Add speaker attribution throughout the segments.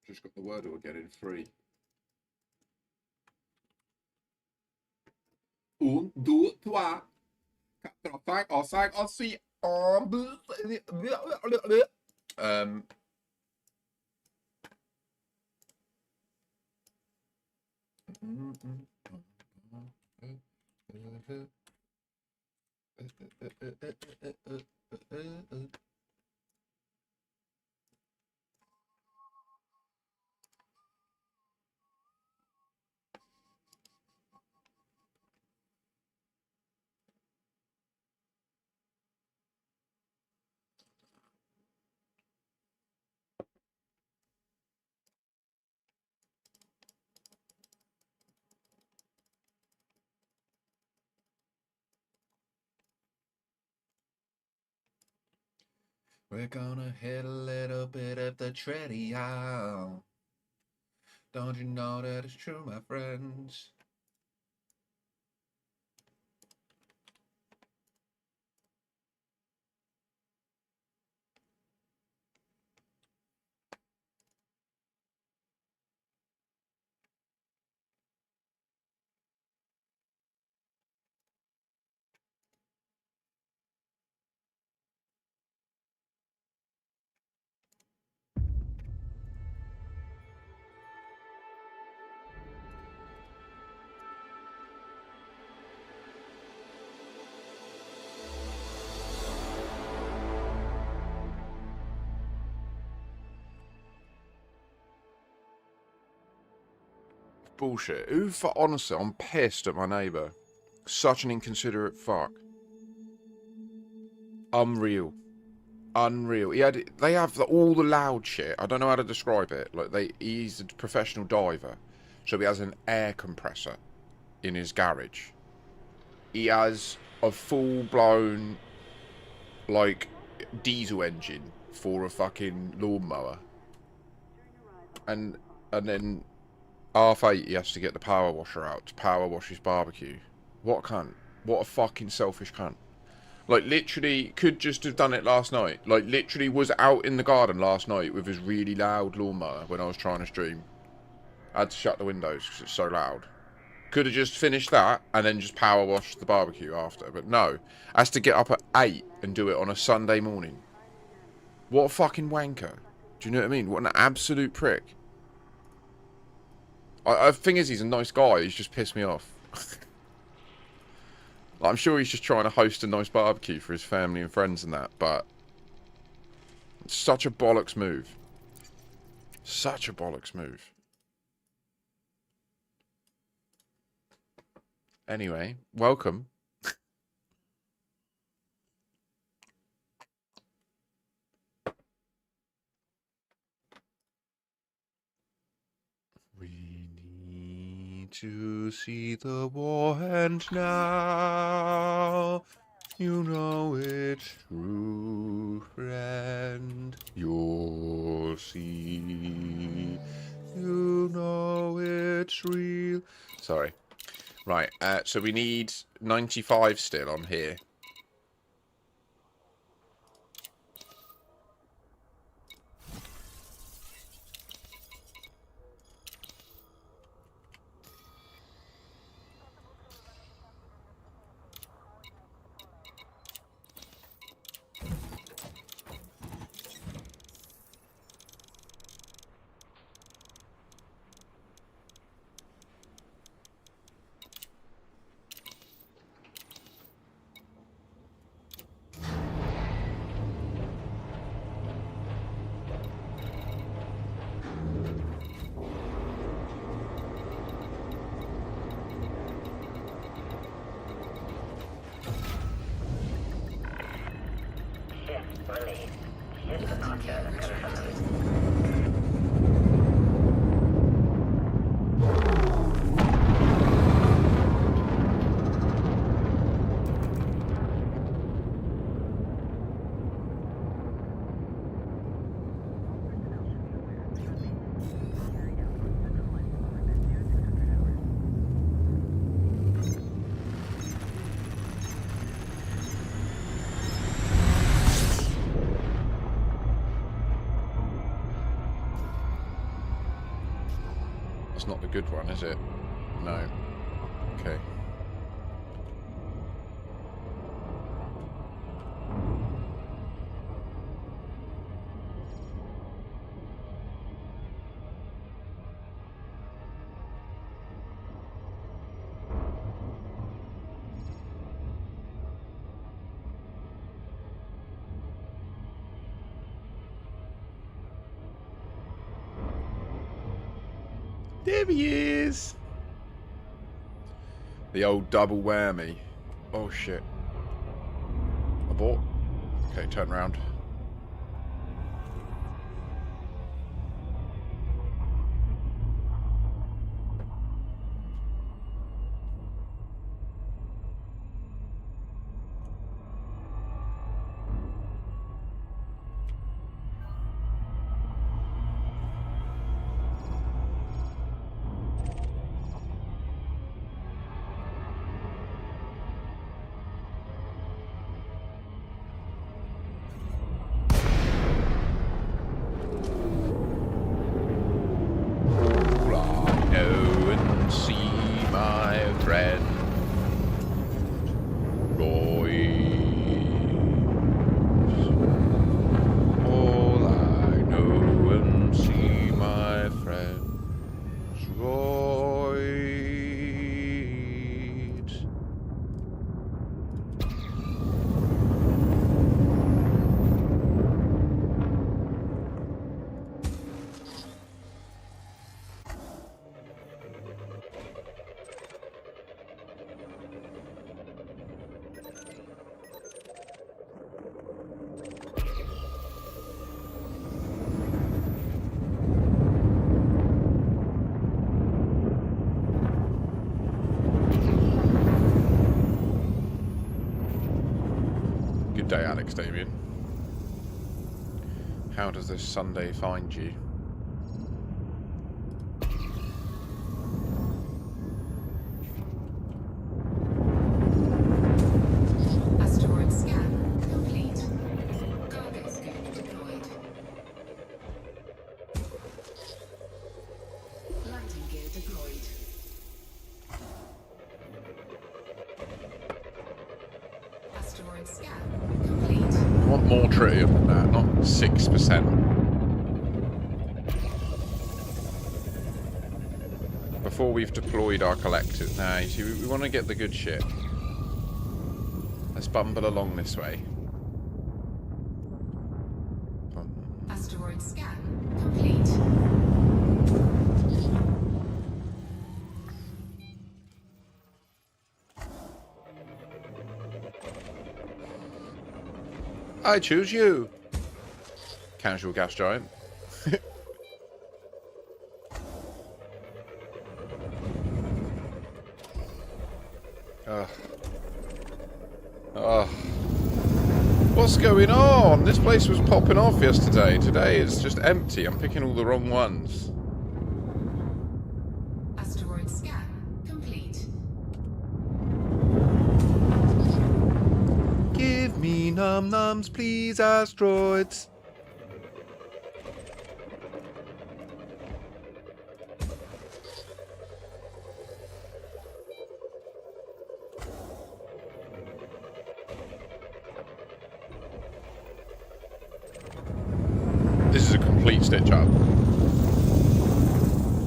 Speaker 1: Just got the Wordle again in 3. 1, 2, 3, 4, 5, 6, 7. We're gonna hit a little bit of the treadle. Don't you know that it's true, my friends? Bullshit. Who for honestly, I'm pissed at my neighbour. Such an inconsiderate fuck. Unreal. Unreal. They have all the loud shit. I don't know how to describe it. Like he's a professional diver, so he has an air compressor in his garage. He has a full-blown like diesel engine for a fucking lawnmower, and then 8:30 he has to get the power washer out to power wash his barbecue. What a cunt. What a fucking selfish cunt. Like, literally, could just have done it last night. Like, literally was out in the garden last night with his really loud lawnmower when I was trying to stream. I had to shut the windows because it's so loud. Could have just finished that and then just power washed the barbecue after. But no. Has to get up at 8 and do it on a Sunday morning. What a fucking wanker. Do you know what I mean? What an absolute prick. The thing is, he's a nice guy. He's just pissed me off. I'm sure he's just trying to host a nice barbecue for his family and friends and that, but it's such a bollocks move. Such a bollocks move. Anyway, welcome. We need to see the war end now. You know it's true, friend. You'll see. You know it's real. Sorry. Right, so we need 95 still on here. not the good one, is it? No. Okay. There he is! The old double whammy. Oh shit. Abort. Okay, turn around. Good day, Alex Damien. How does this Sunday find you?
Speaker 2: Asteroid scan complete. Cargo scope deployed. Landing gear deployed. Asteroid scan complete.
Speaker 1: I want more tritium than that, not 6%. Before we've deployed our collectors. Nah, you see, we want to get the good shit. Let's bumble along this way.
Speaker 2: Asteroid scan complete.
Speaker 1: I choose you. Casual gas giant. What's going on? This place was popping off yesterday. Today it's just empty. I'm picking all the wrong ones.
Speaker 2: Asteroid scan complete.
Speaker 1: Give me num-nums, please, asteroids. This is a complete stitch up.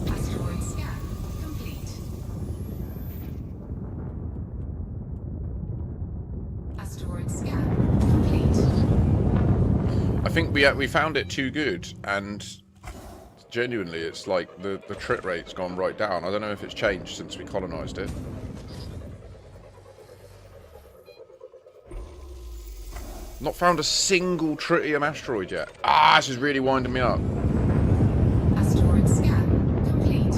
Speaker 2: Asteroid scan complete. Asteroid scan complete.
Speaker 1: I think we found it too good, and genuinely, it's like the trit rate's gone right down. I don't know if it's changed since we colonised it. Not found a single tritium asteroid yet. Ah, this is really winding me up.
Speaker 2: Asteroid scan complete.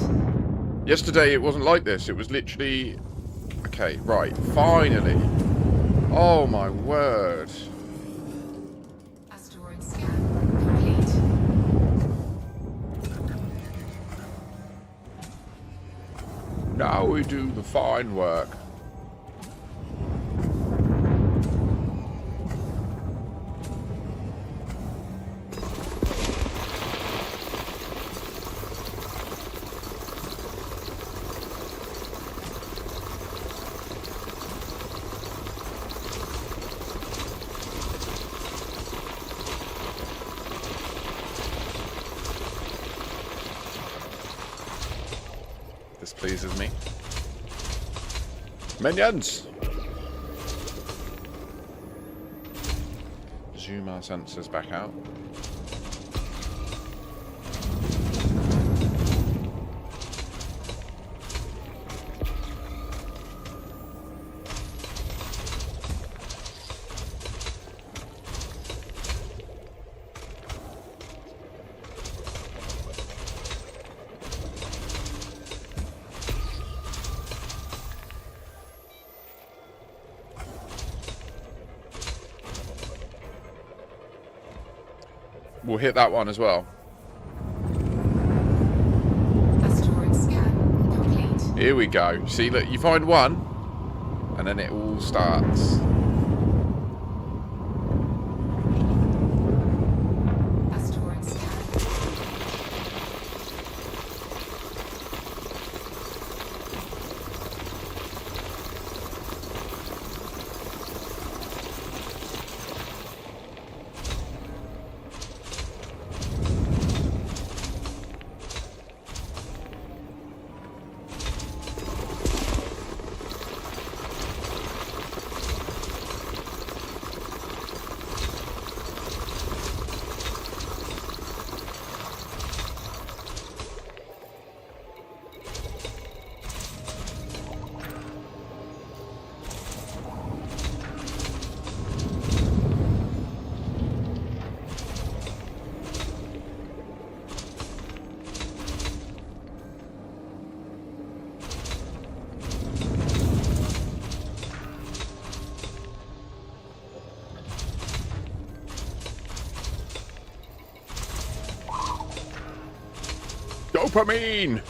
Speaker 1: Yesterday it wasn't like this. It was literally... Okay, right. Finally. Oh my word.
Speaker 2: Asteroid scan complete.
Speaker 1: Now we do the fine work. pleases me. Minions! Zoom our sensors back out. We'll hit that one as well.
Speaker 2: Asteroid scan complete.
Speaker 1: Here we go. See, look, you find one, and then it all starts.
Speaker 2: Asteroid scan.
Speaker 1: Dopamine!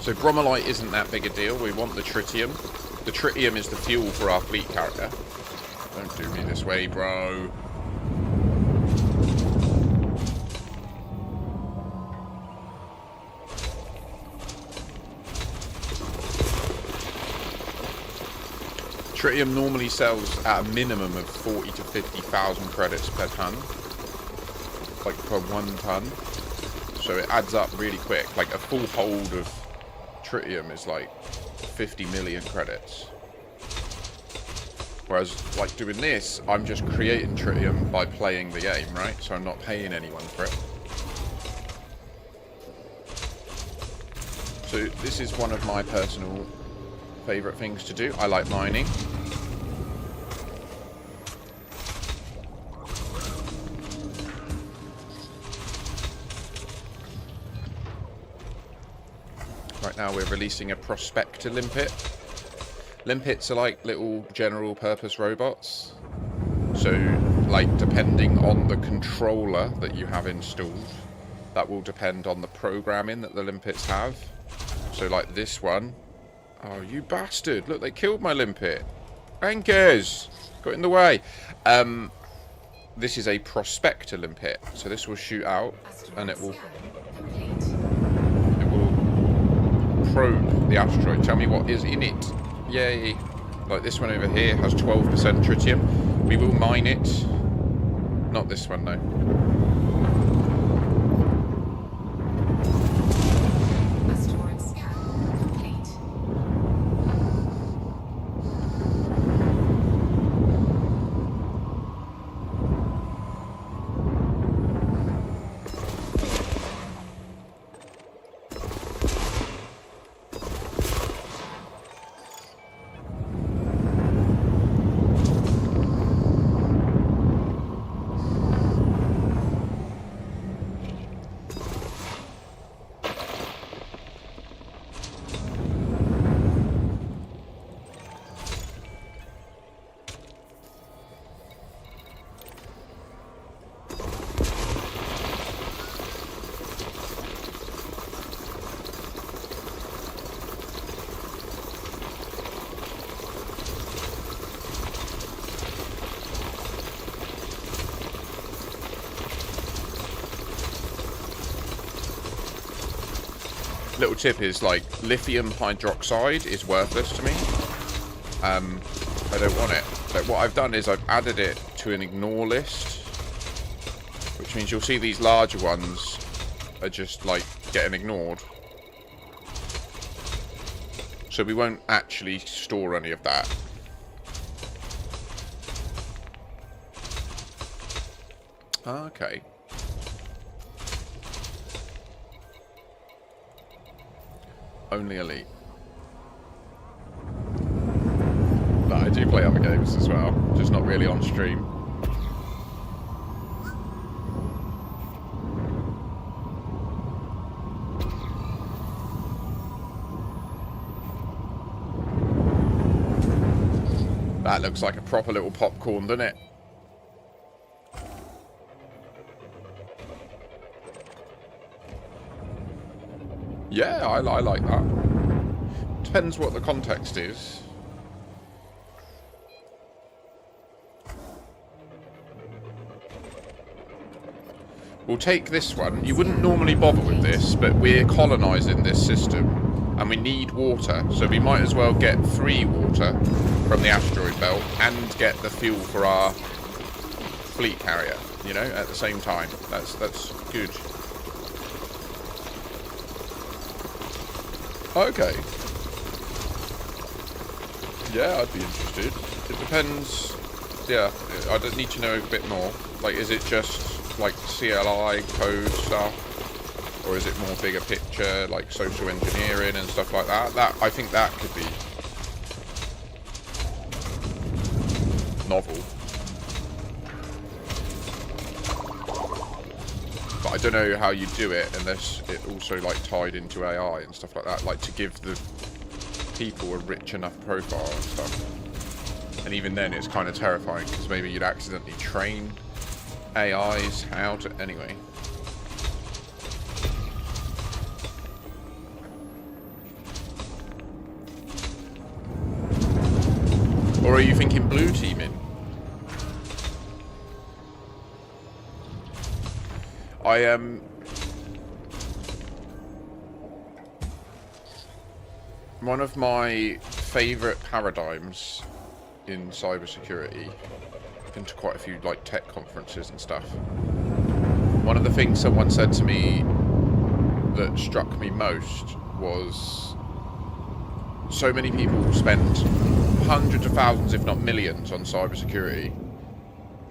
Speaker 1: So bromellite isn't that big a deal. We want the tritium. The tritium is the fuel for our fleet carrier. Don't do me this way, bro. Tritium normally sells at a minimum of 40 to 50,000 credits per ton, like per 1 ton. So it adds up really quick. Like a full hold of tritium is like 50 million credits. Whereas like doing this, I'm just creating tritium by playing the game, right? So I'm not paying anyone for it. So this is one of my personal favourite things to do. I like mining. Right now we're releasing a prospector limpet. Limpets are like little general purpose robots. So like depending on the controller that you have installed, that will depend on the programming that the limpets have. So like this one. Oh, you bastard. Look, they killed my limpet. Anchors! Got in the way. This is a prospector limpet. So this will shoot out and it will probe the asteroid. Tell me what is in it. Yay. Like this one over here has 12% tritium. We will mine it. Not this one, though. little tip is, like, lithium hydroxide is worthless to me. I don't want it. So what I've done is I've added it to an ignore list, which means you'll see these larger ones are just, like, getting ignored. So we won't actually store any of that. Okay. Only Elite. But I do play other games as well, just not really on stream. That looks like a proper little popcorn, doesn't it? Yeah, I like that. Depends what the context is. We'll take this one. You wouldn't normally bother with this, but we're colonising this system, and we need water, so we might as well get free water from the asteroid belt and get the fuel for our fleet carrier, you know, at the same time. That's good. Okay. Yeah, I'd be interested. It depends. Yeah, I just need to know a bit more. Like, is it just like CLI code stuff, or is it more bigger picture, like social engineering and stuff like that? I think that could be novel. But I don't know how you do it unless it also like tied into AI and stuff like that, like to give the people a rich enough profile and stuff. And even then it's kind of terrifying because maybe you'd accidentally train AIs how to... Anyway. Or are you thinking blue teaming? I am... One of my favourite paradigms in cybersecurity, I've been to quite a few like tech conferences and stuff. One of the things someone said to me that struck me most was so many people spend hundreds of thousands, if not millions, on cybersecurity,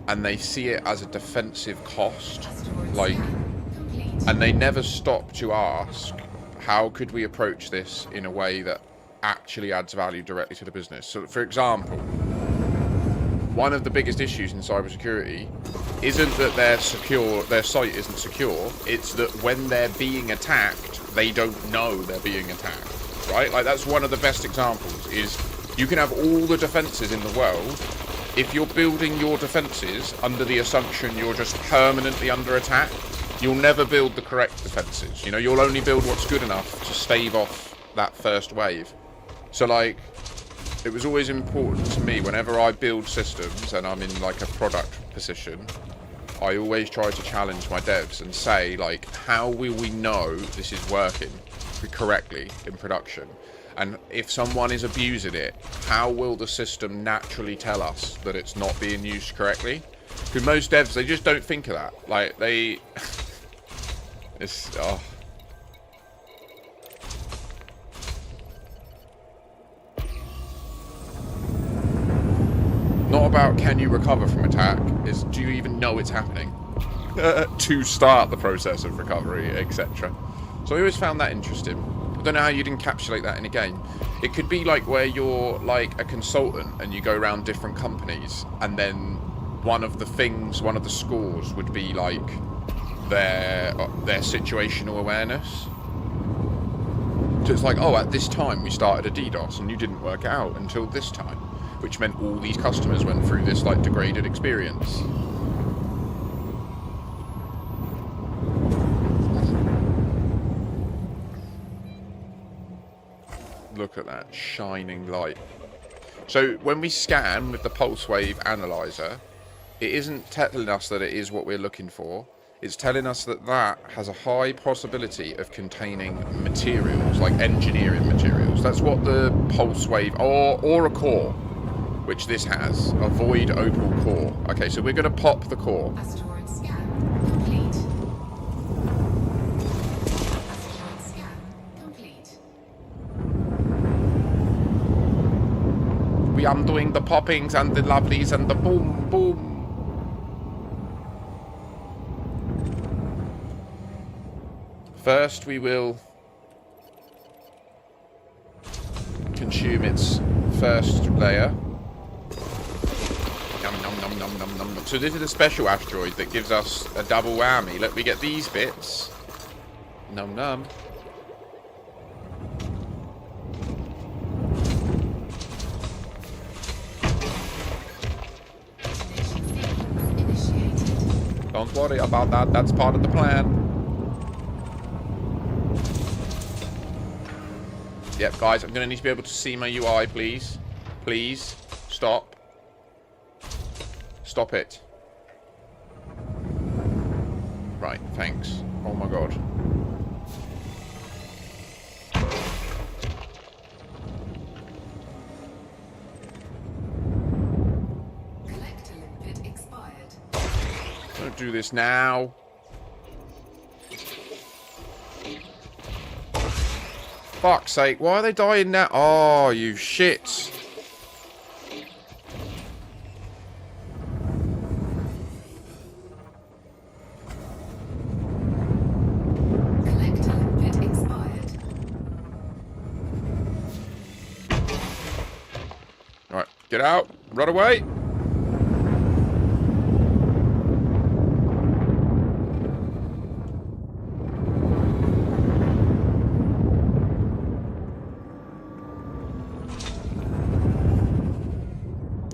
Speaker 1: and they see it as a defensive cost, like, and they never stop to ask, how could we approach this in a way that actually adds value directly to the business? So, for example, one of the biggest issues in cybersecurity isn't that their site isn't secure, it's that when they're being attacked, they don't know they're being attacked, right? Like, that's one of the best examples, is you can have all the defenses in the world. If you're building your defenses under the assumption you're just permanently under attack, you'll never build the correct defenses. You know, you'll only build what's good enough to stave off that first wave. So, like, it was always important to me whenever I build systems and I'm in like a product position, I always try to challenge my devs and say, like, how will we know this is working correctly in production? And if someone is abusing it, how will the system naturally tell us that it's not being used correctly? Because most devs, they just don't think of that. Like, they... it's... oh. Not about can you recover from attack, is do you even know it's happening to start the process of recovery, etc. So I always found that interesting. I don't know how you'd encapsulate that in a game. It could be like where you're like a consultant and you go around different companies, and then one of the scores would be like their situational awareness. So it's like, oh, at this time we started a DDoS and you didn't work it out until this time, which meant all these customers went through this like degraded experience. Look at that shining light. So when we scan with the pulse wave analyzer, it isn't telling us that it is what we're looking for. It's telling us that that has a high possibility of containing materials, like engineering materials. That's what the pulse wave, or a core, which this has, a void opal core. Okay, so we're going to pop the core.
Speaker 2: Asteroid scan complete. Asteroid scan complete.
Speaker 1: We are doing the poppings and the lovelies and the boom, boom. First, we will consume its first layer. Nom, nom, nom, nom, nom, nom, nom. So this is a special asteroid that gives us a double whammy. Look, we get these bits. Num num.
Speaker 2: Detonation sequence initiated.
Speaker 1: Don't worry about that. That's part of the plan. Yep, guys, I'm going to need to be able to see my UI, please. Please. Stop. Stop it. Right, thanks. Oh my god.
Speaker 2: Collector limpet expired.
Speaker 1: Don't do this now. Fuck's sake, why are they dying now? Oh, you shits.
Speaker 2: Collector limpet expired.
Speaker 1: Alright, get out. Run away.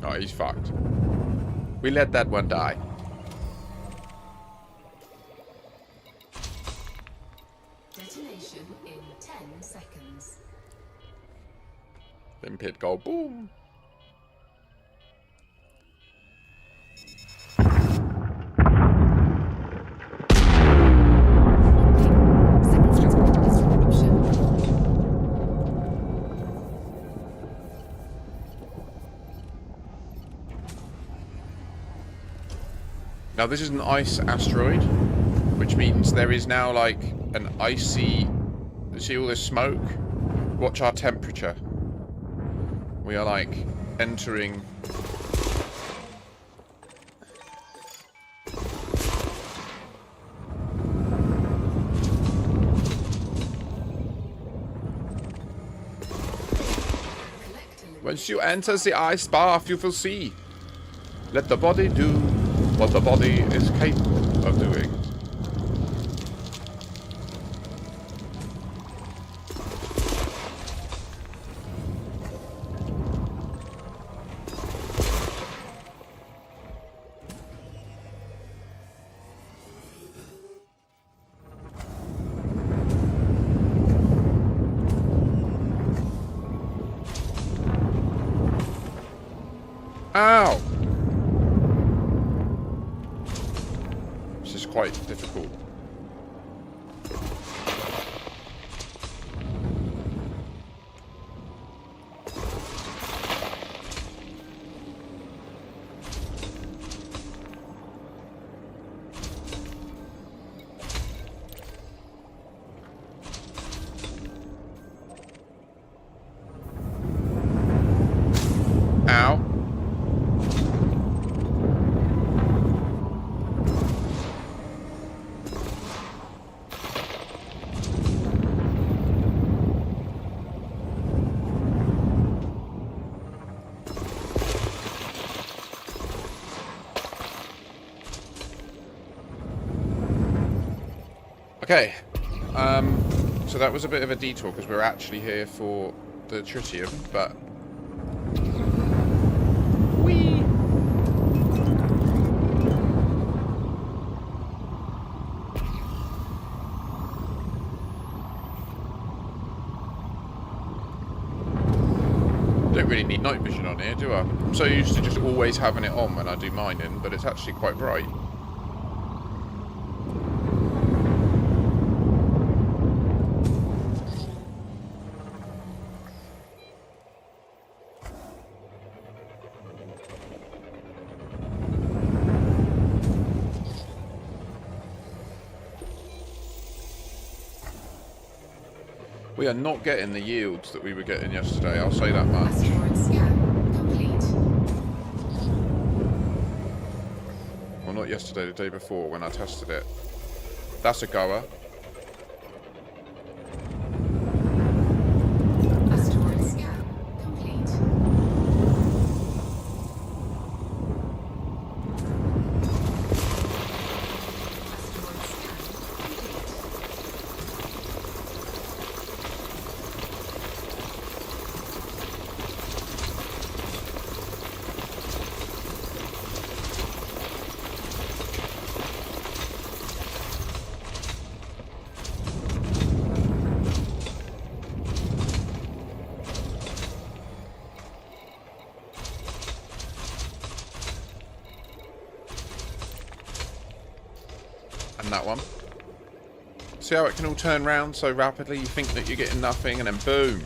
Speaker 1: Oh, he's fucked. We let that one die.
Speaker 2: Detonation in 10 seconds.
Speaker 1: Then pit go boom.
Speaker 2: Seconds transport disruption.
Speaker 1: Now this is an ice asteroid, which means there is now like an icy... See all this smoke? Watch our temperature. We are like entering... Once you enter the ice bath, you will see. Let the body do what the body is capable of doing. Ow! This is quite difficult. Ow. Okay, so that was a bit of a detour because we're actually here for the tritium, but... Whee! Don't really need night vision on here, do I? I'm so used to just always having it on when I do mining, but it's actually quite bright. We are not getting the yields that we were getting yesterday, I'll say that much.
Speaker 2: Asteroid scan complete.
Speaker 1: Well, not yesterday, the day before when I tested it. That's a goer.
Speaker 2: Asteroid scan complete. Asteroid scan complete.
Speaker 1: And that one. See how it can all turn round so rapidly? You think that you're getting nothing and then boom.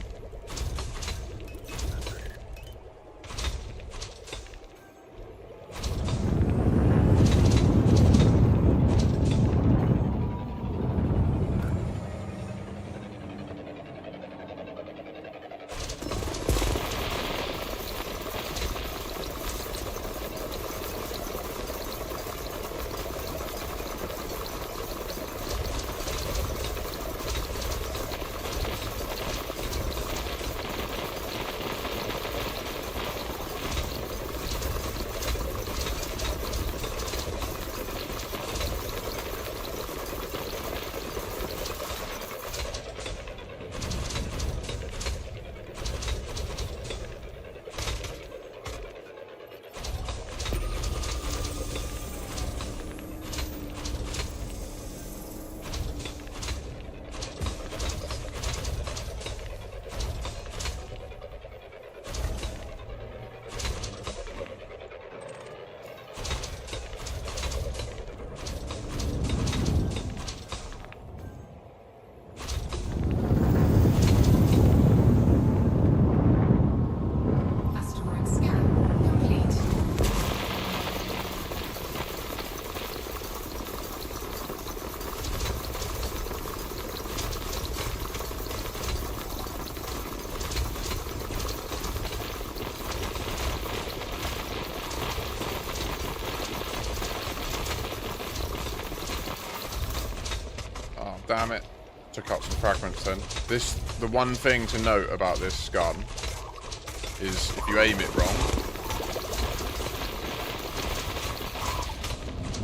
Speaker 2: Asteroid scan complete.
Speaker 1: Oh, damn it. Took out some fragments then. The one thing to note about this gun is if you aim it wrong,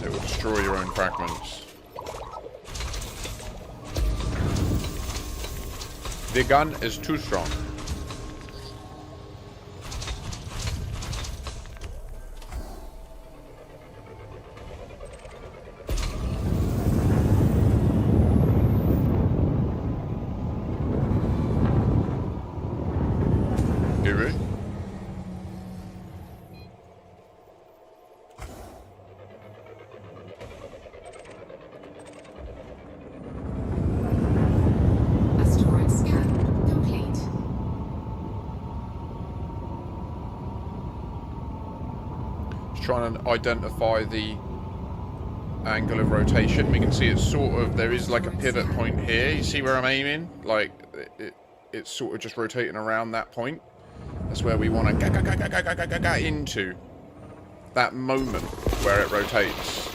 Speaker 1: it will destroy your own fragments. The gun is too strong. Guru?
Speaker 2: Asteroid scan complete.
Speaker 1: Just trying to identify the angle of rotation. We can see it's sort of, there is like a pivot point here. You see where I'm aiming? Like, it's sort of just rotating around that point. That's where we want to get into. That moment where it rotates.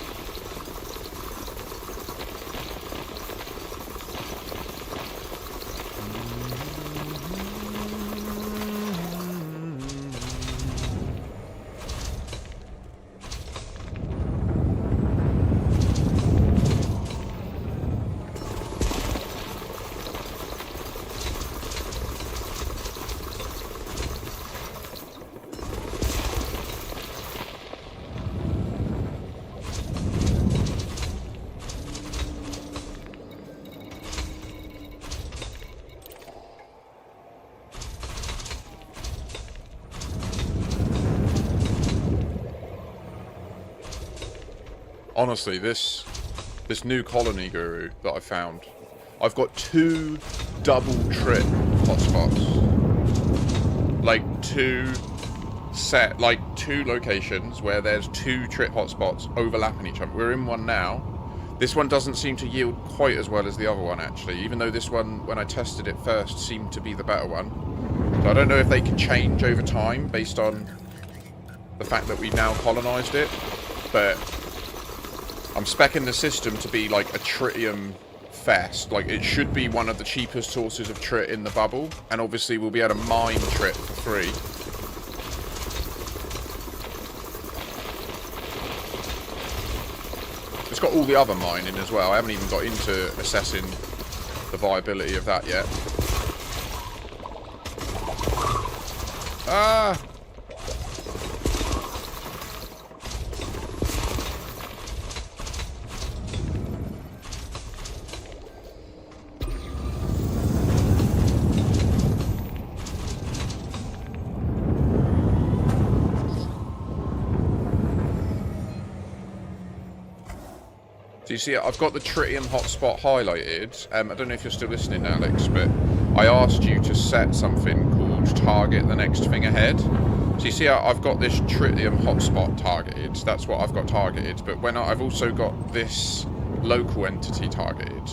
Speaker 1: Honestly, this new colony guru that I found, I've got 2 double trip hotspots. Like 2 locations where there's 2 trip hotspots overlapping each other. We're in one now. This one doesn't seem to yield quite as well as the other one, actually, even though this one, when I tested it first, seemed to be the better one. So I don't know if they can change over time based on the fact that we've now colonised it, but I'm speccing the system to be like a tritium fest. Like, it should be one of the cheapest sources of trit in the bubble, and obviously we'll be able to mine trit for free. It's got all the other mining as well. I haven't even got into assessing the viability of that yet. Ah! So you see, I've got the tritium hotspot highlighted. I don't know if you're still listening, Alex, but I asked you to set something called target the next thing ahead. So you see, I've got this tritium hotspot targeted. That's what I've got targeted. But when I've also got this local entity targeted.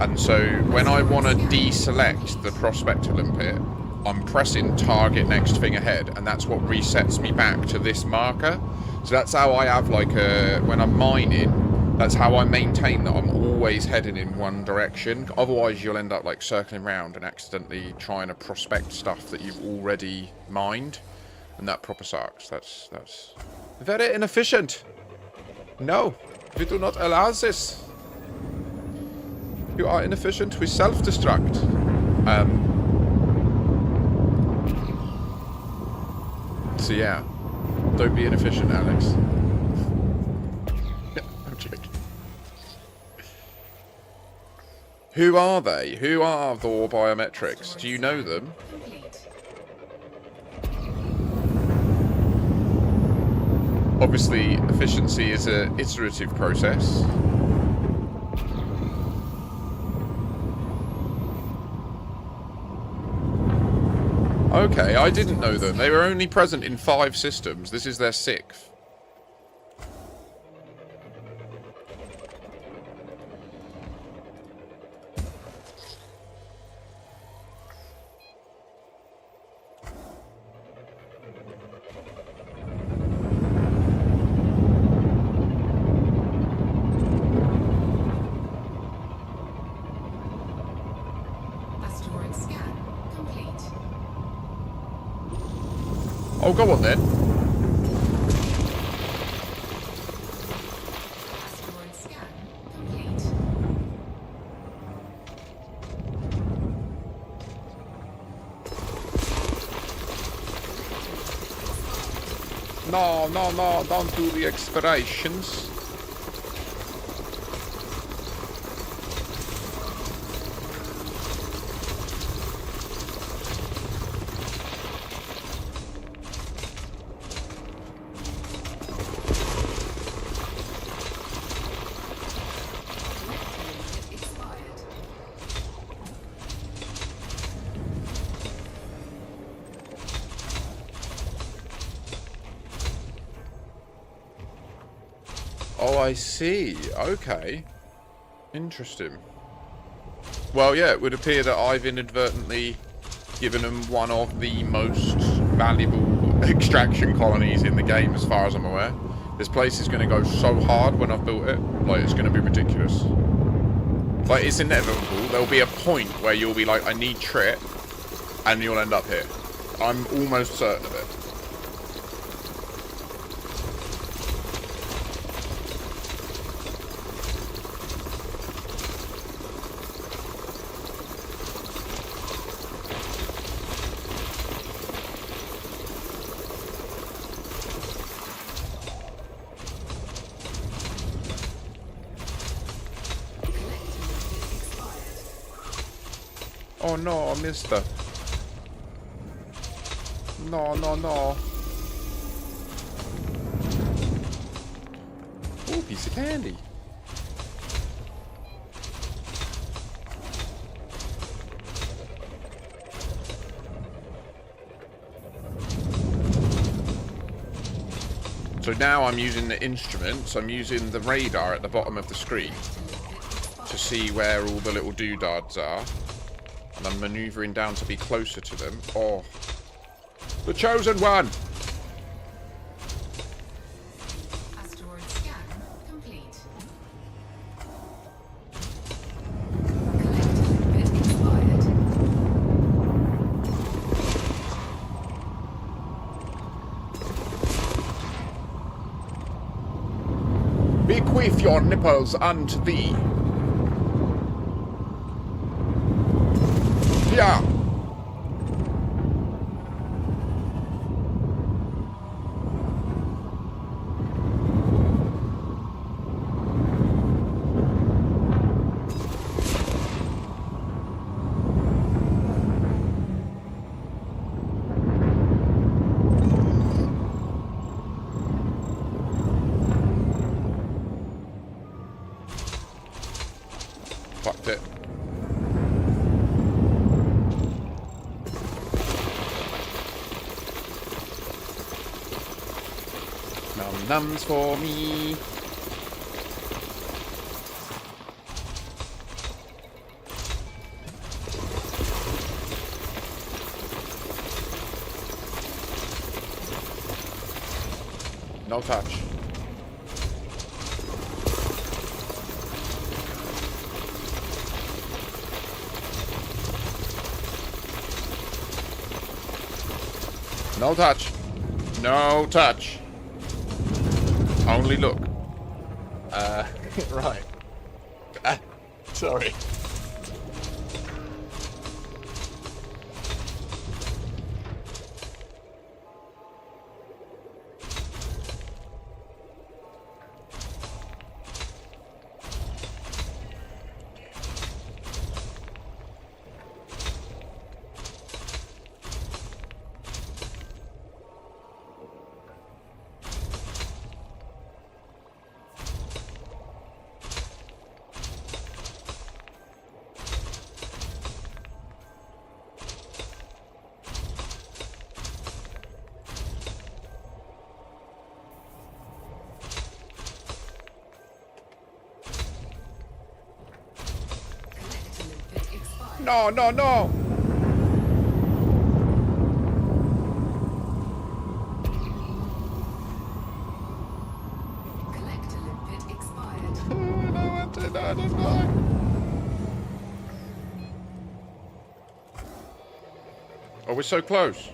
Speaker 1: And so when I want to deselect the prospector limpet, I'm pressing target next thing ahead, and that's what resets me back to this marker. So that's how I have like a, when I'm mining, that's how I maintain that I'm always heading in one direction. Otherwise, you'll end up like circling around and accidentally trying to prospect stuff that you've already mined, and that proper sucks. That's very inefficient. No, we do not allow this. You are inefficient. We self-destruct. So yeah, don't be inefficient, Alex. Who are they? Who are Thor Biometrics? Do you know them? Obviously, efficiency is an iterative process. Okay, I didn't know them. They were only present in 5 systems. This is their 6th. Oh, go on then.
Speaker 2: Asteroid scan complete.
Speaker 1: No, no, no, don't do the explorations. Oh, I see. Okay. Interesting. Well, yeah, it would appear that I've inadvertently given them one of the most valuable extraction colonies in the game, as far as I'm aware. This place is going to go so hard when I've built it. Like, it's going to be ridiculous. Like, it's inevitable. There'll be a point where you'll be like, I need trit, and you'll end up here. I'm almost certain of it. Oh no, I missed her. No, no, no. Ooh, piece of candy. So now I'm using the instruments. I'm using the radar at the bottom of the screen to see where all the little doodads are. And I'm manoeuvring down to be closer to them. Oh. The chosen one!
Speaker 2: Asteroid scan complete. Collector bit expired.
Speaker 1: Bequeath your nipples unto thee. Yeah. Fucked it. Nums for me. No touch. No touch. No touch. Only look.
Speaker 3: Right. Sorry.
Speaker 1: No, no, no.
Speaker 2: Collector bit expired.
Speaker 1: I don't know. Oh, we're so close.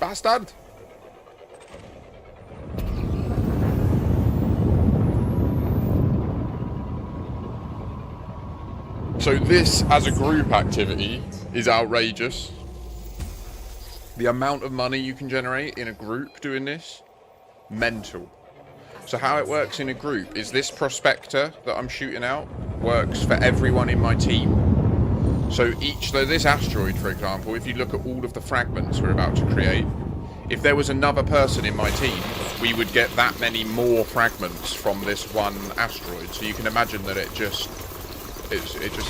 Speaker 1: Bastard! So this, as a group activity, is outrageous. The amount of money you can generate in a group doing this, mental. So how it works in a group is this prospector that I'm shooting out works for everyone in my team. So this asteroid, for example, if you look at all of the fragments we're about to create, if there was another person in my team, we would get that many more fragments from this one asteroid. So you can imagine that it just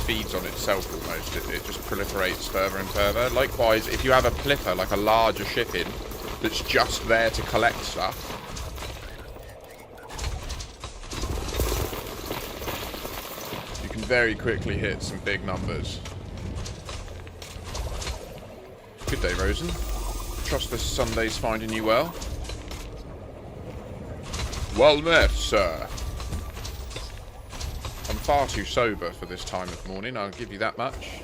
Speaker 1: feeds on itself almost. It just proliferates further and further. Likewise, if you have a plipper, like a larger ship in, that's just there to collect stuff, you can very quickly hit some big numbers. Good day, Rosen. Trust this Sunday's finding you well. Well met, sir. I'm far too sober for this time of morning, I'll give you that much.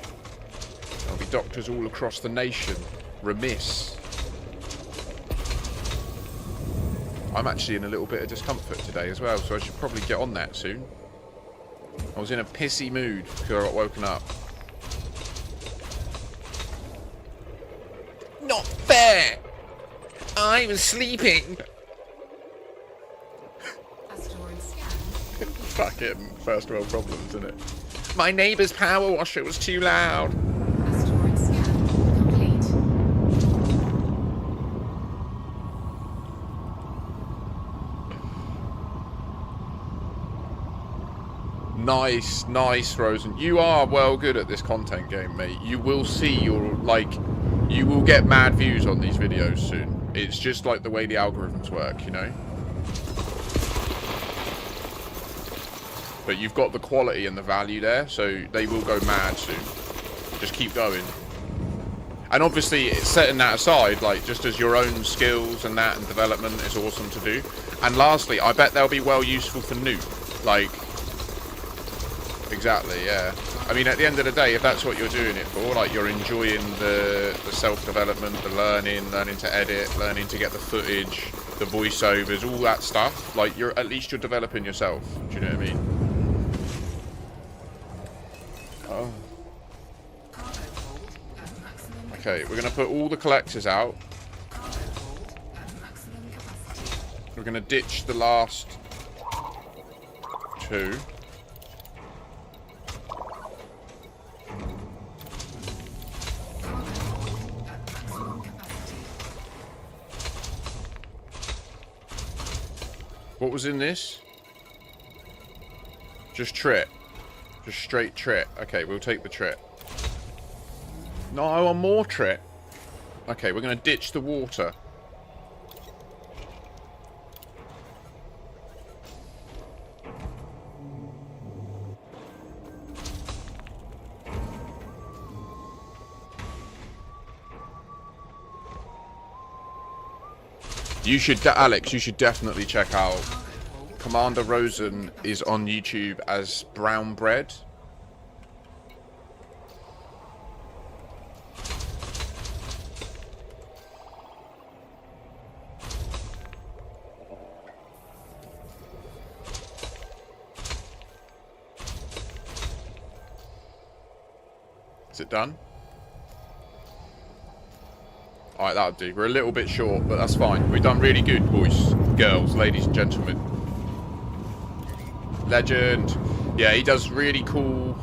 Speaker 1: There'll be doctors all across the nation remiss. I'm actually in a little bit of discomfort today as well, so I should probably get on that soon. I was in a pissy mood because I got woken up. Not fair! I was sleeping!
Speaker 2: Asteroid scan.
Speaker 1: Fucking first world problems, isn't it? My neighbour's power washer was too loud.
Speaker 2: Asteroid scan complete.
Speaker 1: Nice, nice, Rosen. You are well good at this content game, mate. You will see your, like, you will get mad views on these videos soon. It's just like the way the algorithms work, you know? But you've got the quality and the value there, so they will go mad soon. Just keep going. And obviously, setting that aside, like, just as your own skills and that and development is awesome to do. And lastly, I bet they'll be well useful for Newt. Like, exactly, yeah. I mean, at the end of the day, if that's what you're doing it for, like, you're enjoying the self-development, the learning to edit, learning to get the footage, the voiceovers, all that stuff, like, at least you're developing yourself. Do you know what I mean? Oh. Okay, we're going to put all the collectors out. We're going to ditch the last 2. What was in this? Just trit. Just straight trit. Okay, we'll take the trit. No, I want more trit. Okay, we're going to ditch the water. You should, Alex, you should definitely check out Commander Rosen is on YouTube as Brown Bread. Is it done? Alright, that'll do. We're a little bit short, but that's fine. We've done really good, boys, girls, ladies and gentlemen. Legend. Yeah, he does really cool.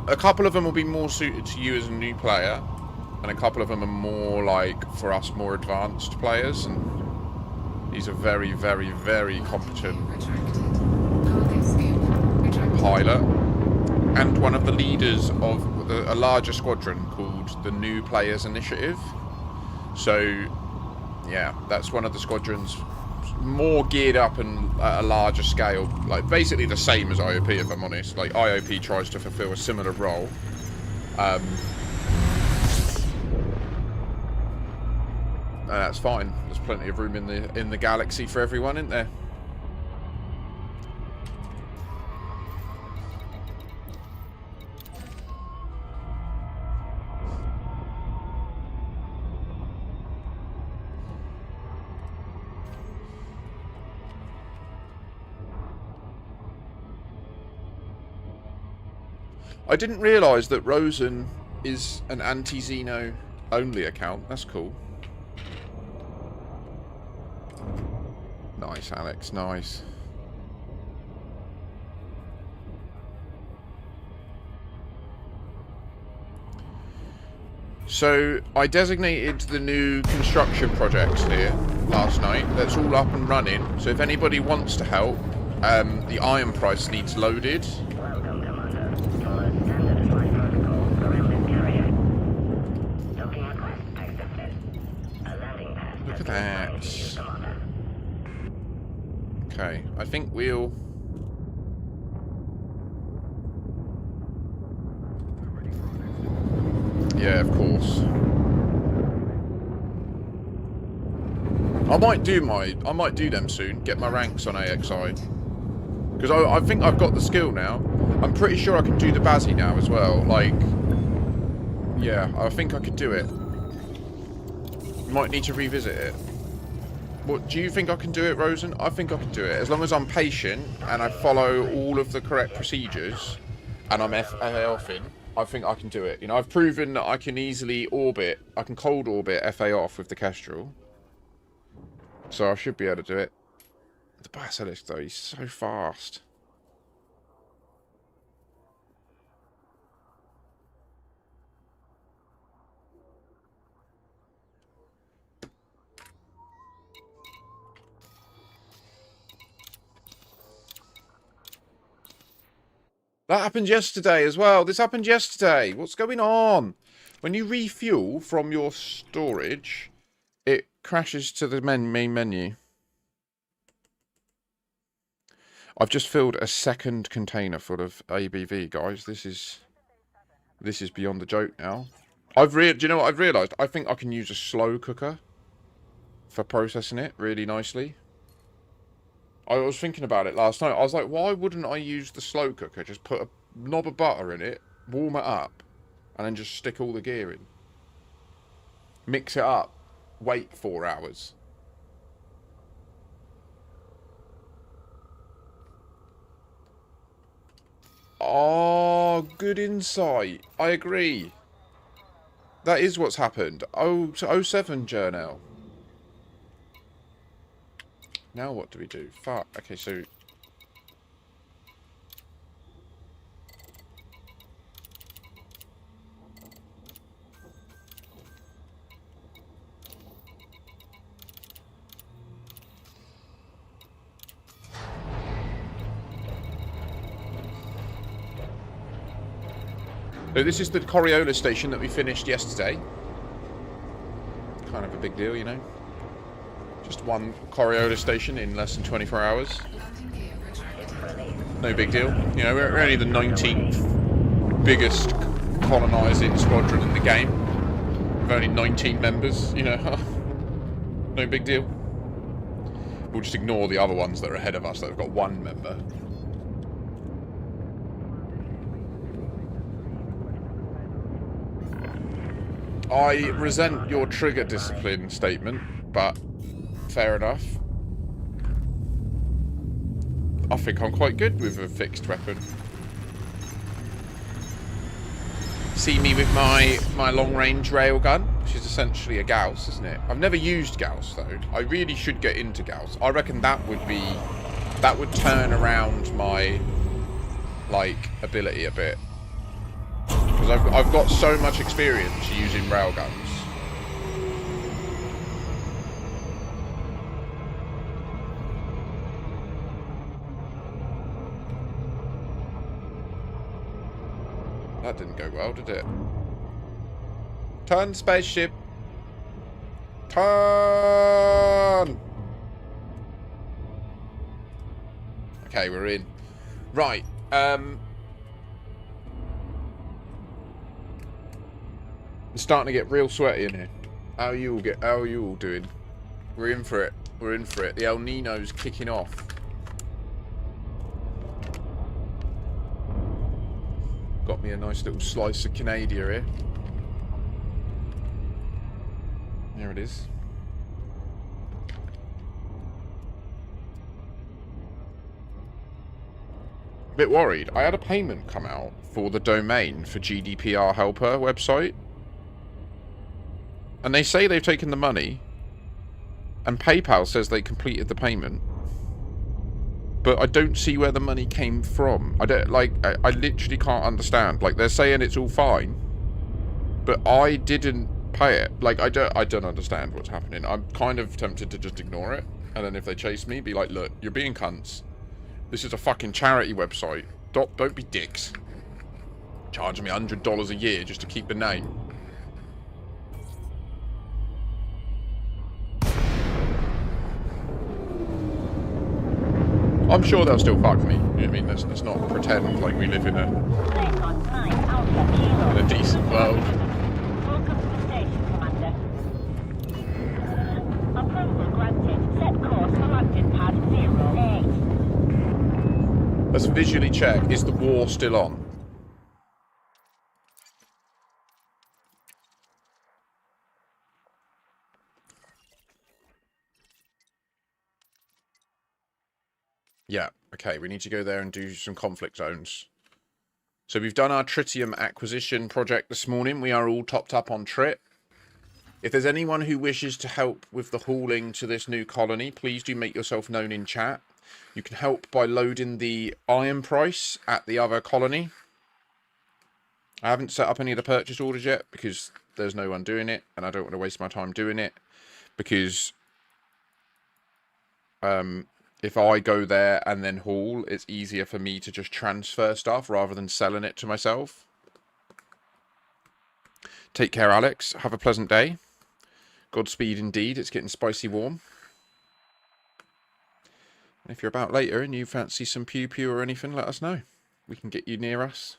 Speaker 1: A couple of them will be more suited to you as a new player, and a couple of them are more like for us more advanced players, and he's a very, very, very competent pilot and one of the leaders of a larger squadron called the New Players Initiative. So yeah, that's one of the squadrons more geared up and at a larger scale, like basically the same as IOP, if I'm honest. Like IOP tries to fulfill a similar role, and that's fine. There's plenty of room in the galaxy for everyone, isn't there? I didn't realise that Rosen is an anti-Xeno only account. That's cool. Nice, Alex. Nice. So, I designated the new construction projects here last night. That's all up and running. So if anybody wants to help, the iron price needs loaded. Look at that. Okay, I think we'll... Yeah, of course. I might do them soon. Get my ranks on AXI. Because I think I've got the skill now. I'm pretty sure I can do the Bazzy now as well. Like, yeah, I think I could do it. Might need to revisit it. What, do you think I can do it, Rosen? I think I can do it. As long as I'm patient and I follow all of the correct procedures and I'm FA-offing, I think I can do it. You know, I've proven that I can easily orbit. I can cold orbit FA off with the Kestrel. So I should be able to do it. The Basilisk, though, he's so fast. That happened yesterday as well. This happened yesterday. What's going on? When you refuel from your storage, it crashes to the main menu. I've just filled a second container full of ABV, guys. This is beyond the joke now. Do you know what I've realised? I think I can use a slow cooker for processing it really nicely. I was thinking about it last night. I was like, why wouldn't I use the slow cooker? Just put a knob of butter in it, warm it up, and then just stick all the gear in. Mix it up. Wait 4 hours. Oh, good insight. I agree. That is what's happened. Oh, to 07 journal. Now what do we do? Fuck. Okay, so... So this is the Coriolis station that we finished yesterday. Kind of a big deal, you know. Just one Coriolis station in less than 24 hours. No big deal. You know, we're only the 19th biggest colonising squadron in the game. With only 19 members, you know. No big deal. We'll just ignore the other ones that are ahead of us that have got 1 member. I resent your trigger discipline statement, but fair enough. I think I'm quite good with a fixed weapon. See me with my long-range railgun, which is essentially a Gauss, isn't it? I've never used Gauss, though. I really should get into Gauss. I reckon that would turn around my, like, ability a bit. Because I've got so much experience using railguns. That didn't go well, did it? Turn, spaceship! Turn! Okay, we're in. Right, it's starting to get real sweaty in here. How are you all doing? We're in for it. We're in for it. The El Nino's kicking off. Got me a nice little slice of Canada here. There it is. Bit worried. I had a payment come out for the domain for GDPR Helper website. And they say they've taken the money. And PayPal says they completed the payment. But I don't see where the money came from. I literally can't understand. Like, they're saying it's all fine. But I didn't pay it. Like, I don't understand what's happening. I'm kind of tempted to just ignore it. And then if they chase me, be like, look, you're being cunts. This is a fucking charity website. Don't be dicks. Charging me $100 a year just to keep the name. I'm sure they'll still fuck me. You know what I mean? Let's not pretend like we live in a decent world.
Speaker 3: Welcome to the station, Commander. Approval granted. Set course for landing pad 08.
Speaker 1: Let's visually check. Is the war still on? Yeah, okay, we need to go there and do some conflict zones. So we've done our tritium acquisition project this morning. We are all topped up on trit. If there's anyone who wishes to help with the hauling to this new colony, please do make yourself known in chat. You can help by loading the iron price at the other colony. I haven't set up any of the purchase orders yet because there's no one doing it, and I don't want to waste my time doing it because if I go there and then haul, it's easier for me to just transfer stuff rather than selling it to myself. Take care, Alex. Have a pleasant day. Godspeed indeed. It's getting spicy warm. And if you're about later and you fancy some pew-pew or anything, let us know. We can get you near us.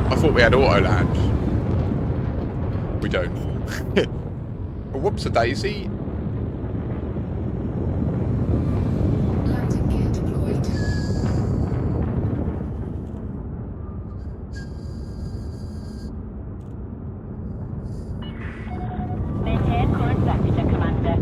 Speaker 1: I thought we had auto land. We don't. Whoops-a-daisy.
Speaker 2: Landing gear deployed.
Speaker 3: Maintain current vector, Commander.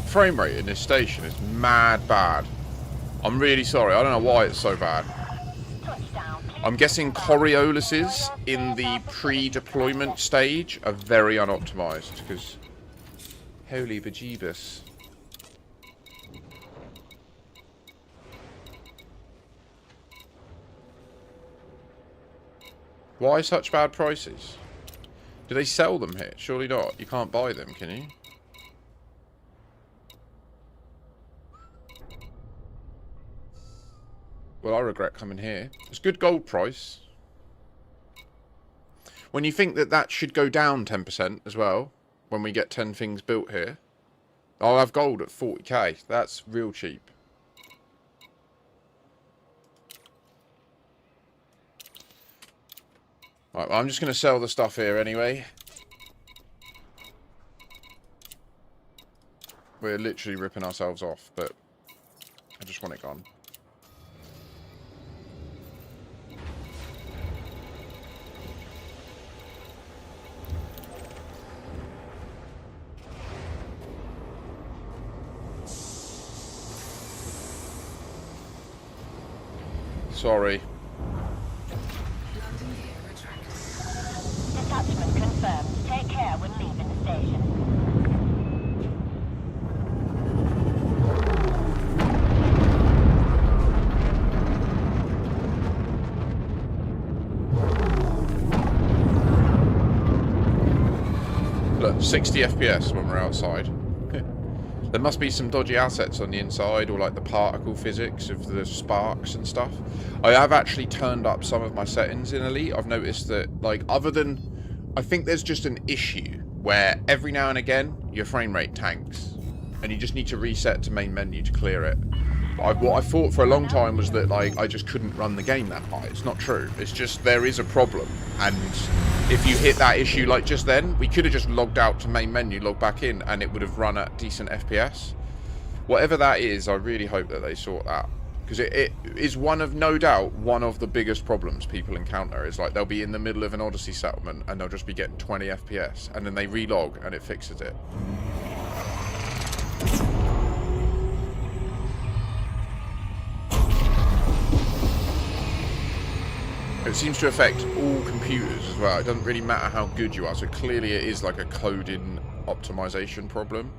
Speaker 1: Frame rate in this station is mad bad. I'm really sorry. I don't know why it's so bad.
Speaker 3: Touchdown.
Speaker 1: I'm guessing Coriolisuses in the pre-deployment stage are very unoptimized because holy bejeebus. Why such bad prices? Do they sell them here? Surely not. You can't buy them, can you? Well, I regret coming here. It's good gold price. When you think that that should go down 10% as well, when we get 10 things built here. I'll have gold at 40k. That's real cheap. Right, well, I'm just going to sell the stuff here anyway. We're literally ripping ourselves off, but I just want it gone. Sorry.
Speaker 2: Landing gear retracted.
Speaker 3: Detachment confirmed. Take care when leaving the station.
Speaker 1: Look, 60 FPS when we're outside. There must be some dodgy assets on the inside, or like the particle physics of the sparks and stuff. I have actually turned up some of my settings in Elite. I've noticed that, like, other than... I think there's just an issue where every now and again, your frame rate tanks. And you just need to reset to main menu to clear it. What I thought for a long time was that, like, I just couldn't run the game that high. It's not true. It's just there is a problem. And if you hit that issue like just then, we could have just logged out to main menu, logged back in, and it would have run at decent FPS. Whatever that is, I really hope that they sort that. Because it is one of, no doubt, one of the biggest problems people encounter. Is like they'll be in the middle of an Odyssey settlement and they'll just be getting 20 FPS. And then they relog and it fixes it. It seems to affect all computers as well. It doesn't really matter how good you are. So clearly it is like a coding optimization problem.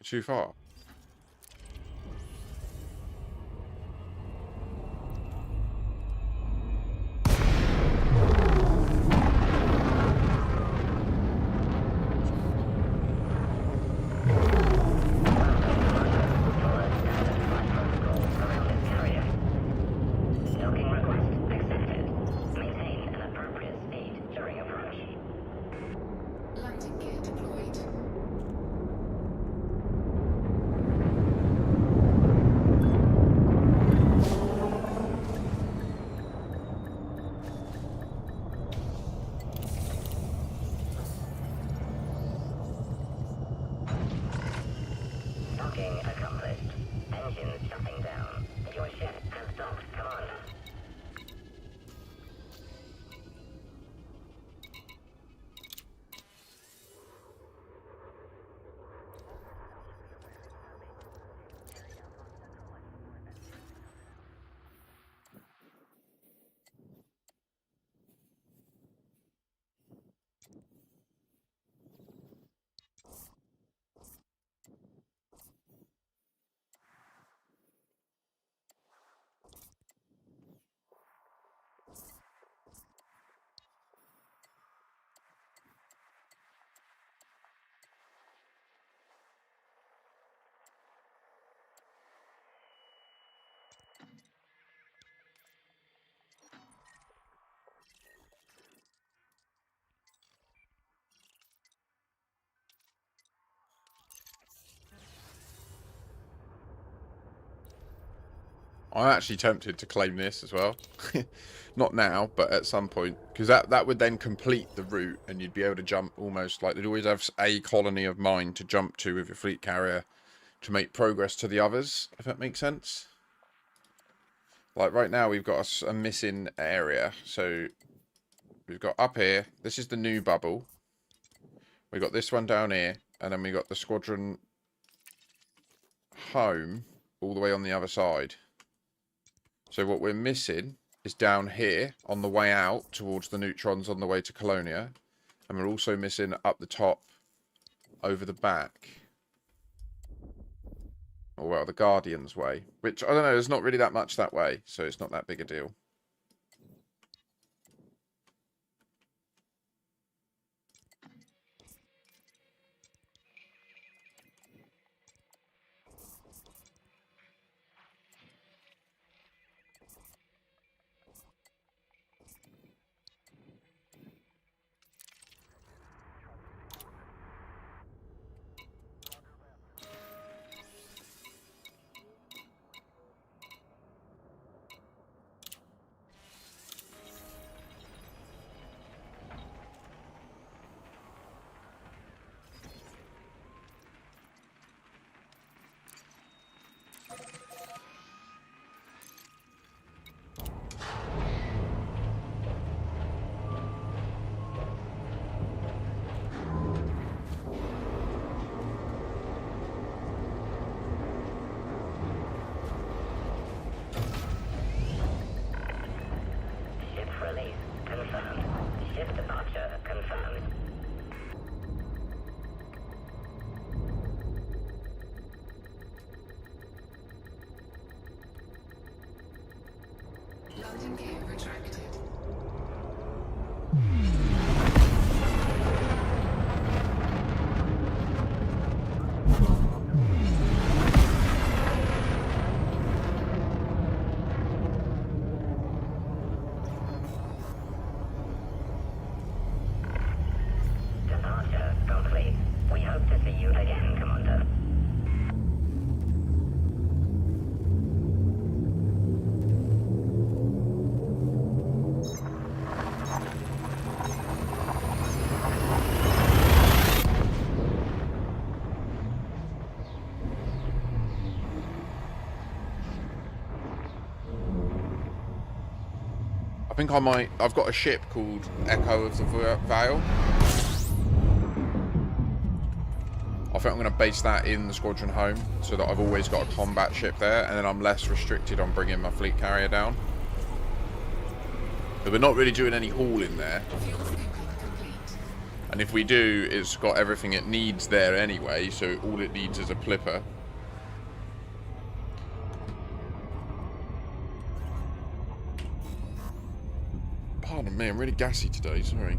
Speaker 1: Too far.
Speaker 3: Docking request accepted. Maintain an appropriate speed during approach.
Speaker 2: Landing gear deployed.
Speaker 3: Docking accomplished. Engines shutting down. Your ship has docked, Commander.
Speaker 1: I'm actually tempted to claim this as well. Not now, but at some point. Because that would then complete the route, and you'd be able to jump almost like they'd always have a colony of mine to jump to with your fleet carrier to make progress to the others, if that makes sense. Like right now we've got a missing area. So we've got up here, this is the new bubble. We've got this one down here, and then we got the squadron home all the way on the other side. So what we're missing is down here on the way out towards the neutrons on the way to Colonia. And we're also missing up the top over the back. Or well, the Guardian's way. Which, I don't know, there's not really that much that way. So it's not that big a deal.
Speaker 2: Landing gear retracted.
Speaker 3: Departure complete. We hope to see you again, Commander.
Speaker 1: I think I might... I've got a ship called Echo of the Vale. I think I'm going to base that in the squadron home so that I've always got a combat ship there, and then I'm less restricted on bringing my fleet carrier down. But we're not really doing any hauling there.
Speaker 2: Fuel tank complete.
Speaker 1: And if we do, it's got everything it needs there anyway, so all it needs is a plipper. Pardon me, I'm really gassy today, sorry.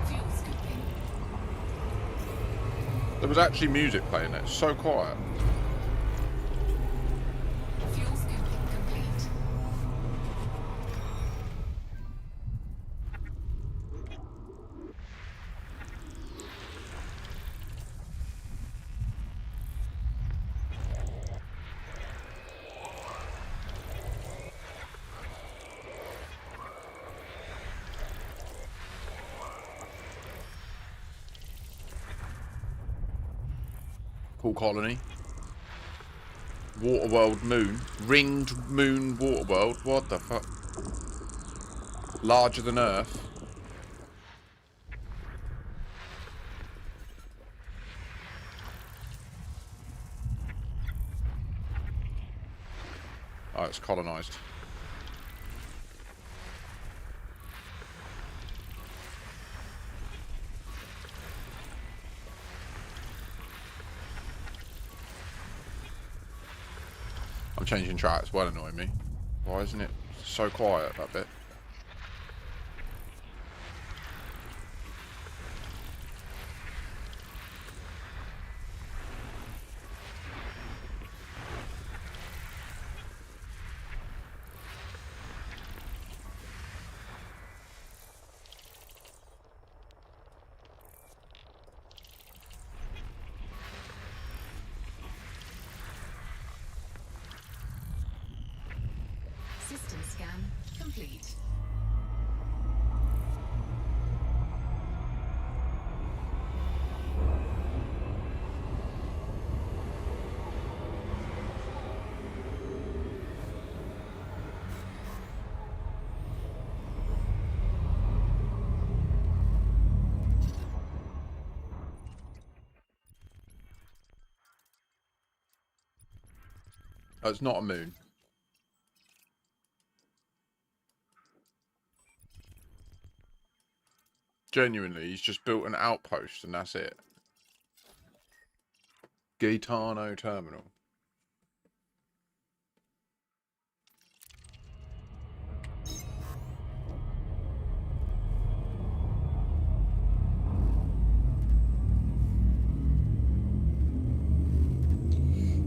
Speaker 2: Fuel scooping.
Speaker 1: There was actually music playing there, it's so quiet.
Speaker 2: Fuel scooping complete.
Speaker 1: Cool colony. Waterworld moon. Ringed moon waterworld. What the fuck? Larger than Earth. Oh, it's colonised. I'm changing track, it's well annoying me. Why isn't it so quiet, that bit?
Speaker 2: System scan complete.
Speaker 1: Oh, it's not a moon. Genuinely, he's just built an outpost and that's it. Gaetano Terminal.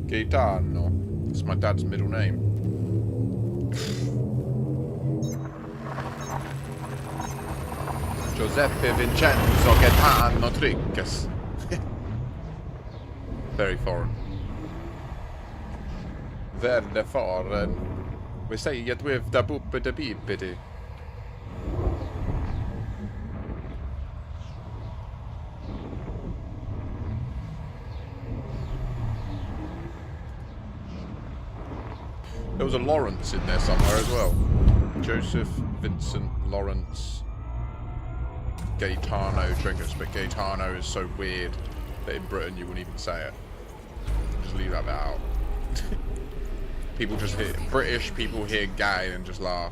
Speaker 1: Gaetano. That's my dad's middle name. Giuseppe Vincenzo Gaetano Tricas. Very foreign. Verde foreign. We say it with the boopity beepity. There was a Lawrence in there somewhere as well. Joseph, Vincent, Lawrence, Gaetano Triggers, but Gaetano is so weird that in Britain you wouldn't even say it. Just leave that bit out. People just hear, British people hear gay and just laugh.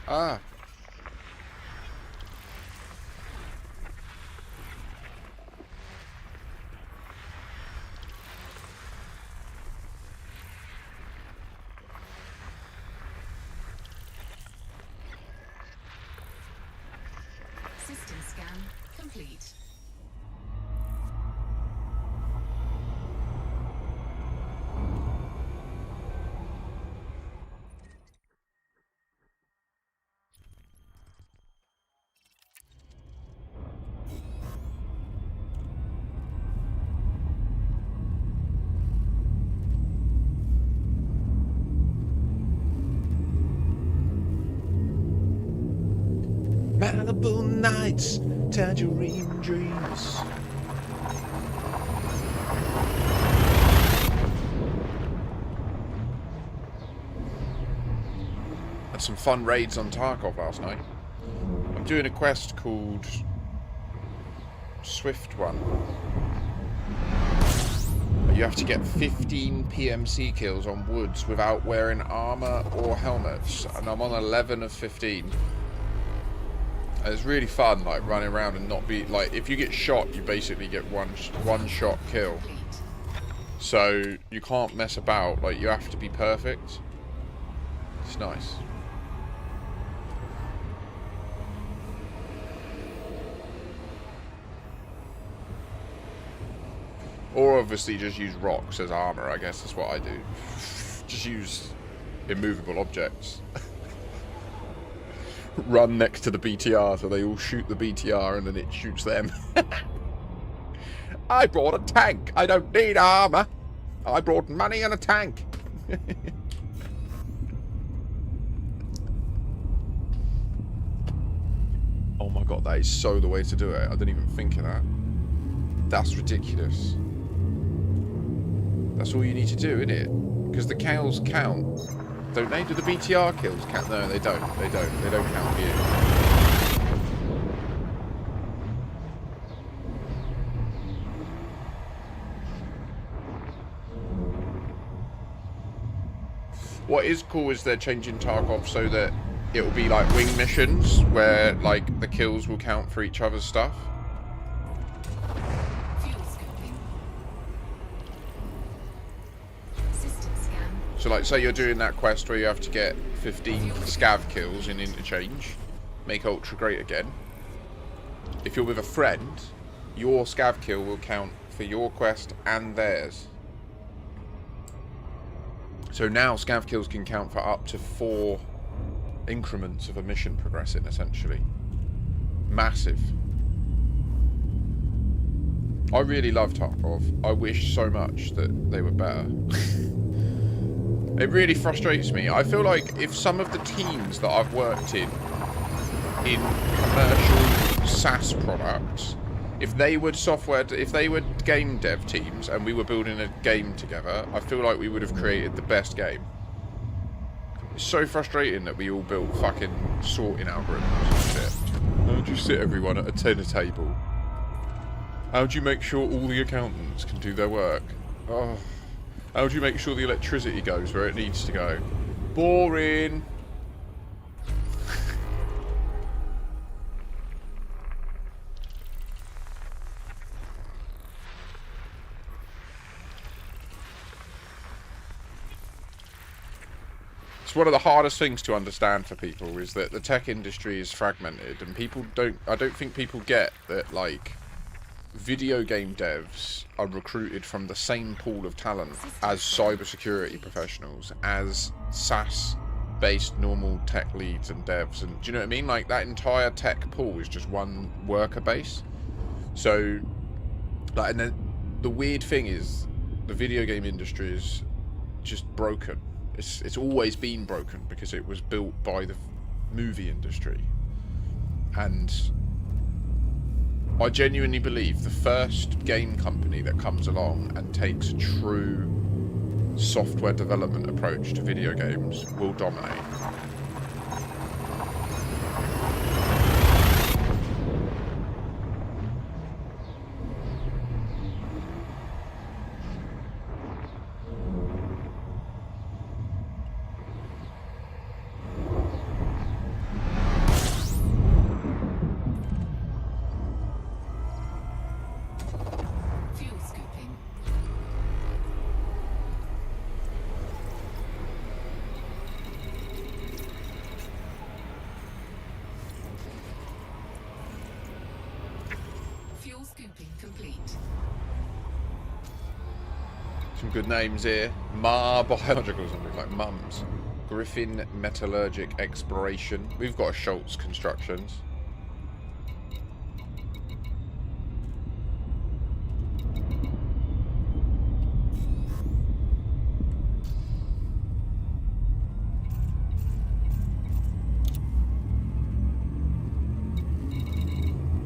Speaker 1: Ah.
Speaker 2: System scan complete.
Speaker 1: Malibu nights, tangerine dreams. Had some fun raids on Tarkov last night. I'm doing a quest called Swift One. You have to get 15 PMC kills on woods without wearing armor or helmets, and I'm on 11 of 15. And it's really fun, like running around and not be like, if you get shot, you basically get one shot kill. So you can't mess about. Like, you have to be perfect. It's nice. Or obviously just use rocks as armor, I guess that's what I do. Just use immovable objects. Run next to the BTR so they all shoot the BTR and then it shoots them. I brought a tank. I don't need armor. I brought money and a tank. Oh my god, that is so the way to do it. I didn't even think of that. That's ridiculous. That's all you need to do, isn't it? Because the kills count. Don't they? Do the BTR kills count? No, they don't. They don't. They don't count for you. What is cool is they're changing Tarkov so that it will be like wing missions where like the kills will count for each other's stuff. So like, say you're doing that quest where you have to get 15 scav kills in interchange, make Ultra great again. If you're with a friend, your scav kill will count for your quest and theirs. So now scav kills can count for up to 4 increments of a mission progressing, essentially. Massive. I really love Tarkov. I wish so much that they were better. It really frustrates me. I feel like if some of the teams that I've worked in commercial SaaS products, if they were game dev teams and we were building a game together, I feel like we would have created the best game. It's so frustrating that we all built fucking sorting algorithms and shit. How do you sit everyone at a dinner table? How do you make sure all the accountants can do their work? Oh. How do you make sure the electricity goes where it needs to go? Boring. It's one of the hardest things to understand for people is that the tech industry is fragmented and I don't think people get that, like, video game devs are recruited from the same pool of talent as cybersecurity professionals, as SaaS-based normal tech leads and devs, and do you know what I mean? Like, that entire tech pool is just one worker base. So, like, and then the weird thing is, the video game industry is just broken. It's always been broken because it was built by the movie industry, and I genuinely believe the first game company that comes along and takes a true software development approach to video games will dominate.
Speaker 2: Fuel scooping complete.
Speaker 1: Some good names here. Biological something like mums. Griffin Metallurgic Exploration. We've got a Schultz Constructions.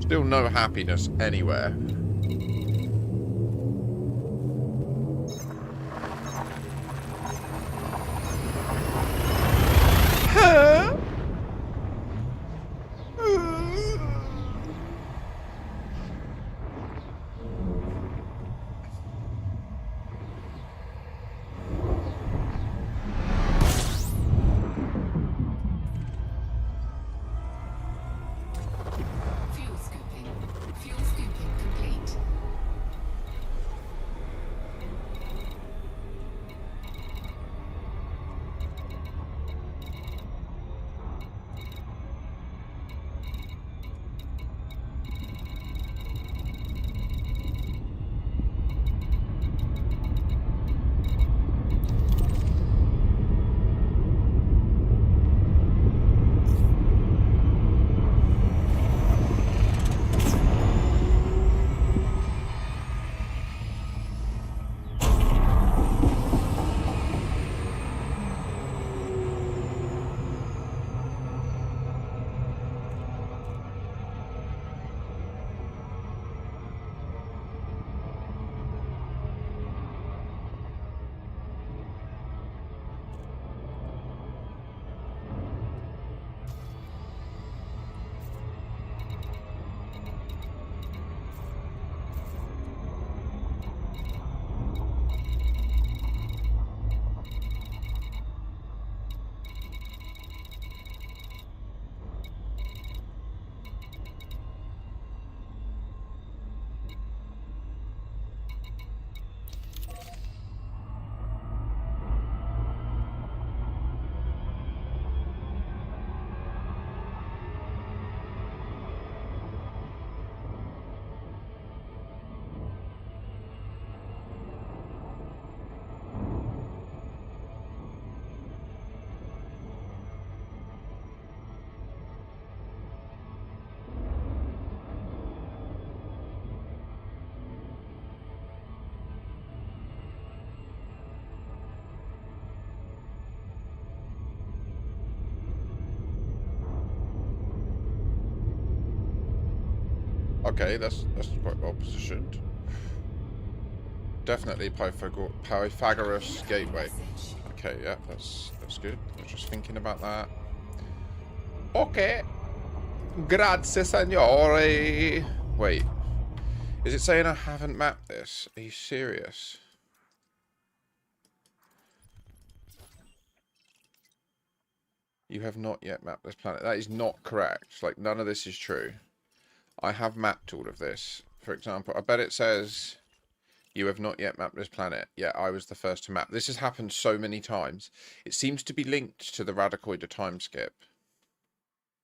Speaker 1: Still no happiness anywhere.
Speaker 2: Fuel scooping complete.
Speaker 1: Okay, that's quite well positioned. Definitely Pythagoras Gateway. Okay, yeah, that's good. I was just thinking about that. Okay. Grazie, signore. Wait. Is it saying I haven't mapped this? Are you serious? You have not yet mapped this planet. That is not correct. Like, none of this is true. I have mapped all of this. For example, I bet it says you have not yet mapped this planet. Yeah, I was the first to map. This has happened so many times. It seems to be linked to the Radicoid time skip.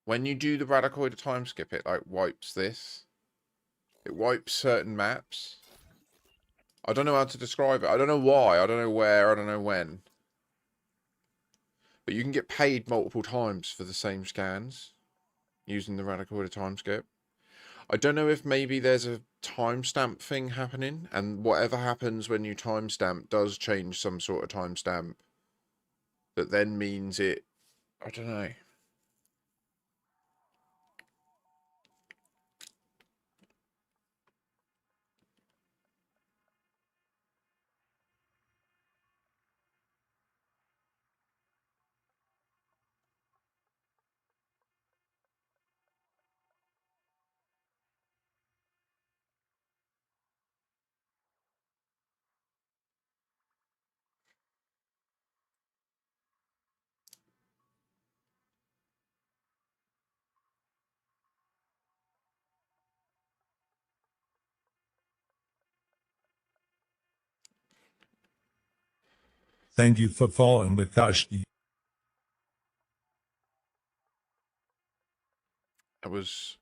Speaker 1: When you do the Radicoid time skip, it like wipes this. It wipes certain maps. I don't know how to describe it. I don't know why. I don't know where. I don't know when. But you can get paid multiple times for the same scans using the Radicoid time skip. I don't know if maybe there's a timestamp thing happening, and whatever happens when you timestamp does change some sort of timestamp. That then means it. I don't know.
Speaker 4: Thank you for following with Tashki.
Speaker 1: It was.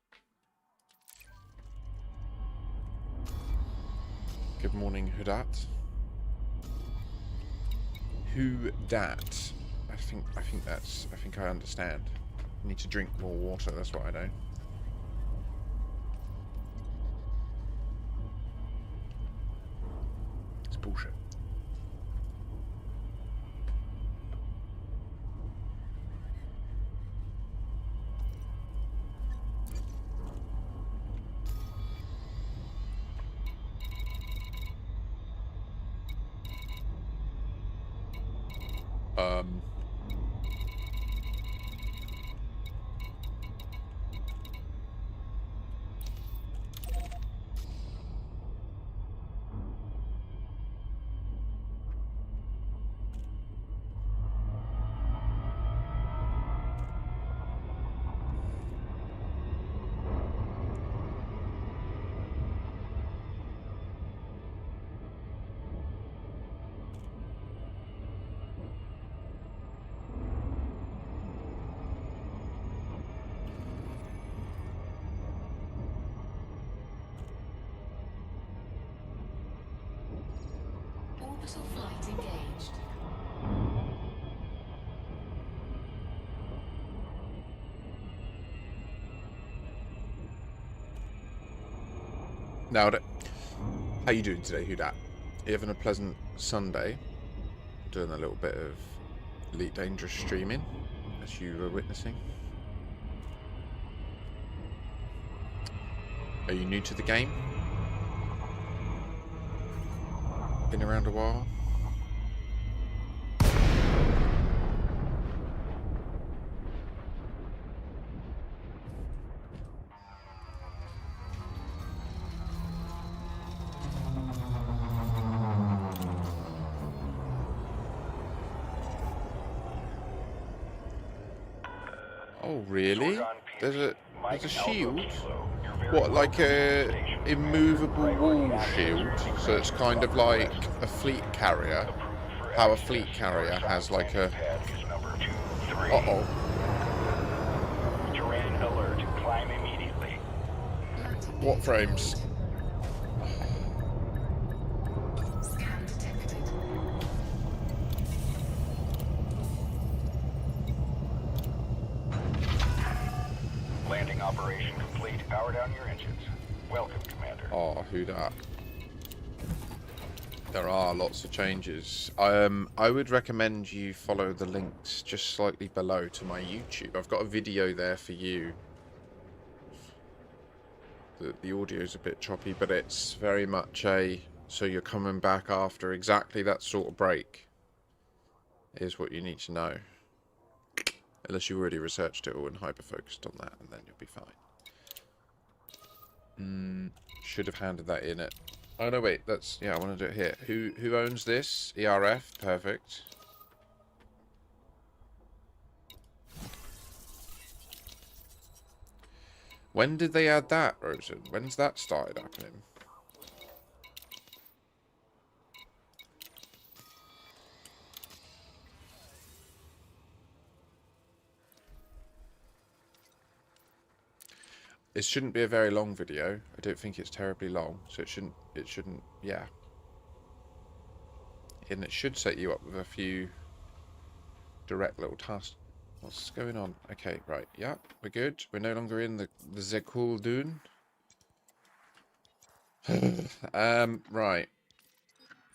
Speaker 1: Good morning, who dat? Who dat? I think I understand. I need to drink more water, that's what I know. It's bullshit.
Speaker 2: Orbital flight engaged.
Speaker 1: Nailed it. How you doing today, who dat? You having a pleasant Sunday? Doing a little bit of Elite Dangerous streaming, as you were witnessing. Are you new to the game? Been around a while? Oh, really? There's a shield? What, like a immovable wall shield? So it's kind of like a fleet carrier. How a fleet carrier has like a... Uh-oh.
Speaker 5: Terrain alert. Climb immediately.
Speaker 1: What frames?
Speaker 2: Scan detected.
Speaker 5: Landing operation complete. Power down your engines. Welcome, Commander.
Speaker 1: Oh, who dat? There are lots of changes. I would recommend you follow the links just slightly below to my YouTube. I've got a video there for you. The audio's a bit choppy, but it's very much a... So you're coming back after exactly that sort of break. Is what you need to know. Unless you already researched it all and hyper-focused on that, and then you'll be fine. Should have handed that in at... Oh, no, wait. That's... Yeah, I want to do it here. Who owns this? ERF. Perfect. When did they add that, Rosen? When's that started happening? It shouldn't be a very long video. I don't think it's terribly long, so it shouldn't, yeah. And it should set you up with a few direct little tasks. What's going on? Okay, right, yeah, we're good. We're no longer in the Zekul Dune. Right.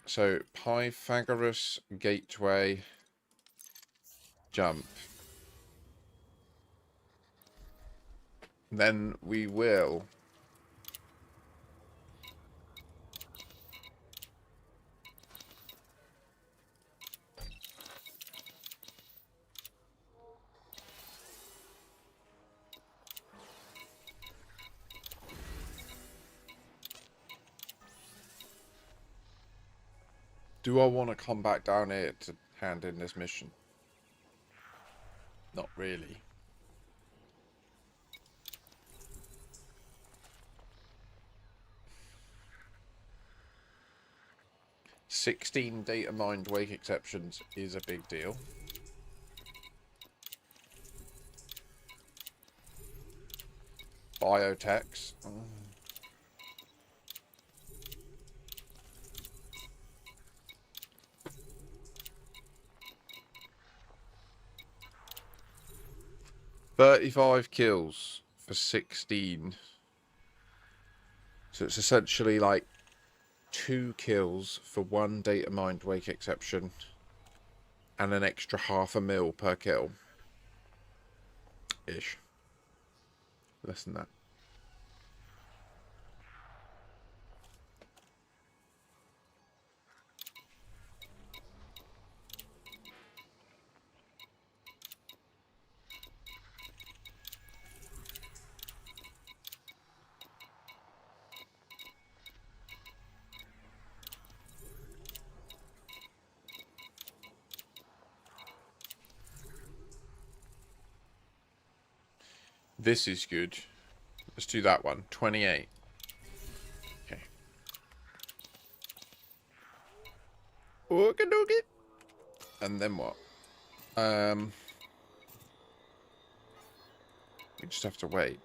Speaker 1: So, Pythagoras Gateway jump. Then we will do I want to come back down here to hand in this mission? Not really. "16 data mined wake exceptions" is a big deal. Biotechs. 35 kills for 16. So it's essentially like 2 kills for 1 data mined wake exception and an extra half a mil per kill. Ish. Less than that. This is good. Let's do that one. 28. Okay. Okey-dokey. And then what? We just have to wait.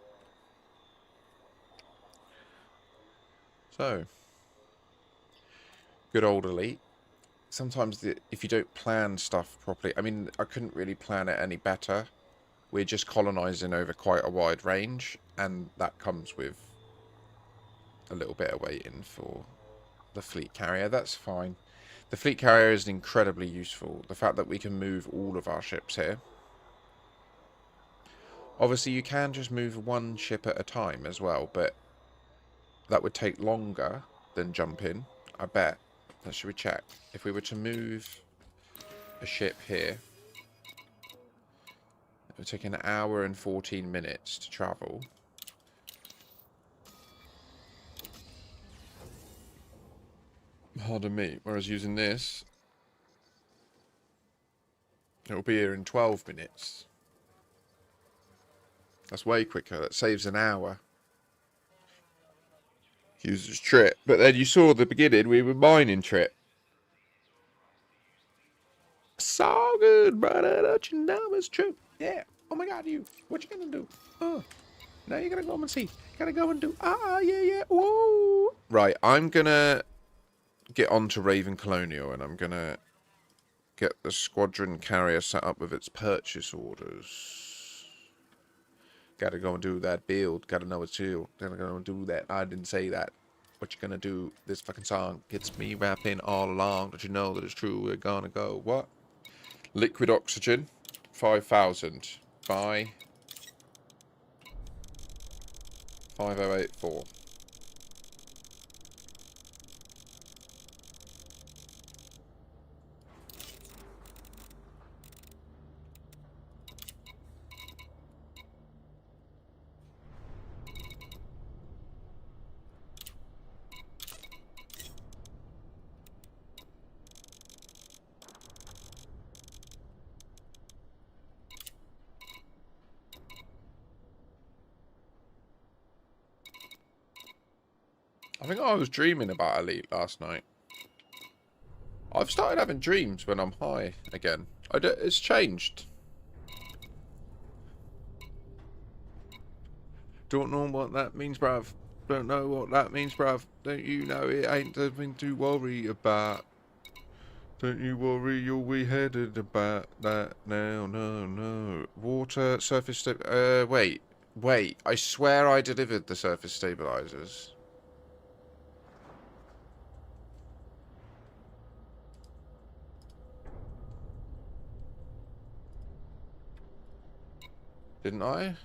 Speaker 1: So, good old elite. Sometimes if you don't plan stuff properly, I mean, I couldn't really plan it any better. We're just colonizing over quite a wide range, and that comes with a little bit of waiting for the fleet carrier. That's fine. The fleet carrier is incredibly useful. The fact that we can move all of our ships here. Obviously, you can just move one ship at a time as well, but that would take longer than jumping, I bet. Should we check? If we were to move a ship here, it would take an hour and 14 minutes to travel. Pardon me. Whereas using this, it will be here in 12 minutes. That's way quicker. That saves an hour. Uses trip. But then you saw at the beginning, we were mining trip. So good, brother. Don't you know it's true? Yeah. Oh my god, you. What you gonna do? Oh. Now you're gonna go and see. Gotta go and do. Yeah. Whoa. Right, I'm gonna get on to Raven Colonial, and I'm gonna get the squadron carrier set up with its purchase orders. Gotta go and do that build. Gotta know it's you. Gotta go and do that. I didn't say that. What you gonna do? This fucking song gets me rapping all along. Don't you know that it's true? We're gonna go. What? Liquid oxygen. 5,000. Buy. 5084. I think I was dreaming about Elite last night. I've started having dreams when I'm high again. It's changed. Don't know what that means, bruv. Don't know what that means, bruv. Don't you know it ain't nothing to worry about. Don't you worry, you'll be headed about that now. No. Water, surface wait. I swear I delivered the surface stabilizers. Didn't I?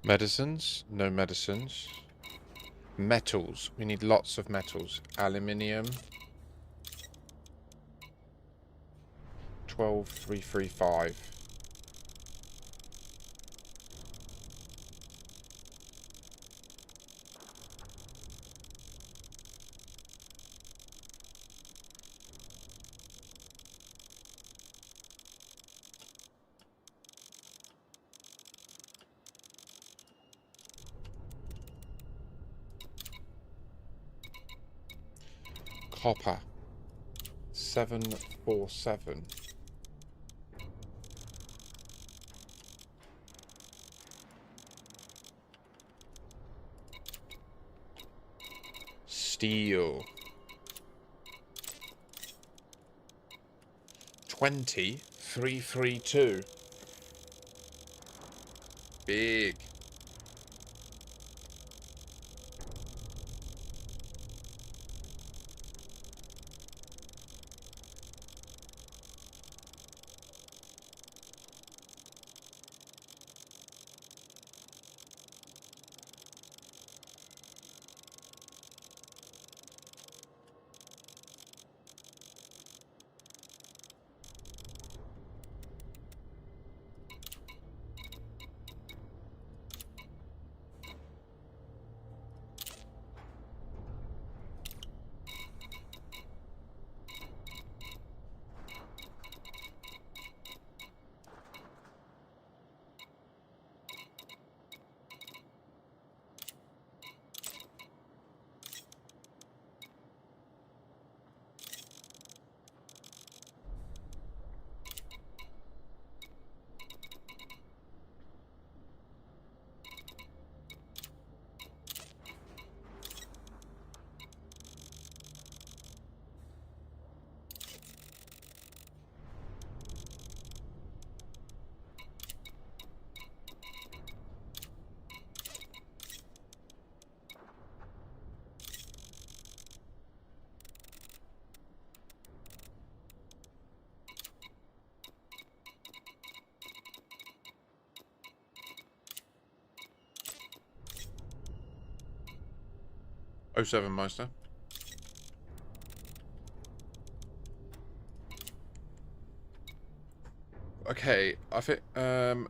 Speaker 1: Medicines? No medicines. Metals. We need lots of metals. Aluminium. 12,335. Copper. 747. Steel. 20,332. Big. Oh, 07 Meister. Okay, I think the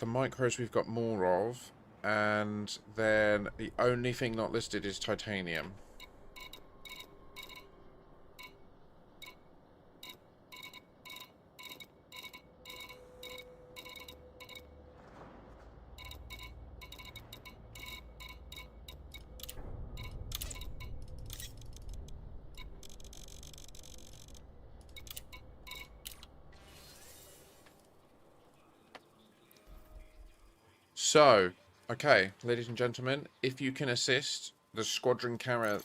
Speaker 1: micros we've got more of, and then the only thing not listed is titanium. So, okay, ladies and gentlemen, if you can assist the squadron carrier,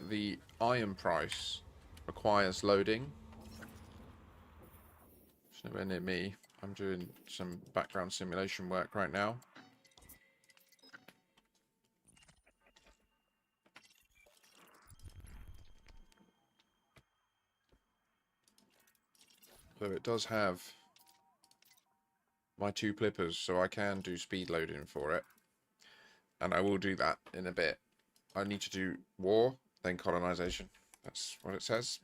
Speaker 1: the iron price requires loading. It's nowhere near me. I'm doing some background simulation work right now. So it does have my 2 clippers, so I can do speed loading for it. And I will do that in a bit. I need to do war, then colonization. That's what it says.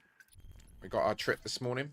Speaker 1: We got our trip this morning.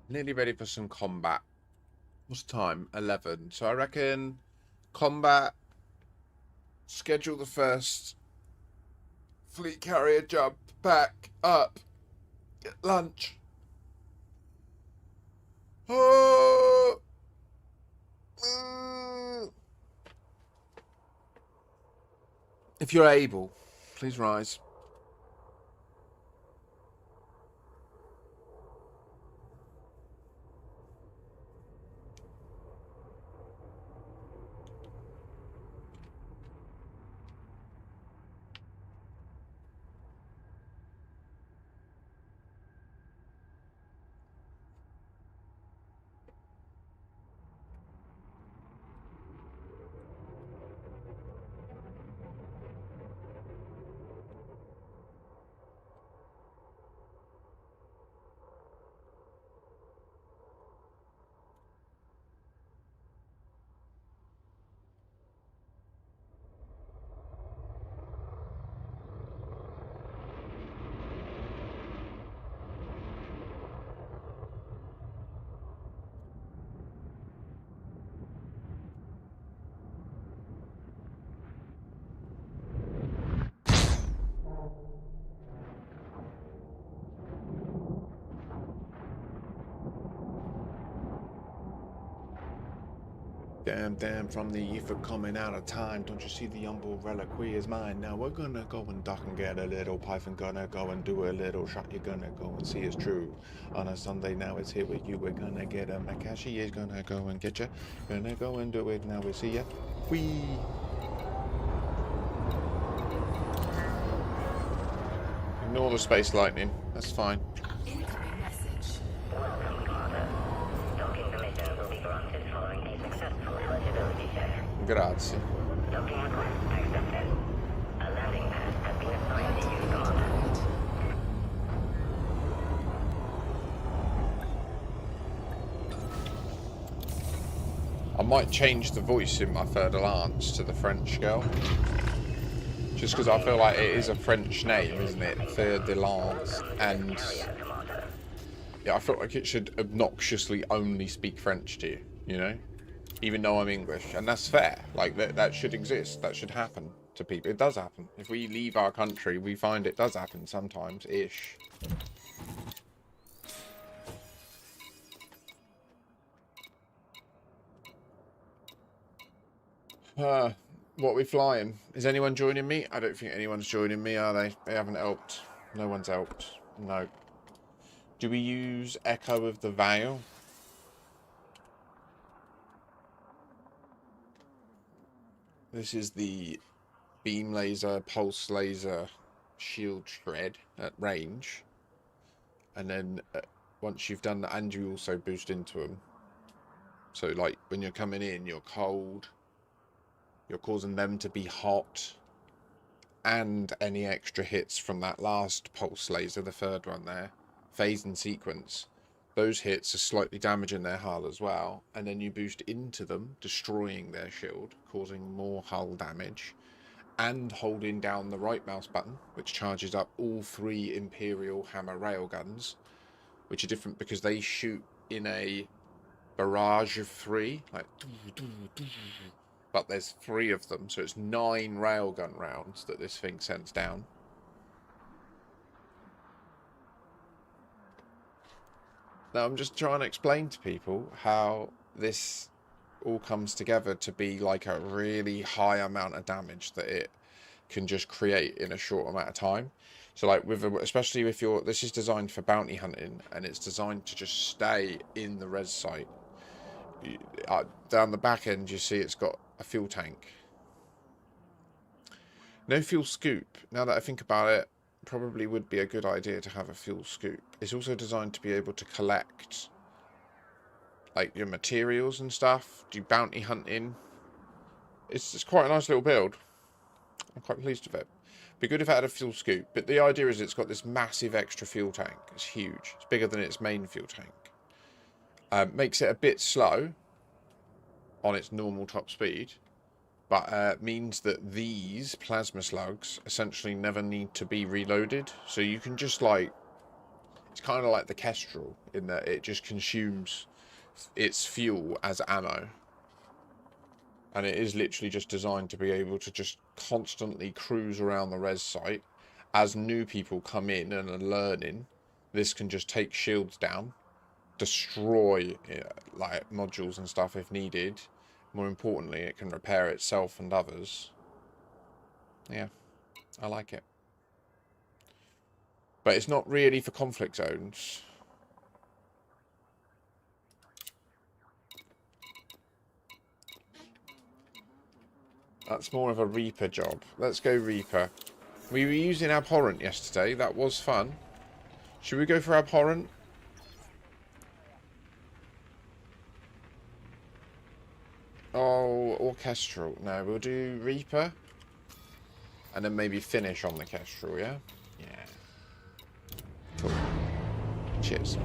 Speaker 1: Nearly ready for some combat. What's the time? 11. So I reckon combat. Schedule the first fleet carrier jump. Back up. Get lunch. Oh. If you're able, please rise. Damn, from the ether coming out of time. Don't you see the humble reliquary is mine? Now we're gonna go and dock and get a little python, gonna go and do a little shot. You're gonna go and see it's true. On a Sunday now it's here with you. We're gonna get a Makashi is gonna go and get you. Gonna go and do it now we see ya. Whee! Ignore the space lightning. That's fine.
Speaker 2: Incoming message.
Speaker 3: Welcome, Commander. Docking permission will be granted following a successful eligibility check.
Speaker 1: Grazie.
Speaker 3: Docking request accepted. A landing pad has been assigned to you, Commander.
Speaker 1: I might change the voice in my third lance to the French girl. Just because I feel like it is a French name, isn't it? Fer de Lance. And yeah, I feel like it should obnoxiously only speak French to you, you know? Even though I'm English. And that's fair. Like, that should exist. That should happen to people. It does happen. If we leave our country, we find it does happen sometimes-ish. What are we flying? Is anyone joining me? I don't think anyone's joining me, are they? They haven't helped. No one's helped. No. Do we use Echo of the Veil? This is the beam laser, pulse laser, shield shred at range. And then once you've done that, and you also boost into them. So like when you're coming in, you're cold. You're causing them to be hot, and any extra hits from that last pulse laser, the third one there, phase and sequence, those hits are slightly damaging their hull as well, and then you boost into them, destroying their shield, causing more hull damage, and holding down the right mouse button, which charges up all 3 Imperial hammer railguns, which are different because they shoot in a barrage of 3, like, but there's 3 of them, so it's 9 railgun rounds that this thing sends down. Now I'm just trying to explain to people how this all comes together to be like a really high amount of damage that it can just create in a short amount of time. So like especially if this is designed for bounty hunting, and it's designed to just stay in the res site. Down the back end you see it's got a fuel tank. No fuel scoop. Now that I think about it, probably would be a good idea to have a fuel scoop. It's also designed to be able to collect like your materials and stuff, do bounty hunting. It's quite a nice little build. I'm quite pleased with it. Be good if it had a fuel scoop, but the idea is it's got this massive extra fuel tank. It's huge. It's bigger than its main fuel tank. Makes it a bit slow on its normal top speed, but means that these plasma slugs essentially never need to be reloaded. So you can just like, It's kind of like the Kestrel in that it just consumes its fuel as ammo. And it is literally just designed to be able to just constantly cruise around the res site. As new people come in and are learning, this can just take shields down, destroy like modules and stuff if needed. More importantly, it can repair itself and others. Yeah, I like it. But it's not really for conflict zones. That's more of a Reaper job. Let's go Reaper. We were using Abhorrent yesterday. That was fun. Should we go for Abhorrent? Oh, Orchestral. No, we'll do Reaper. And then maybe finish on the Kestrel, yeah? Yeah. Cool. Cheers.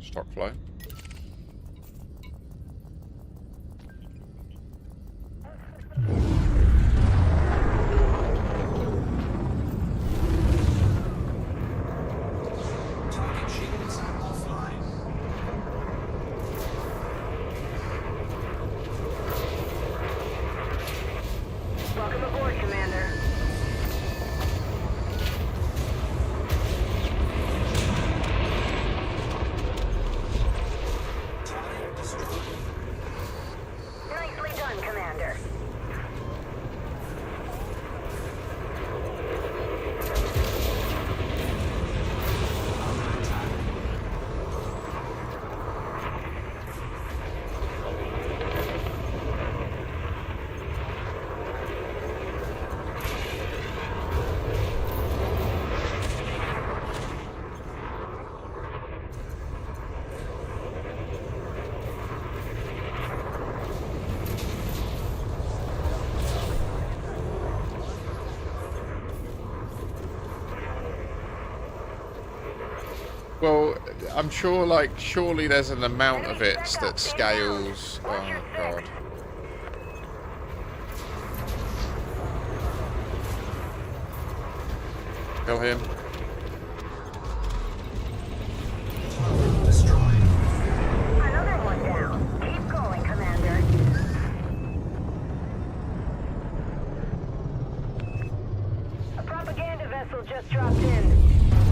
Speaker 1: Stock flow.
Speaker 6: Target shields offline.
Speaker 3: Welcome aboard, Commander.
Speaker 6: Target destroyed.
Speaker 3: Nicely done, Commander.
Speaker 6: Under attack.
Speaker 1: Well, I'm sure, like, surely there's an amount of it that scales. Oh, God. Kill him.
Speaker 6: Target destroyed.
Speaker 3: Another one down. Keep going, Commander. A propaganda vessel just dropped in.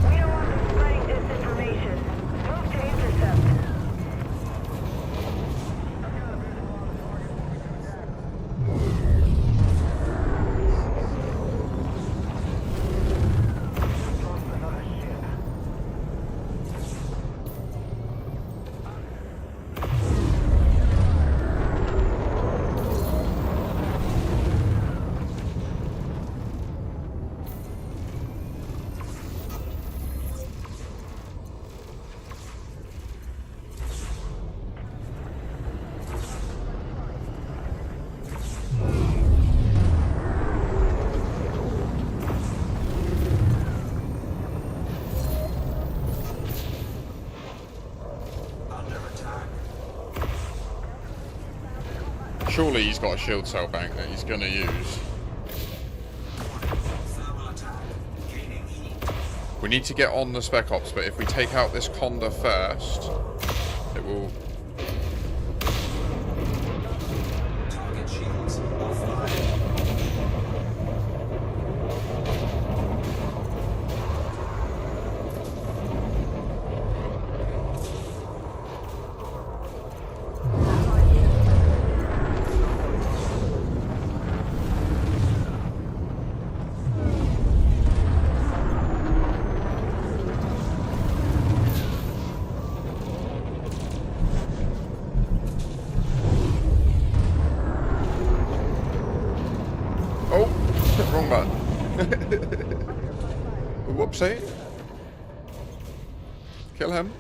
Speaker 3: We don't want them spreading disinformation. Move to intercept.
Speaker 1: Surely he's got a shield cell bank that he's going to use.
Speaker 6: Thermal attack. Gaining heat.
Speaker 1: We need to get on the Spec Ops, but if we take out this Conda first, it will...
Speaker 6: Target shields offline.
Speaker 1: Oh! Wrong button. Whoopsie. Kill him.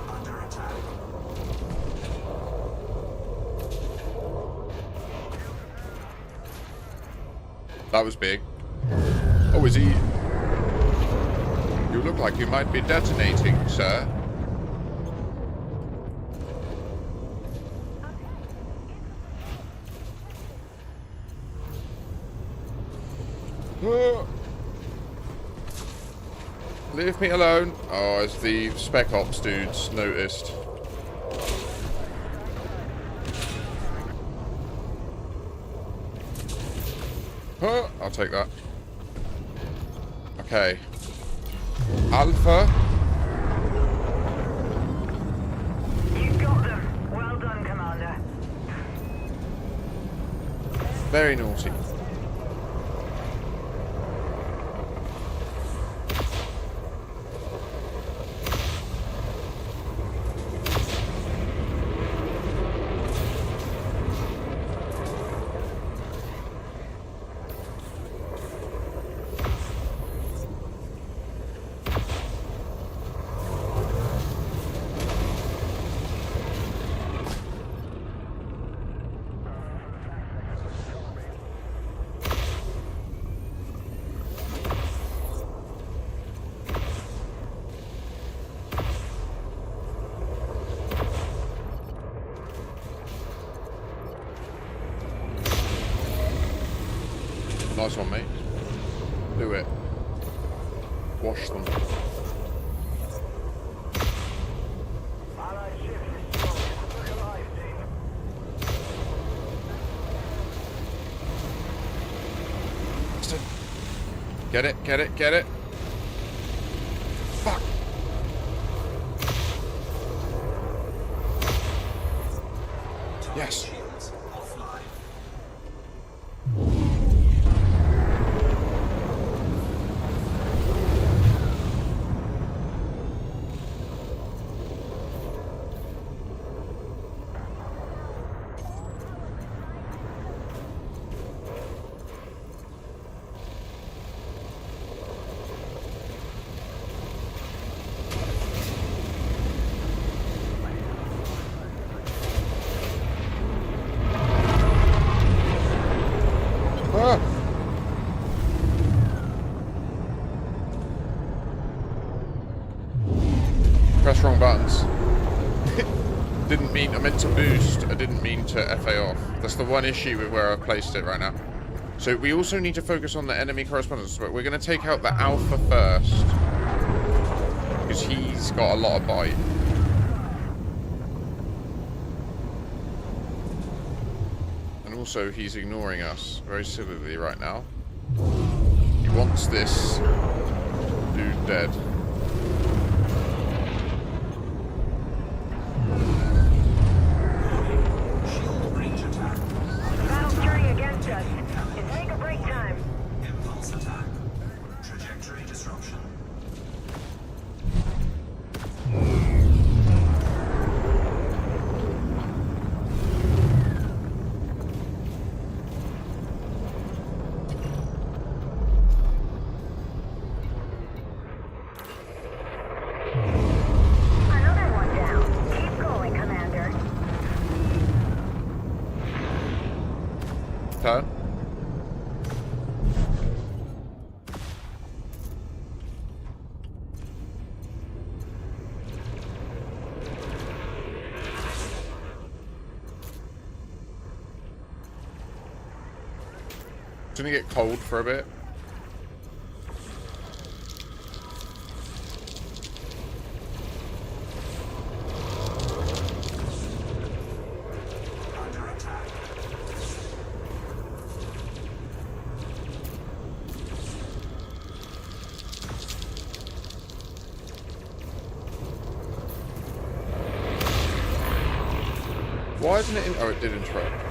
Speaker 6: Under attack.
Speaker 1: That was big. Oh, is he... You look like you might be detonating, sir. Ah. Leave me alone. Oh, as the Spec Ops dudes noticed. Ah, I'll take that. Okay. Alpha.
Speaker 3: You got them. Well done, Commander.
Speaker 1: Very naughty. Nice one, mate. Do it. Wash them.
Speaker 3: Allied ship is strong. Look alive, team.
Speaker 1: Bastard. Get it, get it, get it. Fuck. Yes.
Speaker 6: Shields offline.
Speaker 1: Ah. Press wrong buttons. Didn't mean, I meant to boost. I didn't mean to FA off. That's the one issue with where I placed it right now. So we also need to focus on the enemy correspondence, but we're going to take out the Alpha first. Because he's got a lot of bite. And also he's ignoring us very sillily right now. He wants this dude dead.
Speaker 6: Shield breach attack.
Speaker 3: Battle's turning against us. It's make or break time.
Speaker 6: Impulse attack. Trajectory disruption.
Speaker 1: It's gonna get cold for a bit.
Speaker 6: Under attack.
Speaker 1: Why isn't it in... Oh, it did interrupt.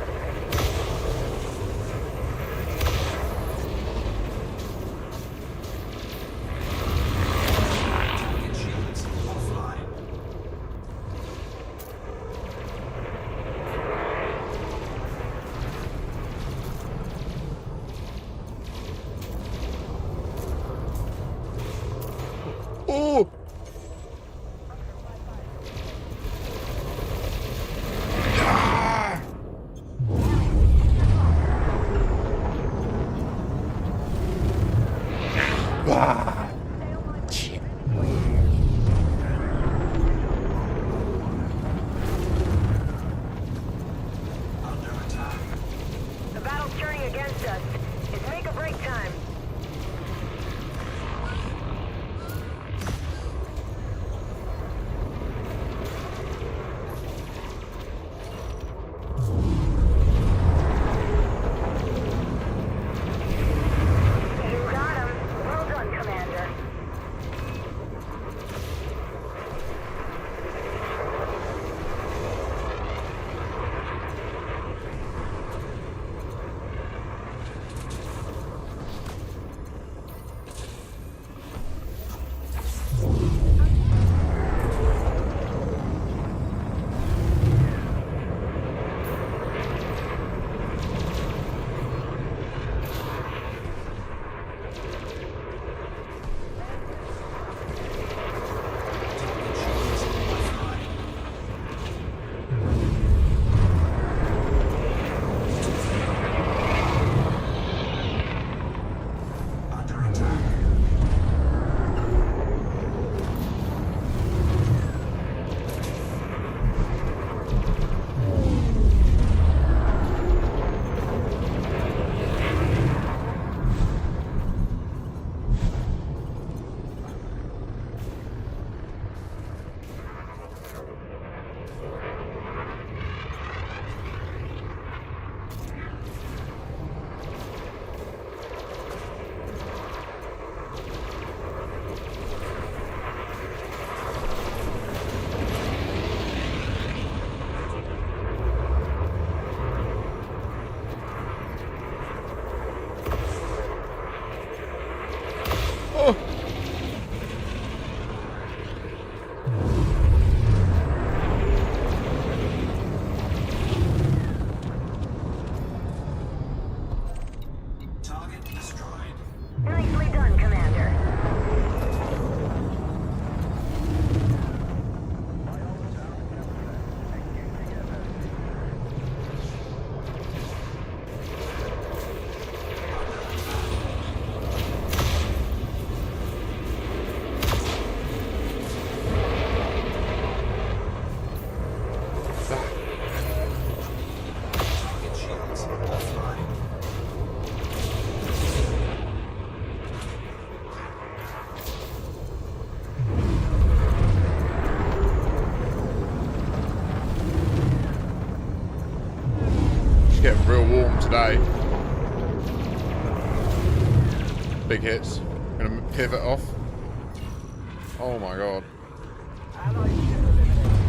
Speaker 6: Target shields offline.
Speaker 1: Oh! Ah! Ah! Shit.
Speaker 6: Under attack.
Speaker 3: The battle's turning against us. It's make or break time. You got him. Well done, Commander.
Speaker 6: Under attack.
Speaker 1: Oh!
Speaker 6: Target destroyed.
Speaker 3: Nicely done, Commander.
Speaker 6: Target shields offline.
Speaker 1: It's getting real warm today. Big hits. Gonna pivot off. Oh my god.
Speaker 6: Target shields under attack.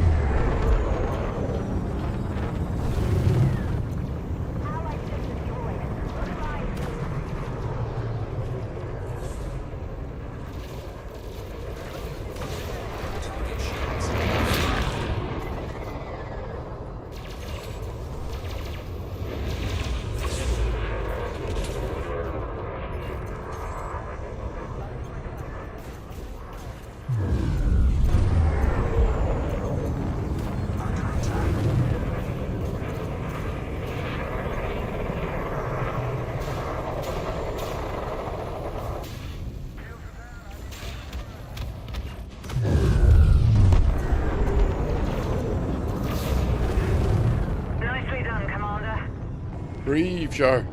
Speaker 3: Nicely done, Commander.
Speaker 1: Breathe, Joe.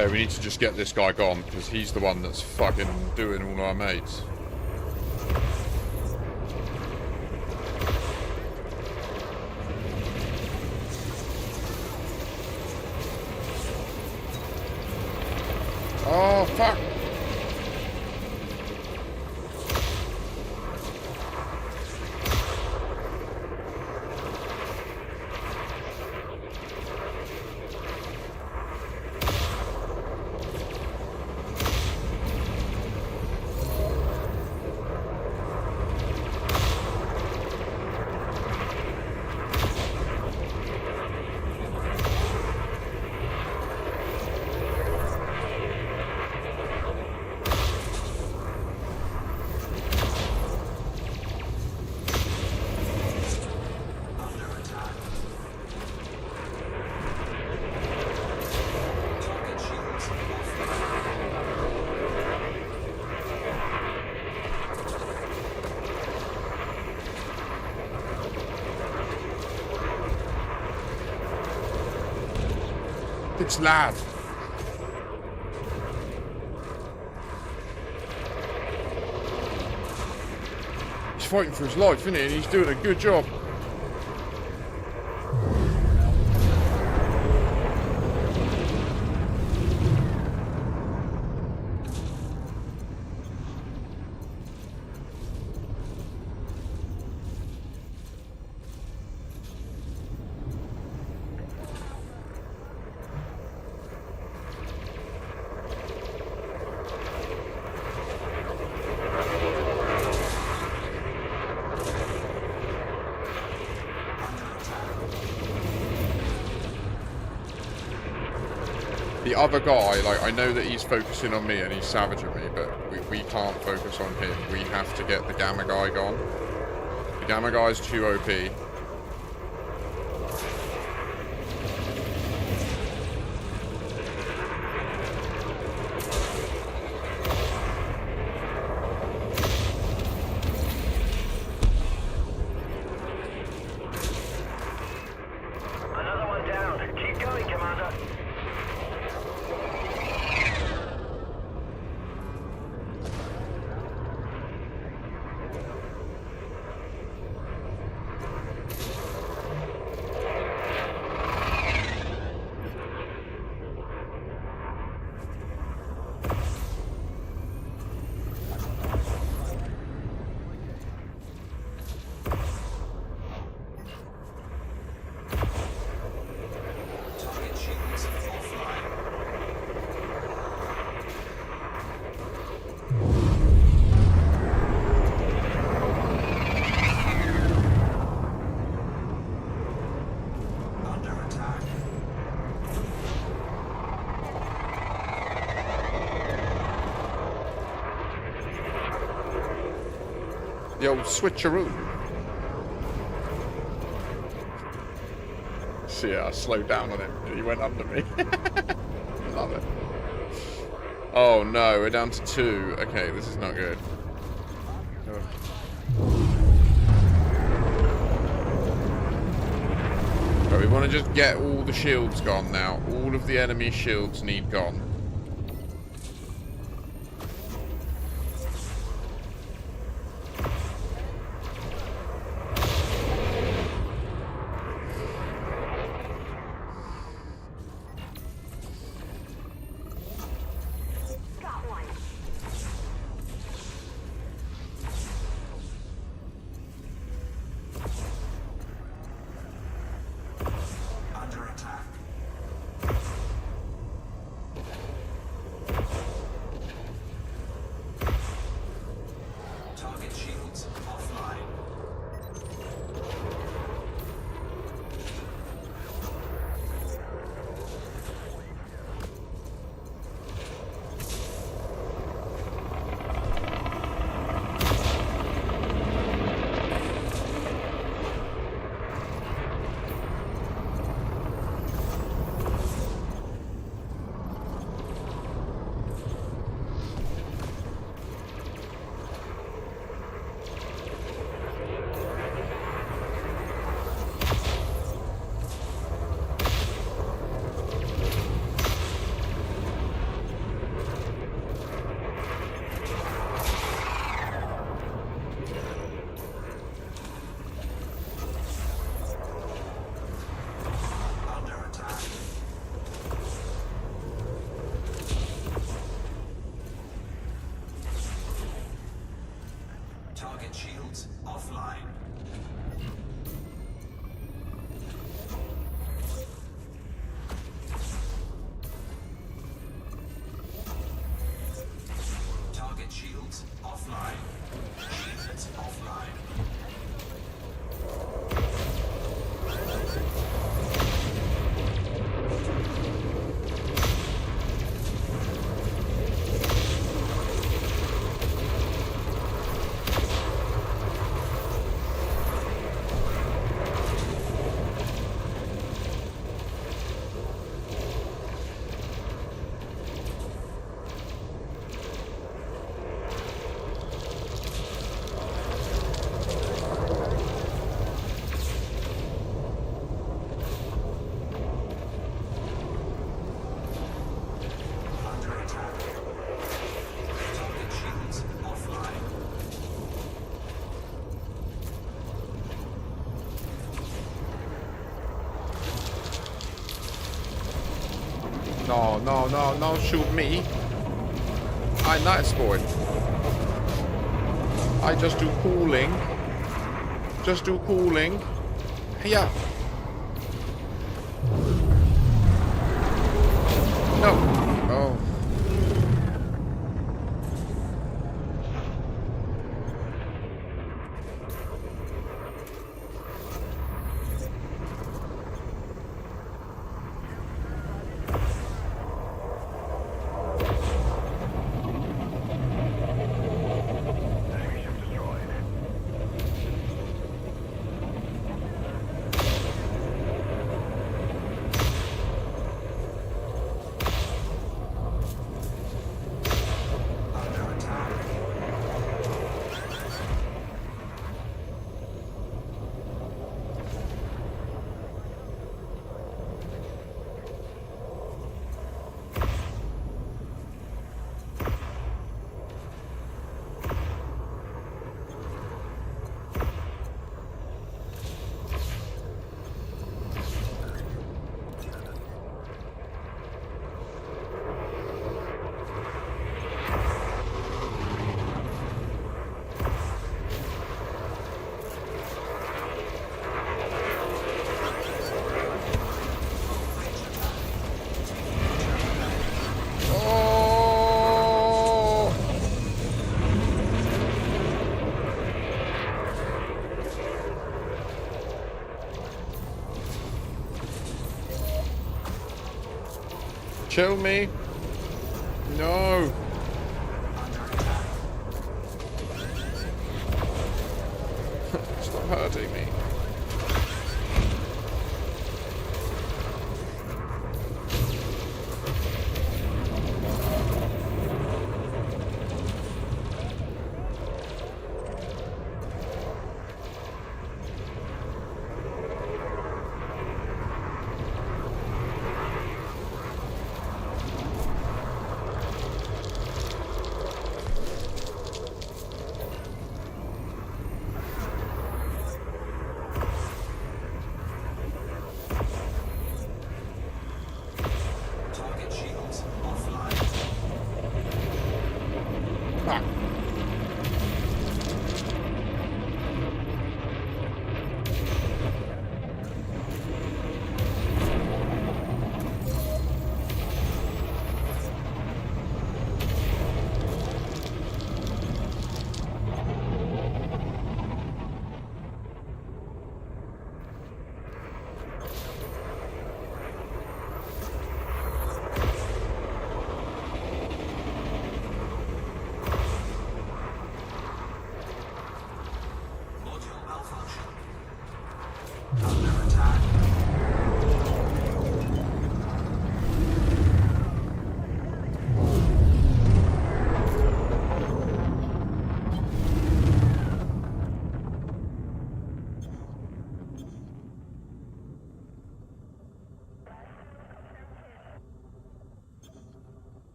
Speaker 1: Okay, we need to just get this guy gone, because he's the one that's fucking doing all our mates. Oh, fuck!
Speaker 6: Target shields offline.
Speaker 1: It's lad. He's fighting for his life, isn't he? And he's doing a good job. The other guy, like, I know that he's focusing on me and he's savaging me, but we can't focus on him. We have to get the Gamma guy gone. The Gamma guy's too OP.
Speaker 3: Another one down. Keep going, Commander.
Speaker 6: Target shields offline. Under attack.
Speaker 1: The old switcheroo. See, I slowed down on him. He went under me. Love it. Oh no, we're down to 2. Okay, this is not good. Ugh. Right, we want to just get all the shields gone now. All of the enemy shields need gone.
Speaker 3: Got one.
Speaker 6: Under attack. Target shields offline. Target shields offline. Shields offline. Under attack. Target shields offline.
Speaker 1: No, no, no, no, shoot me. I'm not scored. I just do cooling. Just do cooling. Yeah. No. Oh.
Speaker 5: Enemy ship destroyed.
Speaker 6: Under attack.
Speaker 1: Oh. Chill me. No. Stop hurting me.
Speaker 6: Target shields offline.
Speaker 1: Ah.
Speaker 6: Module malfunction. Under attack.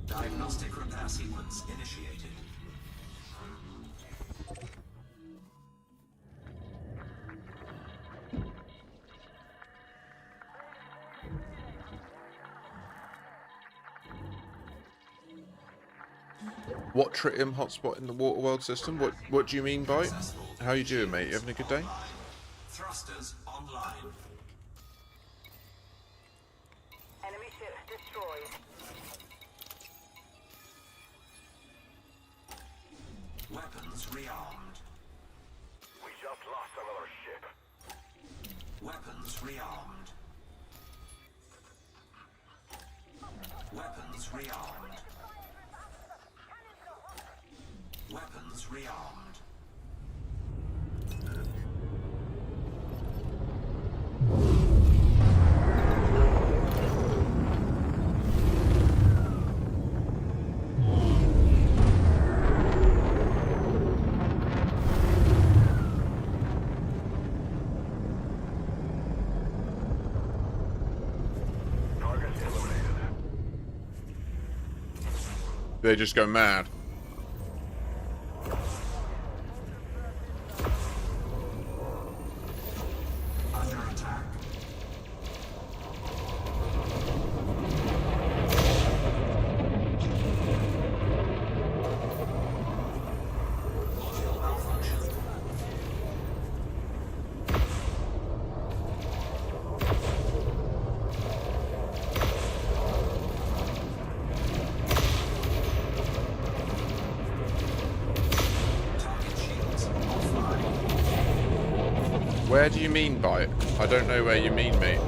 Speaker 6: Diagnostic repair sequence initiated.
Speaker 1: What tritium hotspot in the water world system? What do you mean by?
Speaker 6: Successful.
Speaker 1: How you doing, mate? You having a good day?
Speaker 6: Thrusters online.
Speaker 3: Enemy ship destroyed.
Speaker 6: Weapons rearmed.
Speaker 5: We just lost another ship.
Speaker 6: Weapons rearmed. Weapons rearmed. Weapons rearmed.
Speaker 5: Targets eliminated.
Speaker 1: They just go mad.
Speaker 6: Under attack. Module malfunction. Target shields offline.
Speaker 1: Where do you mean by it? I don't know where you mean, mate.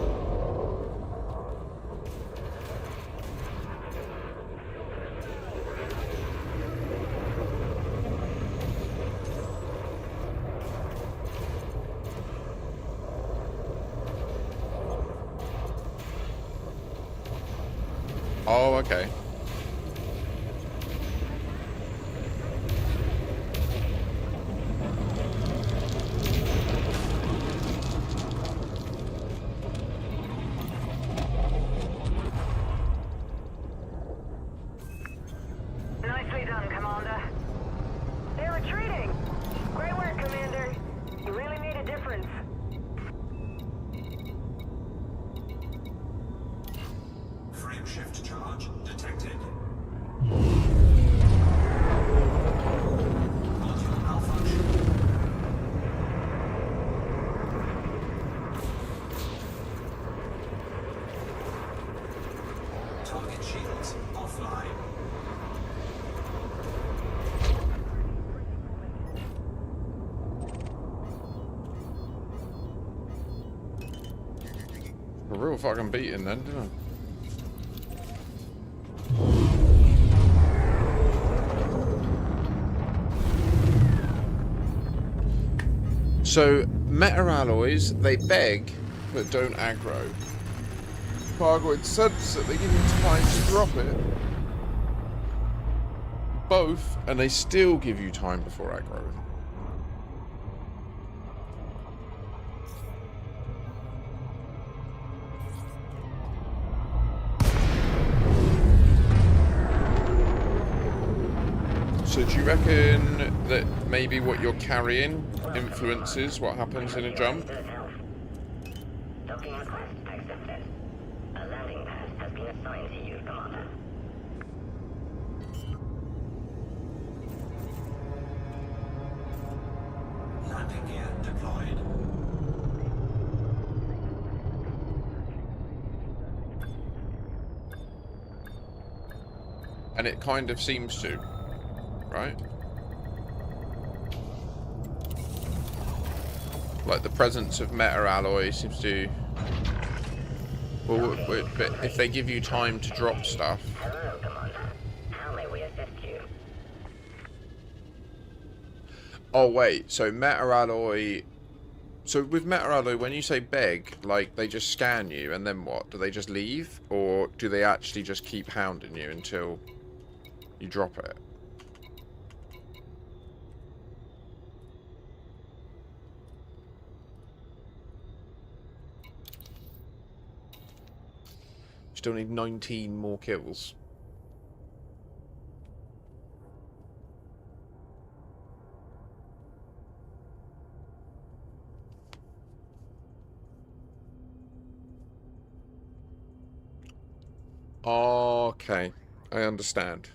Speaker 1: Oh, okay.
Speaker 3: Nicely done, Commander. They're retreating. Great work, Commander. You really made a difference.
Speaker 6: Frame shift charge detected. Module malfunction. Target shields offline.
Speaker 1: A real fucking beating then, didn't I? So, meta alloys, they beg, but don't aggro. Fargoid sense that they give you time to drop it. Both, and they still give you time before aggro. So do you reckon that maybe what you're carrying influences what happens in a jump?
Speaker 7: Docking request accepted. A landing pad has been assigned to you, Commander.
Speaker 6: Landing gear deployed.
Speaker 1: And it kind of seems to, right? Like the presence of meta alloy seems to. Well, but if they give you time to drop stuff.
Speaker 7: Hello, Commander. How may we assist you?
Speaker 1: Oh wait, so meta alloy. So with meta alloy, when you say beg, like they just scan you and then what? Do they just leave, or do they actually just keep hounding you until you drop it? Still need 19 more kills. Okay, I understand.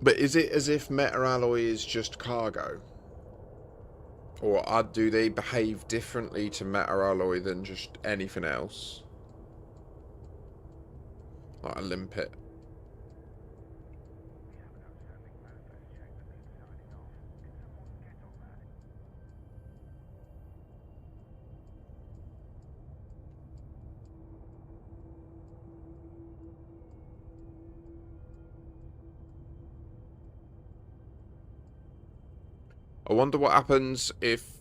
Speaker 1: But is it as if meta-alloy is just cargo? Or do they behave differently to meta-alloy than just anything else? Like a limpet. I wonder what happens if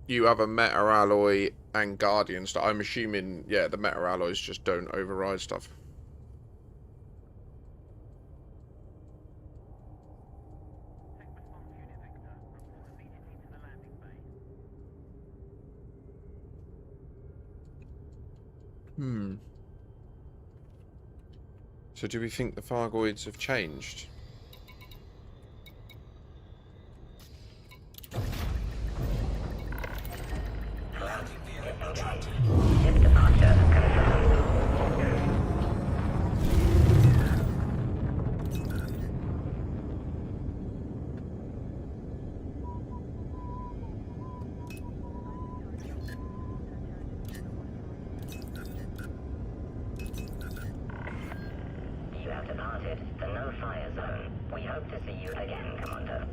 Speaker 1: you have a meta-alloy and guardian stuff. I'm assuming, yeah, the meta-alloys just don't override stuff. So do we think the Thargoids have changed?
Speaker 6: Landing vehicle attracted.
Speaker 7: Ship departure confirmed. You have departed the no-fire zone. We hope to see you again, Commander.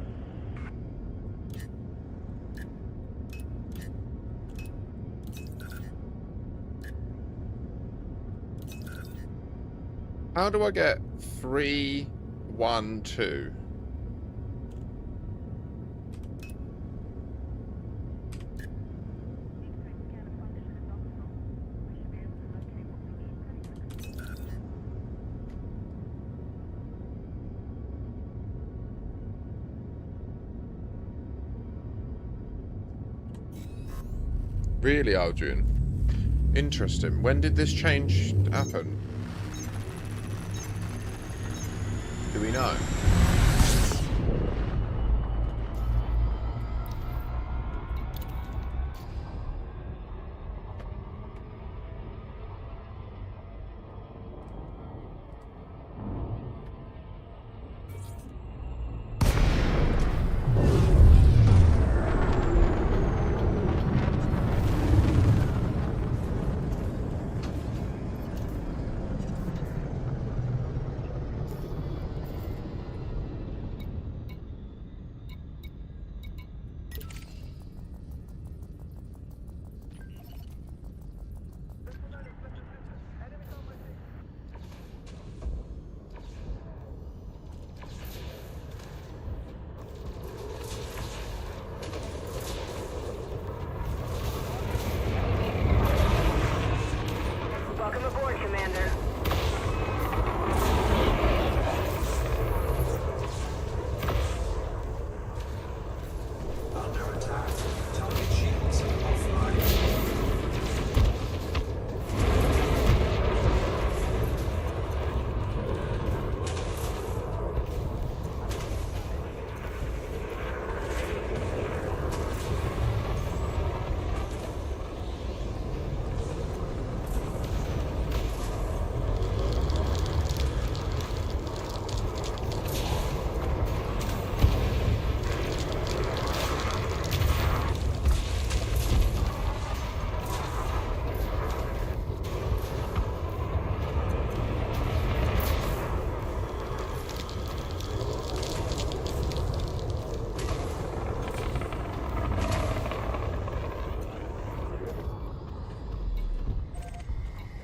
Speaker 1: How do I get 3, 1, 2? Really, Aldrin? Interesting. When did this change happen? Do we know?
Speaker 3: Welcome aboard, Commander.
Speaker 6: Under attack. Target shields offline.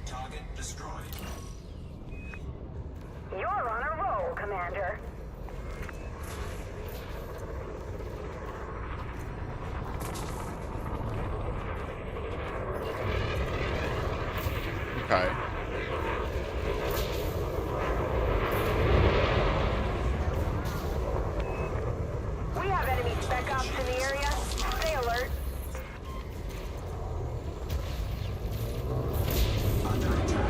Speaker 6: Target destroyed.
Speaker 3: You're on a roll, Commander.
Speaker 1: Okay.
Speaker 3: We have enemy spec ops in the area. Stay alert.
Speaker 6: Under attack.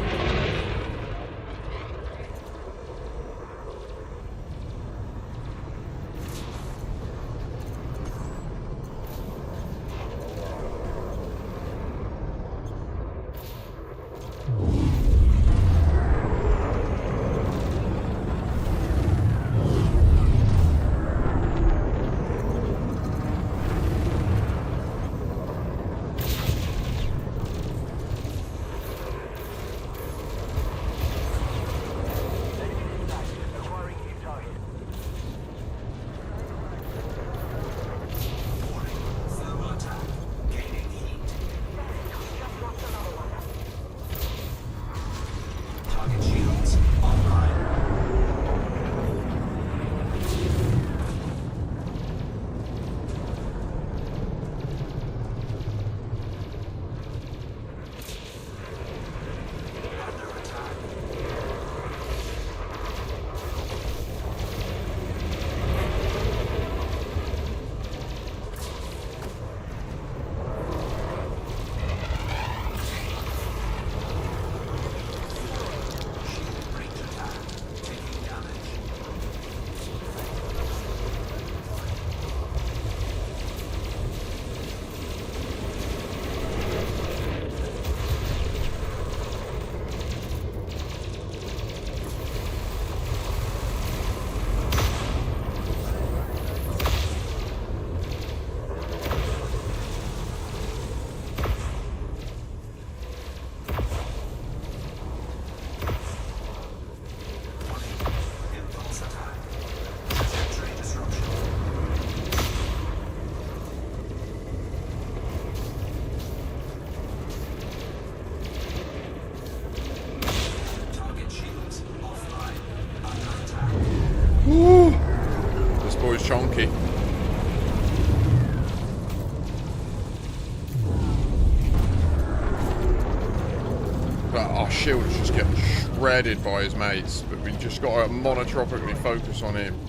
Speaker 1: shield is just getting shredded by his mates, but we just got to monotropically focus on him.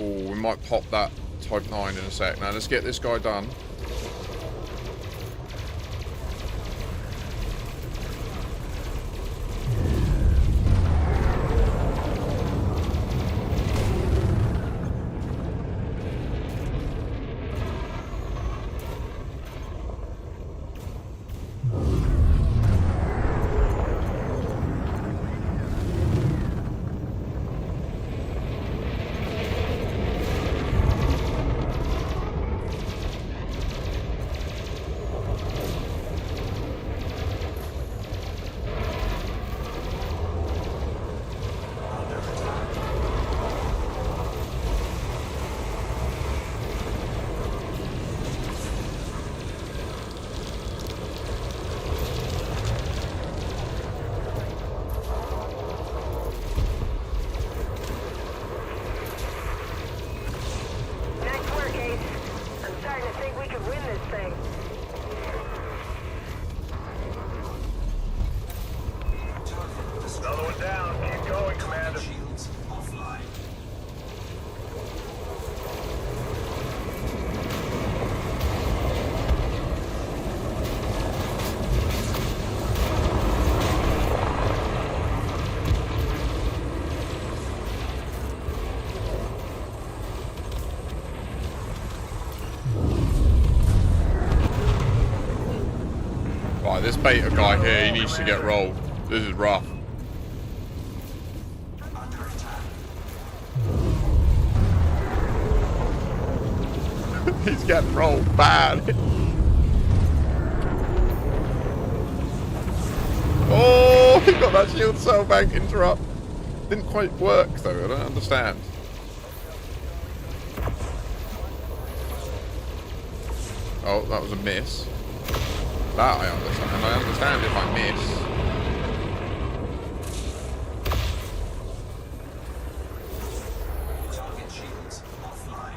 Speaker 1: Oh, we might pop that Type 9 in a sec. Now let's get this guy done.
Speaker 3: Nice work, Ace. I'm starting to think we could win this thing.
Speaker 5: Another one down. Keep going, Commander.
Speaker 6: Shields offline.
Speaker 1: Right, this beta guy here, he needs to get rolled. This is rough.
Speaker 6: Under attack.
Speaker 1: He's getting rolled bad. Oh, he got that shield cell bank interrupt. Didn't quite work though, I don't understand. Oh, that was a miss. That I understand. I understand if I miss.
Speaker 6: Target shields offline.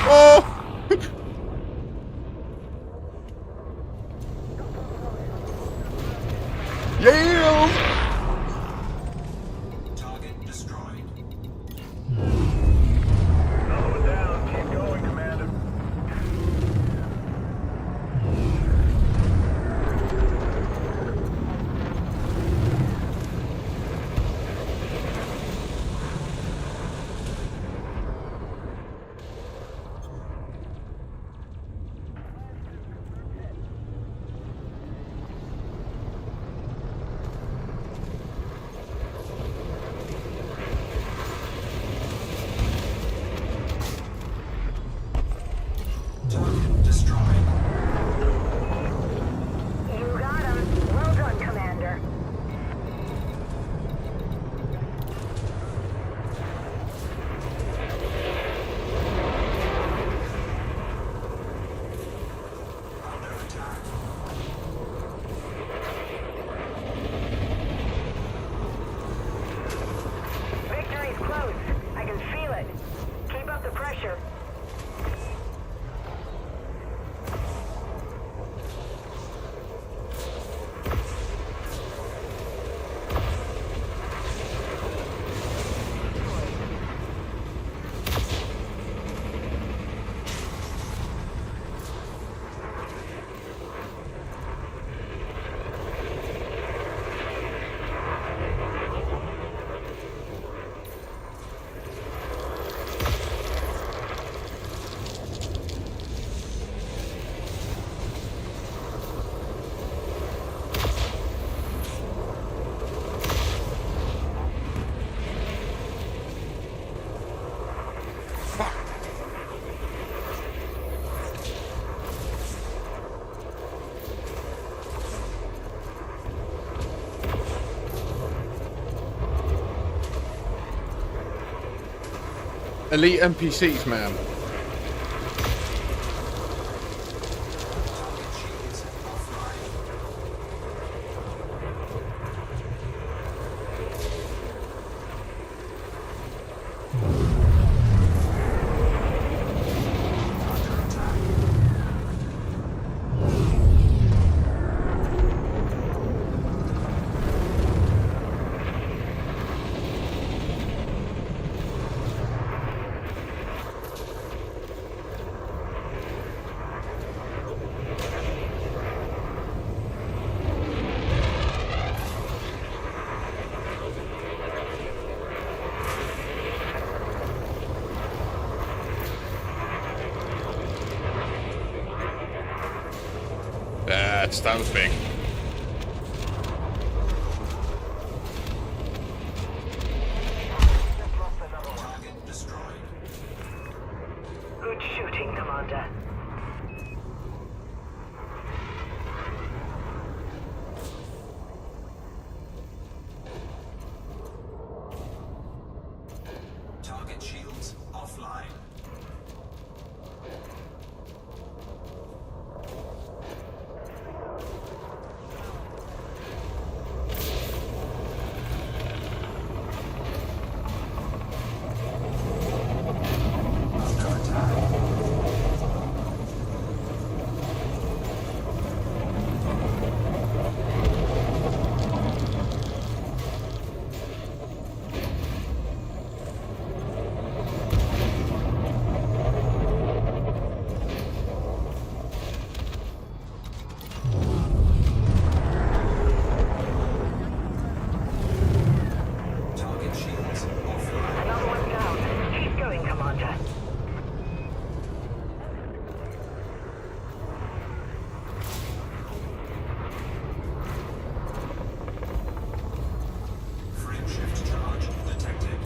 Speaker 1: Oh! Yield!
Speaker 6: Target destroyed.
Speaker 5: Another one down. Keep going, Commander.
Speaker 6: Target destroyed.
Speaker 3: You got him. Well done, Commander.
Speaker 6: Under attack.
Speaker 3: Victory's close. I can feel it. Keep up the pressure.
Speaker 1: Elite NPCs, man.
Speaker 6: Target shields offline.
Speaker 1: Stealthing.
Speaker 6: Target destroyed.
Speaker 3: Good shooting, Commander.
Speaker 6: Target shields offline. Under attack. Target shields offline.
Speaker 3: Another one down. Keep going, Commander.
Speaker 6: Frame shift charge detected.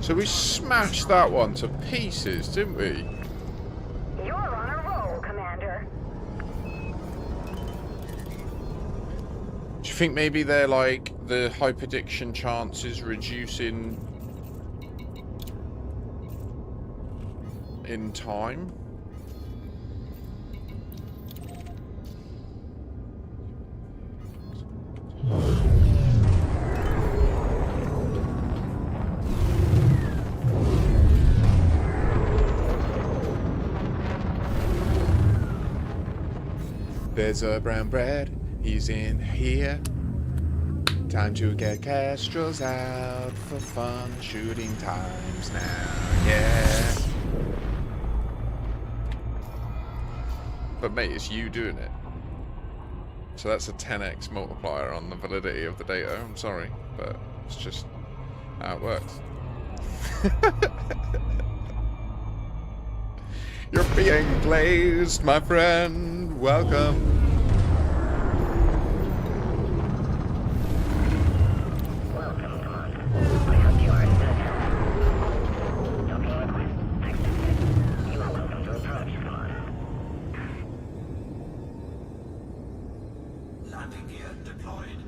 Speaker 1: So we smashed that one to pieces, didn't we?
Speaker 3: You're on a roll, Commander.
Speaker 1: Do you think maybe they're like the hyperdiction chances reducing in time? There's a brown bread, he's in here. Time to get Kestrels out for fun shooting times now, yeah. But mate, it's you doing it. So that's a 10x multiplier on the validity of the data. I'm sorry, but it's just how it works. You're being glazed, my friend. Welcome.
Speaker 7: Welcome, Commander. I hope you are in good health. Docking request accepted. You are welcome to approach, Commander.
Speaker 6: Landing gear deployed.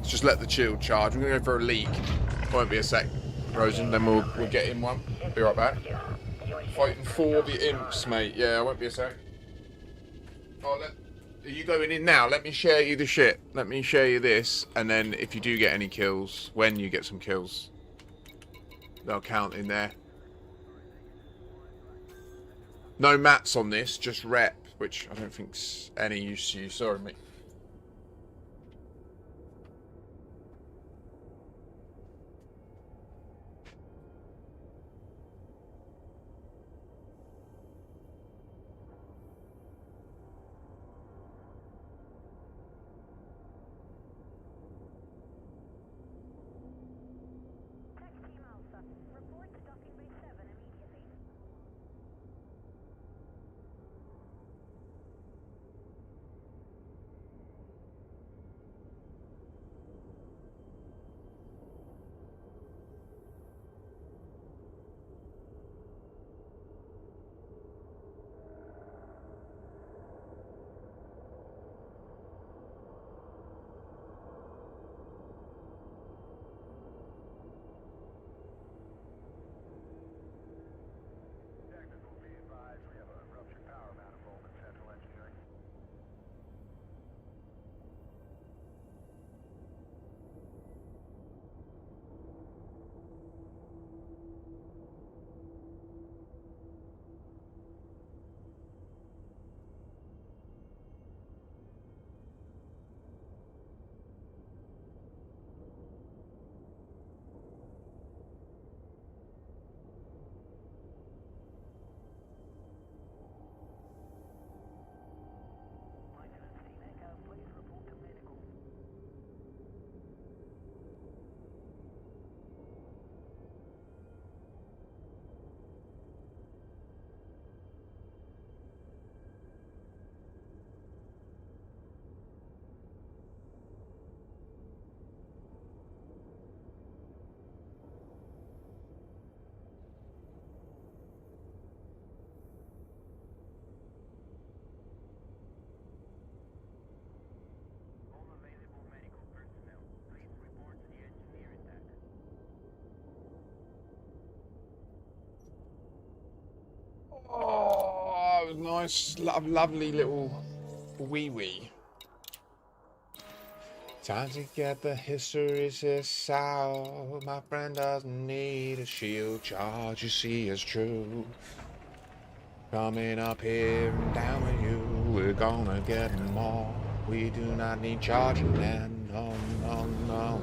Speaker 1: Just let the shield charge. We're gonna go for a leak. Won't be a sec, Rosen. Then we'll get in one. Be right back. Fighting for the imps, mate. Yeah, won't be a sec. Oh, are you going in now? Let me share you the shit. Let me share you this, and then if you do get any kills, when you get some kills, they'll count in there. No mats on this, just rep, which I don't think's any use to you. Sorry, mate. nice, lovely little wee. Time to get the hysteresis out. My friend doesn't need a shield charge. You see, it's true. Coming up here and down with you, we're gonna get them all. We do not need charging then. No.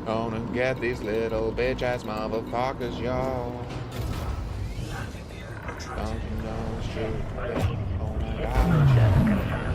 Speaker 1: Gonna get these little bitch ass motherfuckers, y'all. Don't you know it's true? Yeah. Oh my gosh.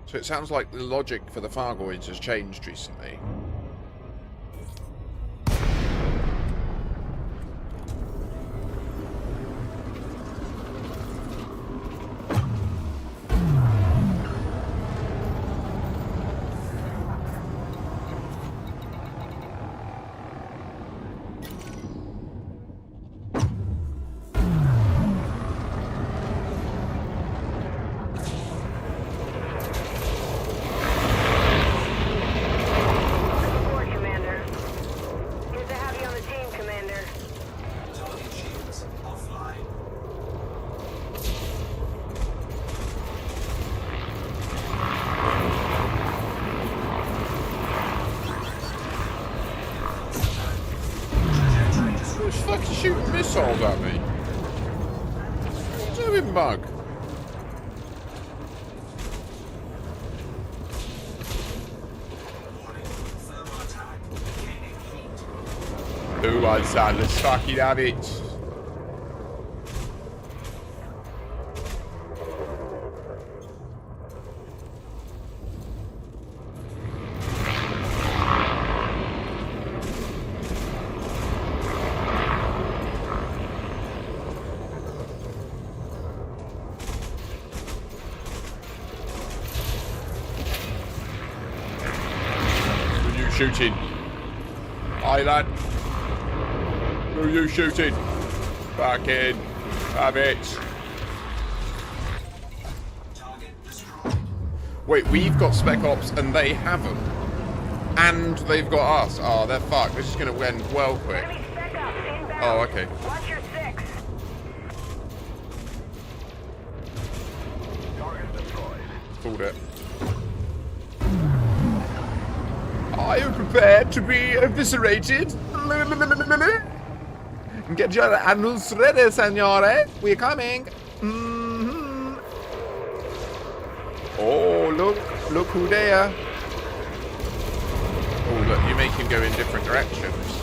Speaker 1: So it sounds like the logic for the Fargoids has changed recently. Shooting missiles at me. What are you doing, mug? Oh, I said, let's fucking have it. Shooting. Aye, lad. Who are you shooting? Back in. Have it. Wait, we've got Spec Ops and they haven't. And they've got us. Oh, they're fucked. This is going to end well quick. Oh, okay.
Speaker 3: Watch your six.
Speaker 1: Pulled it. Are you prepared to be eviscerated? Get your annals ready, signore. We're coming. Oh, look who there. Oh, look, you make him go in different directions.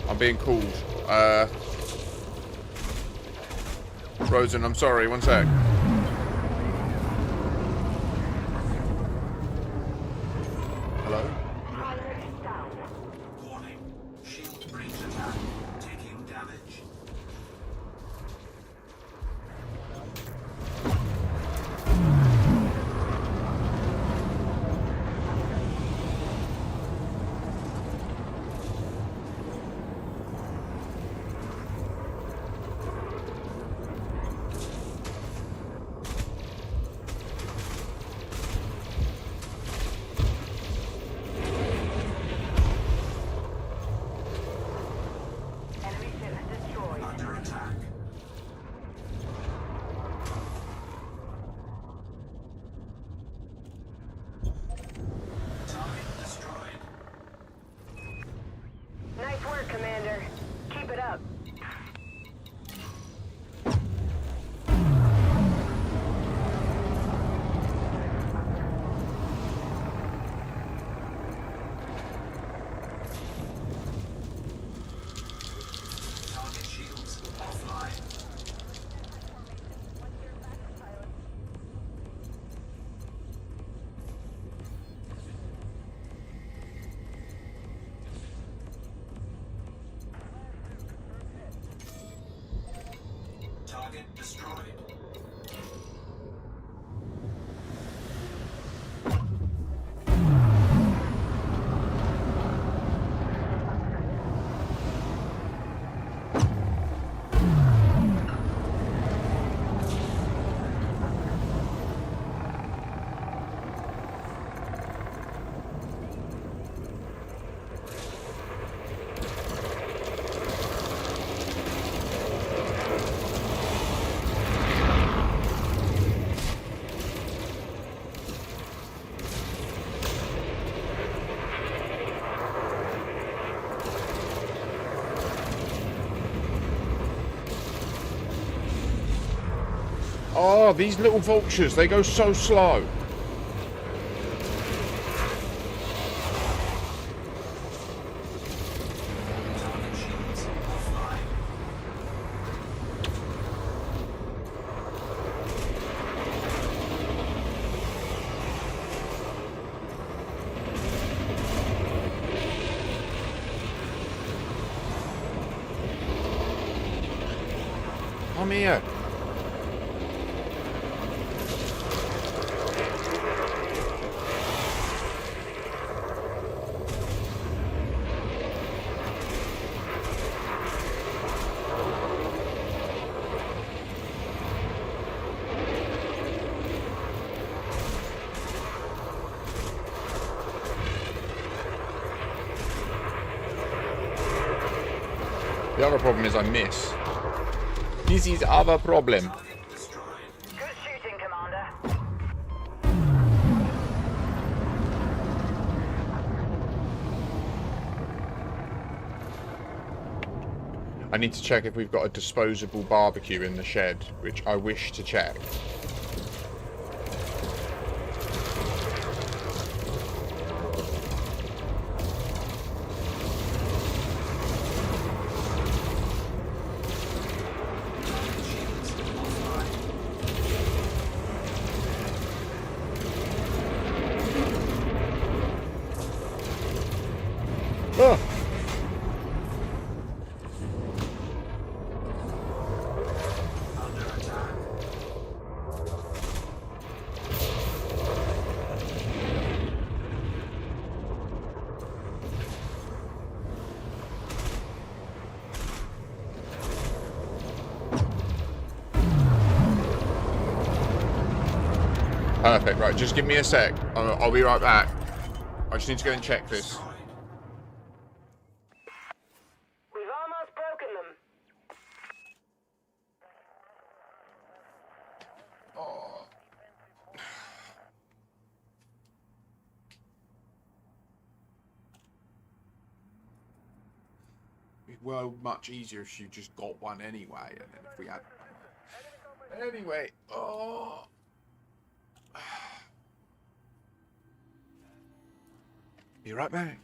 Speaker 1: I'm being called. Rosen, I'm sorry, one sec. Hello?
Speaker 6: Warning. Shield breach attack. Taking damage.
Speaker 1: Oh, these little vultures, they go so slow.
Speaker 6: Target shields offline.
Speaker 1: Come here. The other problem is I miss. This is our problem.
Speaker 6: Target destroyed.
Speaker 3: Good shooting, Commander.
Speaker 1: I need to check if we've got a disposable barbecue in the shed, which I wish to check.
Speaker 6: Shields offline.
Speaker 1: Ah!
Speaker 6: Under attack.
Speaker 1: Perfect, right, just give me a sec. I'll be right back. I just need to go and check this.
Speaker 6: Destroyed.
Speaker 3: We've almost broken them.
Speaker 1: It were much easier if you just got one anyway, and then if we had... Anyway, oh... Be right back.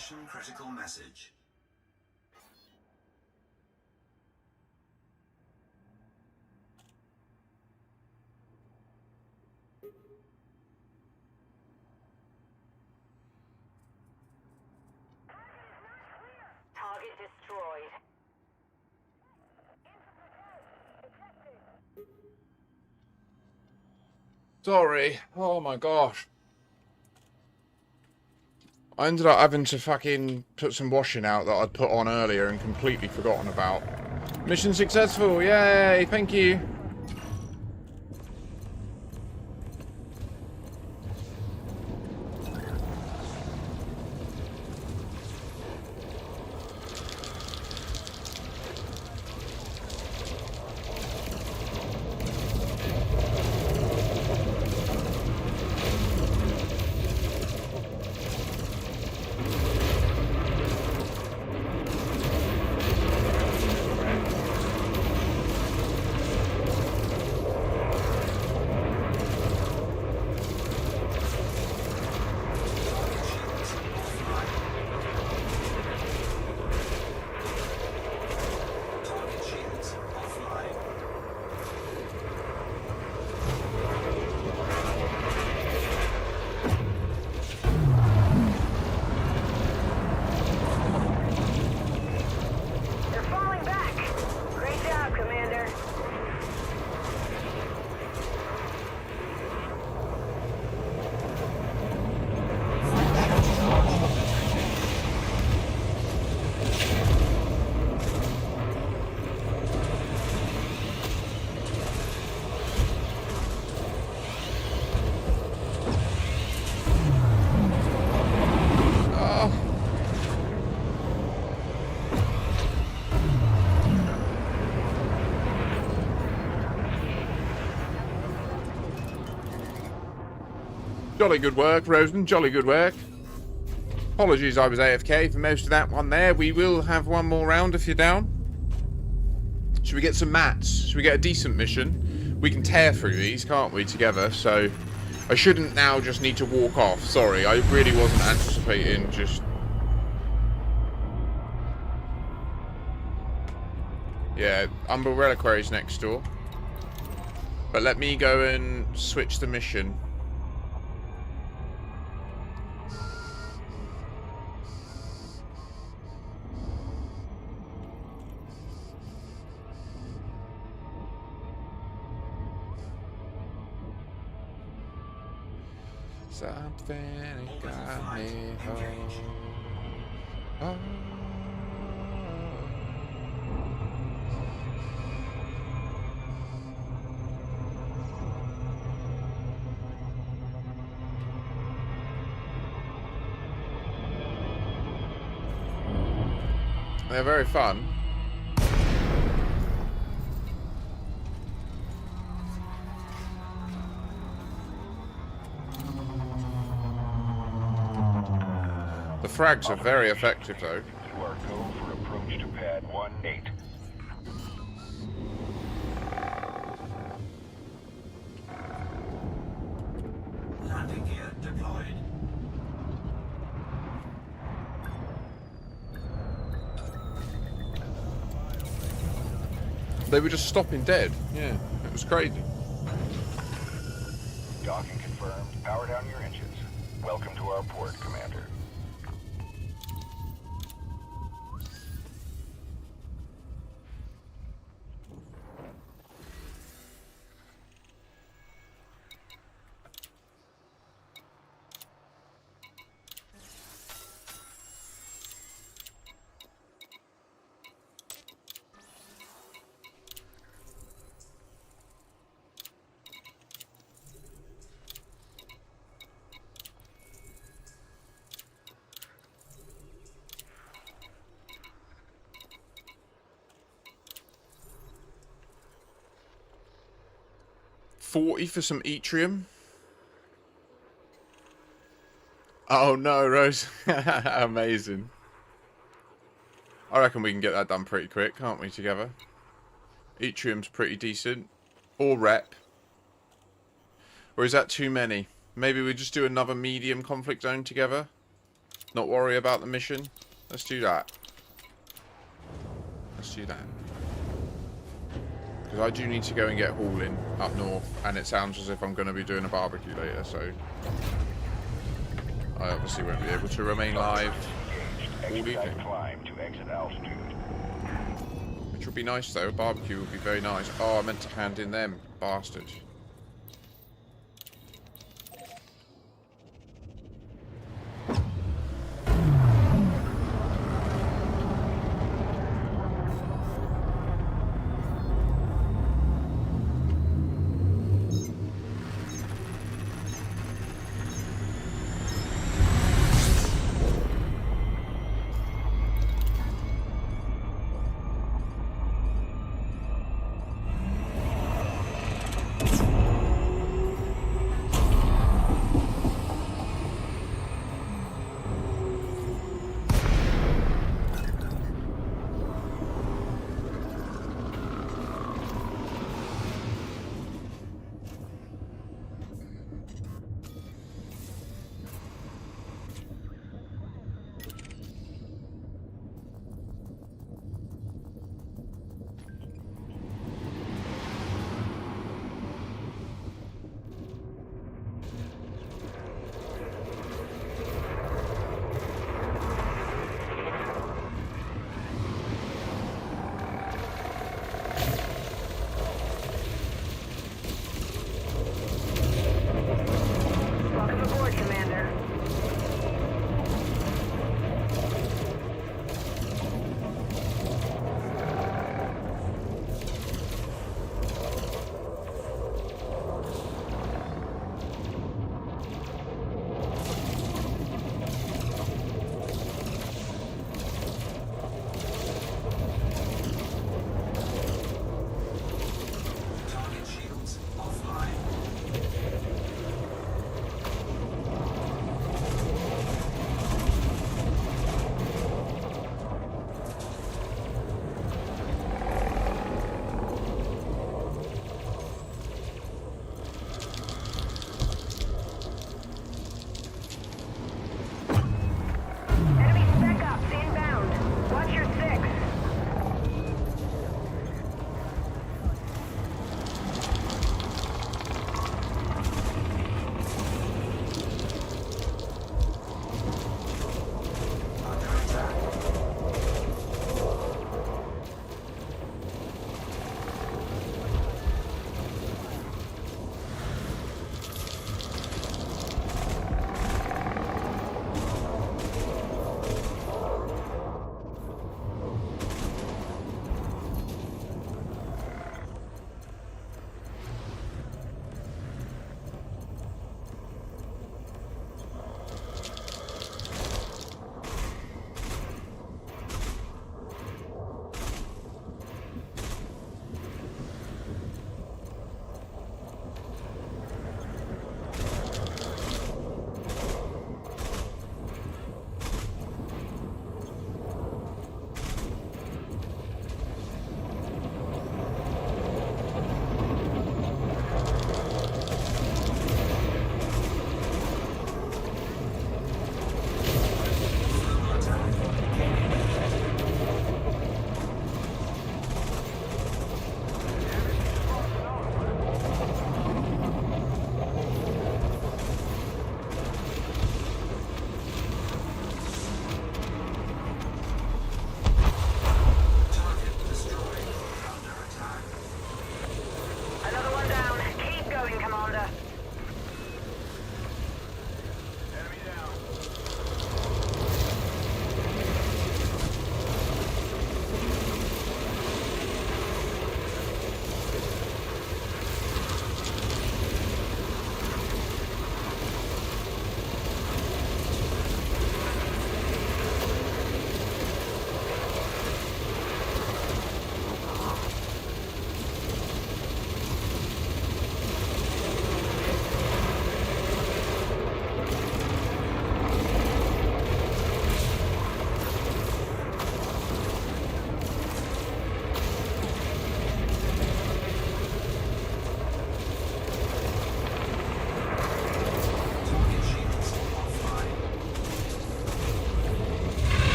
Speaker 6: Mission critical message.
Speaker 3: Target destroyed.
Speaker 1: Sorry. Oh my gosh. I ended up having to fucking put some washing out that I'd put on earlier and completely forgotten about. Mission successful. Yay. Thank you.
Speaker 6: Target shields offline.
Speaker 3: They're falling back. Great job, Commander.
Speaker 1: Oh. Jolly good work, Rosen. Jolly good work. Apologies I was AFK for most of that one there. We will have one more round if you're down. Should we get some mats? Should we get a decent mission? We can tear through these, can't we, together? So I shouldn't now just need to walk off. Sorry, I really wasn't anticipating just... Yeah, Umber Reliquary's next door. But let me go and switch the mission. Something got me home. Oh. They're very fun. The frags are very effective though.
Speaker 5: You are go for approach to pad 1-8.
Speaker 6: Landing gear deployed.
Speaker 1: They were just stopping dead. Yeah, it was crazy.
Speaker 5: Docking confirmed. Power down your engines. Welcome to our port, Commander.
Speaker 1: $40 for some yttrium. Oh no, Rose. Amazing. I reckon we can get that done pretty quick, can't we, together? Yttrium's pretty decent. Or rep. Or is that too many? Maybe we just do another medium conflict zone together? Not worry about the mission? Let's do that. Let's do that. Because I do need to go and get hauling up north, and it sounds as if I'm going to be doing a barbecue later, so I obviously won't be able to remain live all evening.
Speaker 5: Climb to exit altitude.
Speaker 1: Which would be nice though, a barbecue would be very nice. Oh, I meant to hand in them, bastard.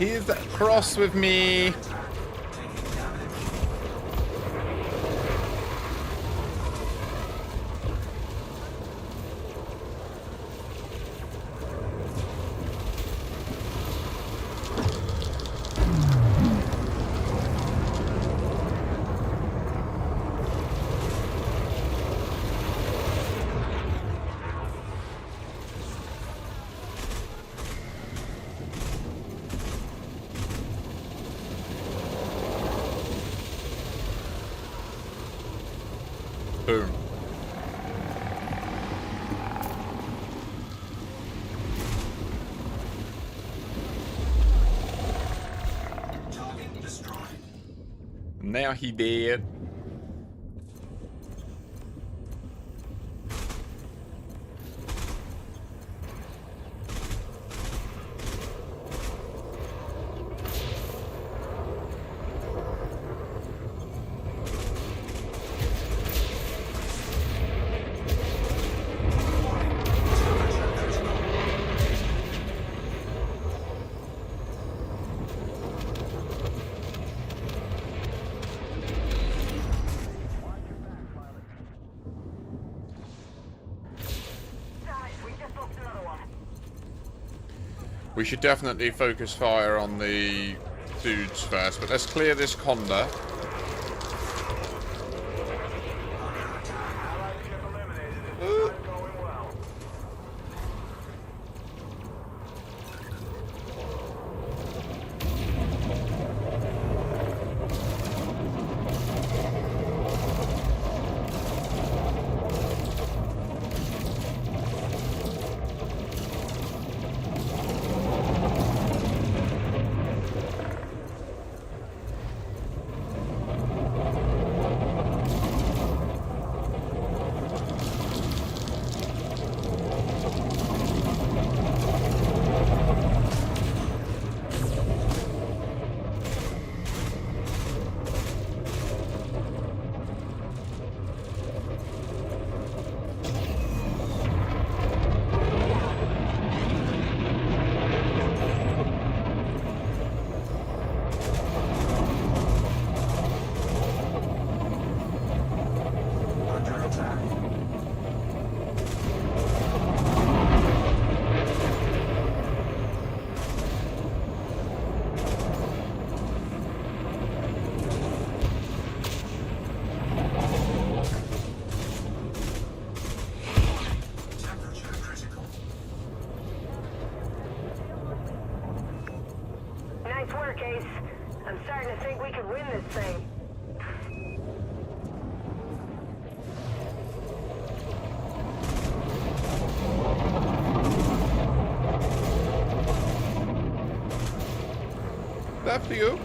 Speaker 1: He's cross with me.
Speaker 6: Taking damage.
Speaker 1: Boom.
Speaker 6: Target destroyed.
Speaker 1: Now he dead.
Speaker 6: Temperature critical.
Speaker 3: Guys, we just lost another one.
Speaker 1: We should definitely focus fire on the dudes first, but let's clear this conda.
Speaker 5: Allied ship eliminated. It's not going well.
Speaker 6: Under attack. Temperature critical.
Speaker 3: Nice work, Ace. I'm starting to think we could win this thing.
Speaker 1: After you.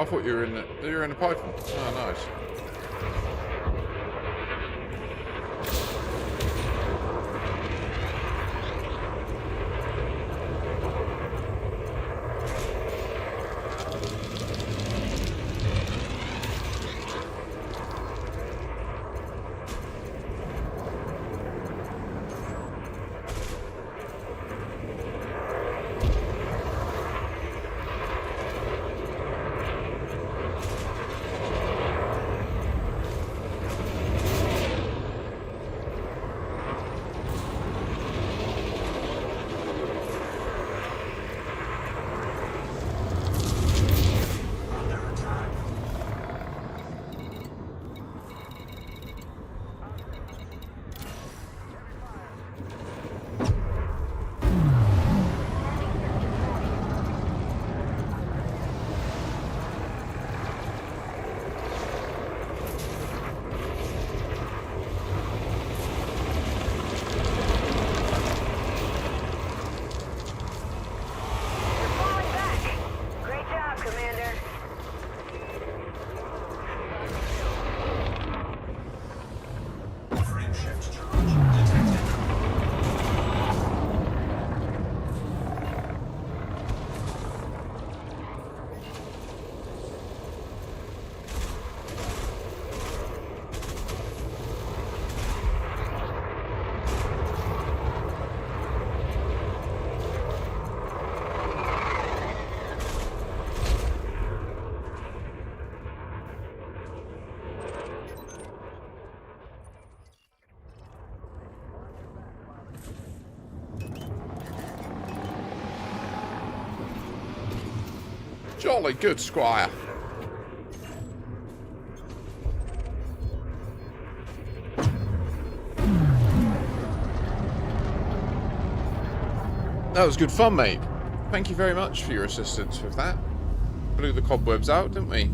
Speaker 1: I thought you were in the Python. Oh, nice.
Speaker 3: We're falling back. Great job, Commander.
Speaker 6: Frame shift charge detected.
Speaker 1: Jolly good, Squire. That was good fun, mate. Thank you very much for your assistance with that. Blew the cobwebs out, didn't we?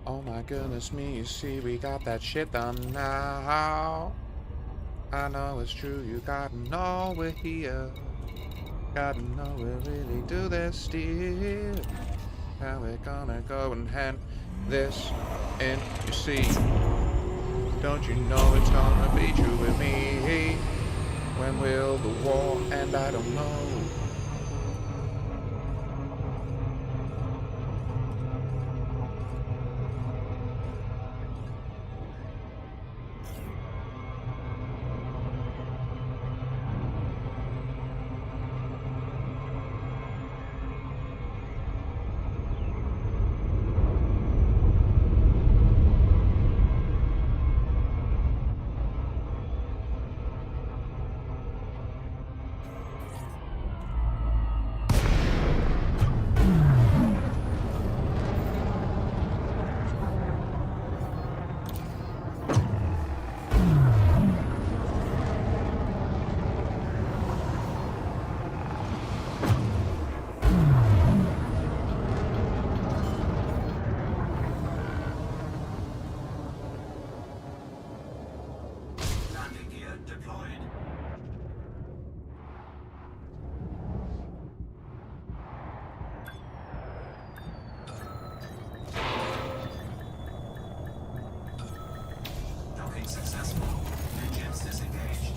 Speaker 1: Oh my goodness me, you see we got that shit done now. I know it's true, you gotta know we're here. Gotta know we really do this still. How we're gonna go and hand this in, you see. Don't you know it's gonna be true with me? When will the war end? I don't know.
Speaker 6: Landing gear deployed. Docking successful. Engines disengaged.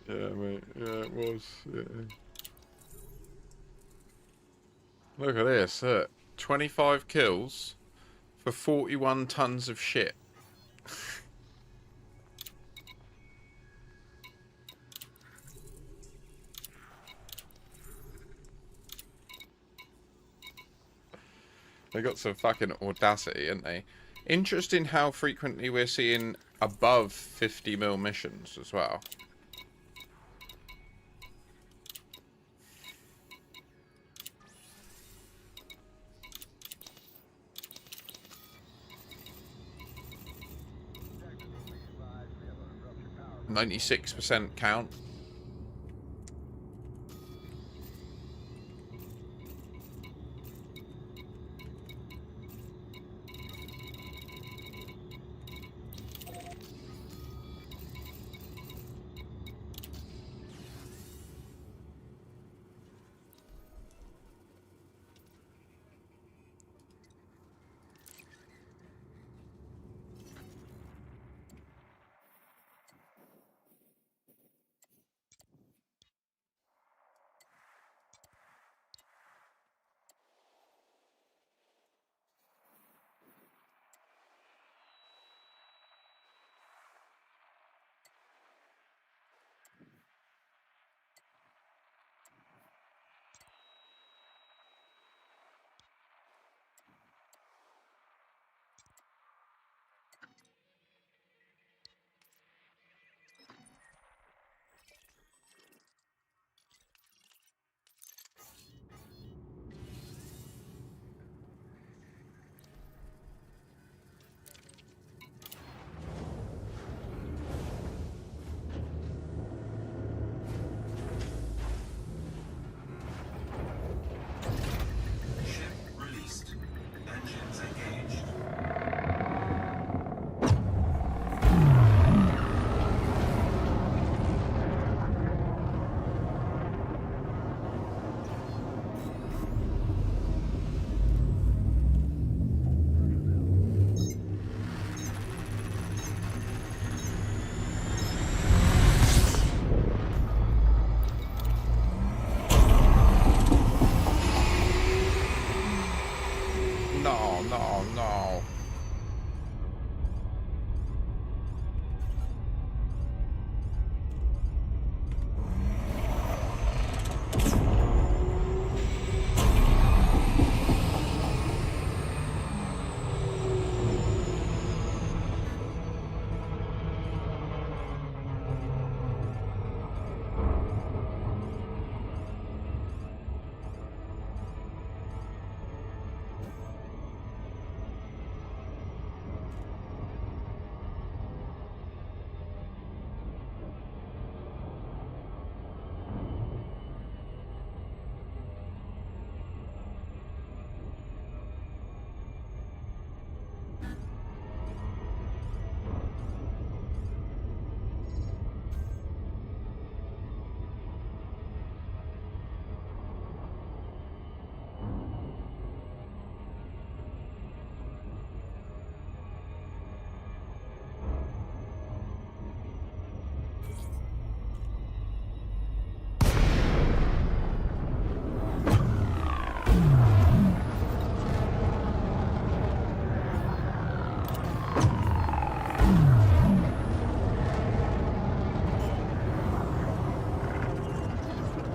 Speaker 1: Yeah, mate. Yeah, it was. Yeah. Look at this. Look. 25 kills for 41 tons of shit. They got some fucking audacity, ain't they? Interesting how frequently we're seeing above 50 mil missions as well. %96 count.
Speaker 6: Ship released. Engines engaged.
Speaker 1: No, no, no.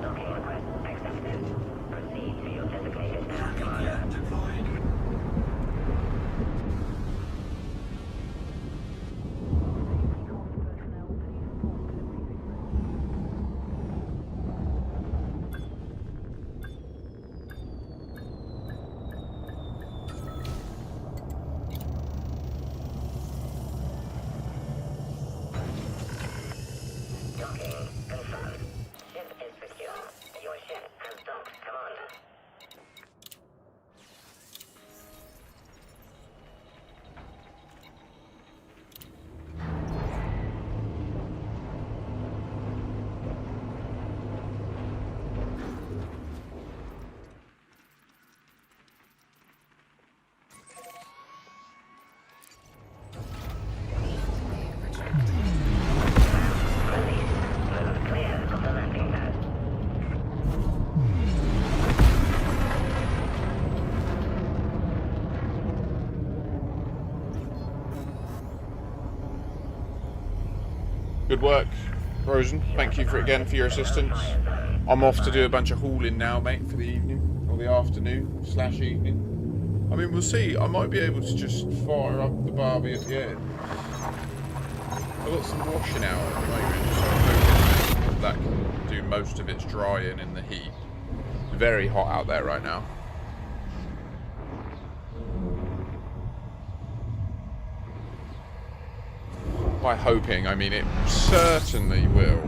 Speaker 7: Docking request accepted. Proceed to your designated path, Commander.
Speaker 6: Deployed.
Speaker 7: Docking confirmed. Ship is secure. Your ship has docked, Commander. Release. Move clear of the landing pad.
Speaker 1: Good work, Rosen. Thank you for your assistance. I'm off to do a bunch of hauling now, mate, for the evening or the afternoon / evening. I mean, we'll see. I might be able to just fire up the Barbie at the end. I've got some washing out at the moment, so I'm hoping that can do most of its drying in the heat. It's very hot out there right now. By hoping, I mean it certainly will.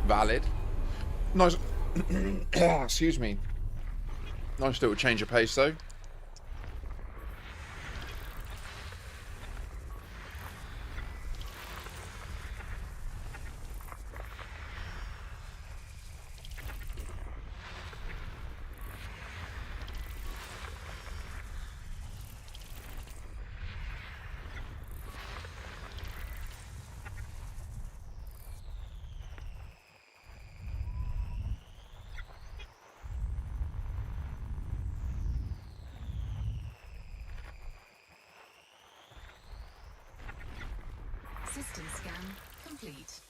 Speaker 1: Valid. Nice. Excuse me. Nice little change of pace, though.
Speaker 2: System scan complete.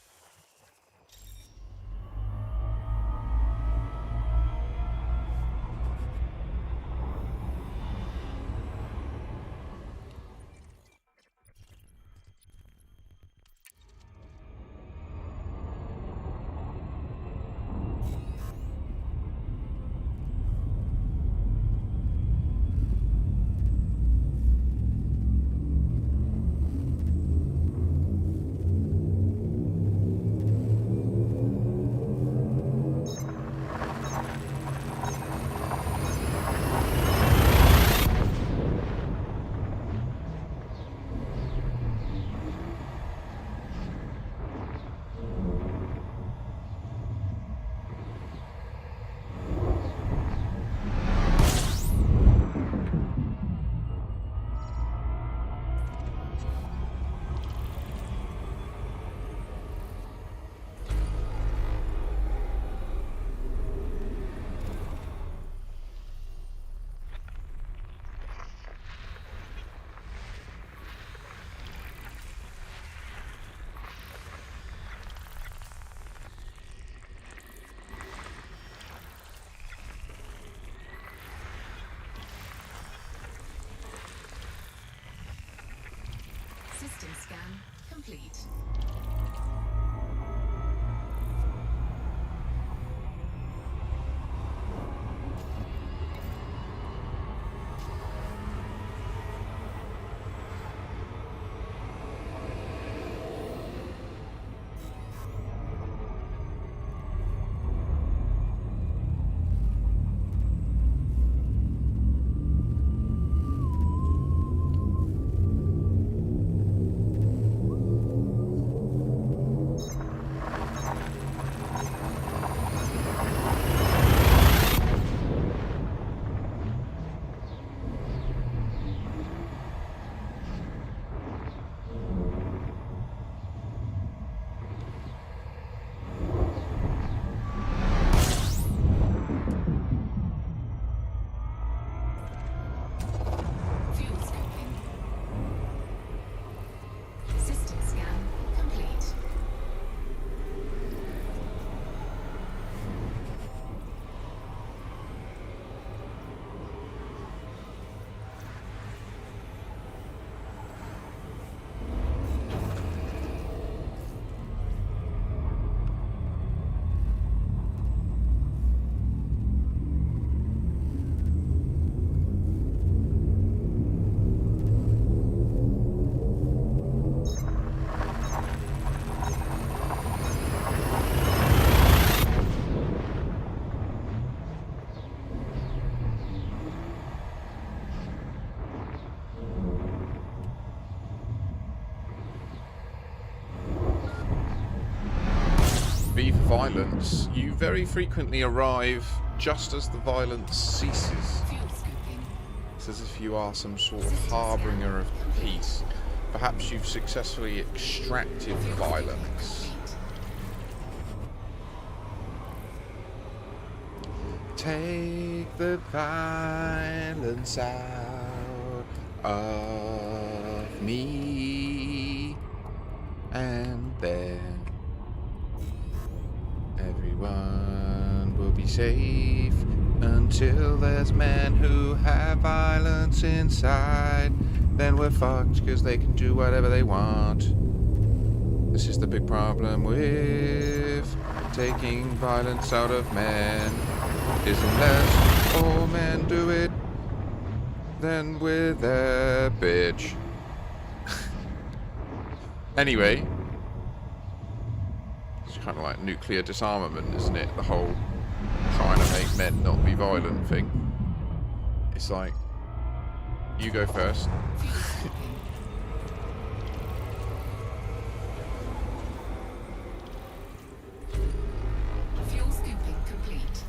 Speaker 2: System scan complete. Fuel scoping. System scan complete.
Speaker 1: V for violence. You very frequently arrive just as the violence ceases.
Speaker 2: Fuel scoping.
Speaker 1: It's as if you are some sort of harbinger of peace. Perhaps you've successfully extracted the violence. Take the violence out of me, and then be safe until there's men who have violence inside. Then we're fucked because they can do whatever they want. This is the big problem with taking violence out of men. Is unless all men do it, then we're there, bitch. Anyway, it's kind of like nuclear disarmament, isn't it? The whole trying to make men not be violent thing. It's like, you go first.
Speaker 2: Fuel scooping complete.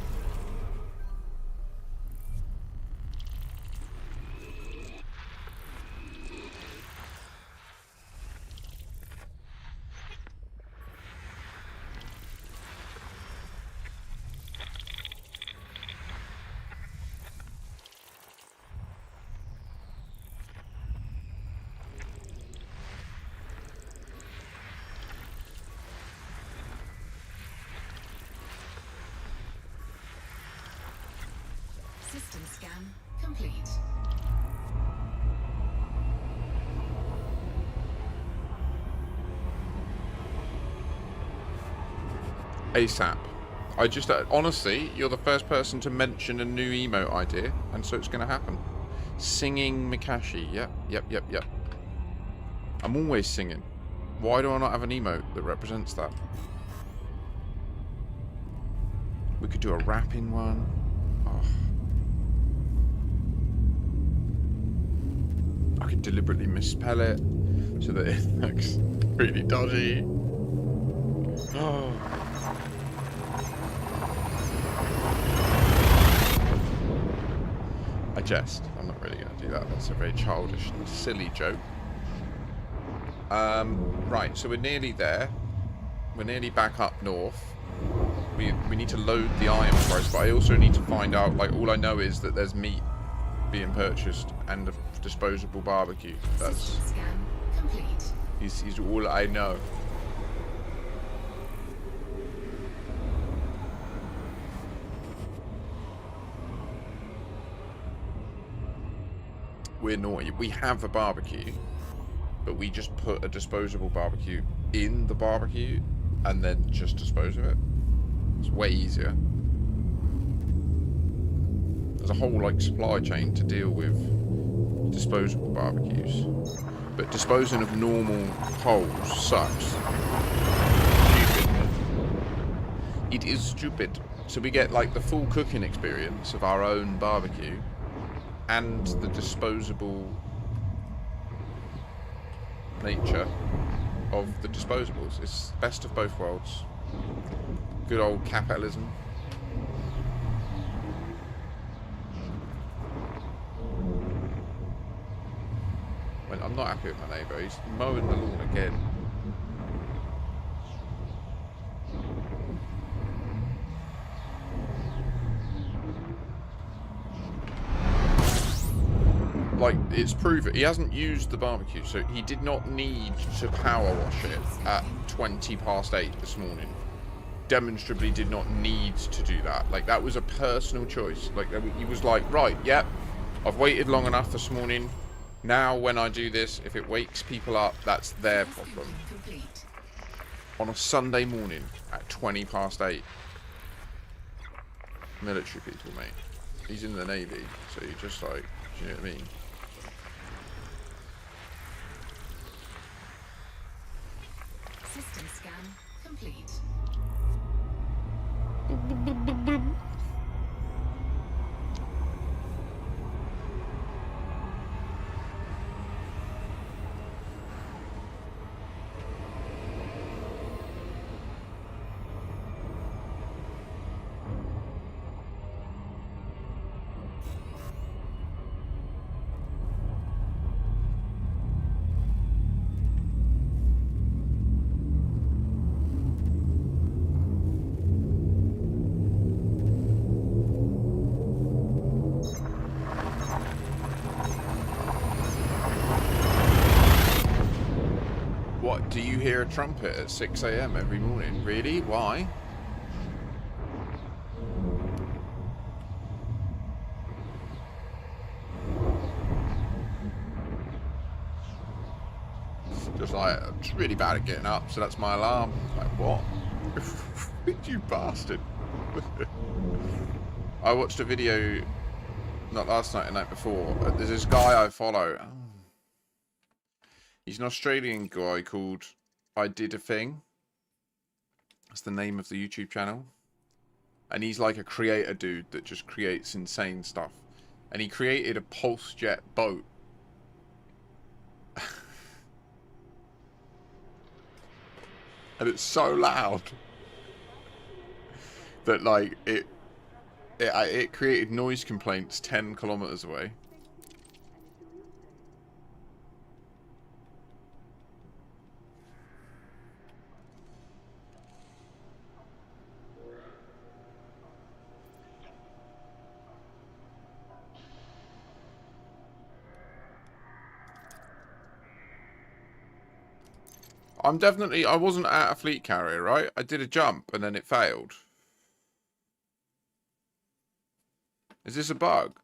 Speaker 2: System scan complete.
Speaker 1: ASAP. I just, honestly, you're the first person to mention a new emote idea, and so it's going to happen. Singing Mikashi. Yep. I'm always singing. Why do I not have an emote that represents that? We could do a rapping one. Oh. I could deliberately misspell it so that it looks really dodgy. Oh. I jest. I'm not really going to do that. That's a very childish and silly joke. Right, so we're nearly there. We're nearly back up north. We need to load the iron price, but I also need to find out, like, all I know is that there's meat being purchased and a disposable barbecue. That's
Speaker 2: System scan complete.
Speaker 1: is all I know. We're naughty. We have a barbecue, but we just put a disposable barbecue in the barbecue and then just dispose of it. It's way easier. There's a whole like supply chain to deal with disposable barbecues, but disposing of normal holes sucks. Stupid. It is stupid. So we get like the full cooking experience of our own barbecue and the disposable nature of the disposables. It's best of both worlds. Good old capitalism. When I'm not happy with my neighbour, he's mowing the lawn again. Like, it's proven he hasn't used the barbecue, so he did not need to power wash it at 8:20 this morning. Demonstrably did not need to do that. Like, that was a personal choice. Like, he was like, right, yep, I've waited long enough this morning. Now when I do this, if it wakes people up, that's their problem.
Speaker 2: Complete.
Speaker 1: On a Sunday morning at 8:20. Military people, mate. He's in the Navy, so you're just like, do you know what I mean?
Speaker 2: System scan complete.
Speaker 1: What, do you hear a trumpet at 6 AM every morning? Really? Why? Just like, I'm just really bad at getting up, so that's my alarm. Like, what? You bastard. I watched a video, not last night, the night before. There's this guy I follow. He's an Australian guy called I Did a Thing. That's the name of the YouTube channel. And he's like a creator dude that just creates insane stuff. And he created a pulse jet boat. And it's so loud that like it created noise complaints 10 kilometers away. I wasn't at a fleet carrier, right? I did a jump and then it failed. Is this a bug?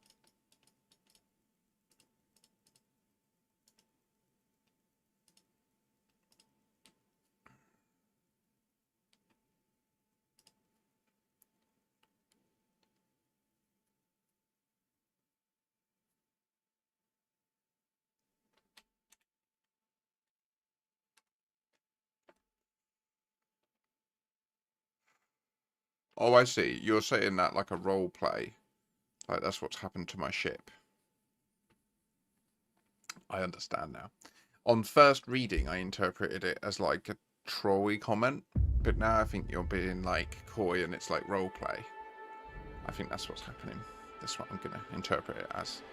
Speaker 1: Oh, I see. You're saying that like a role play. Like that's what's happened to my ship. I understand now. On first reading, I interpreted it as like a trolly comment. But now I think you're being like coy and it's like role play. I think that's what's happening. That's what I'm going to interpret it as.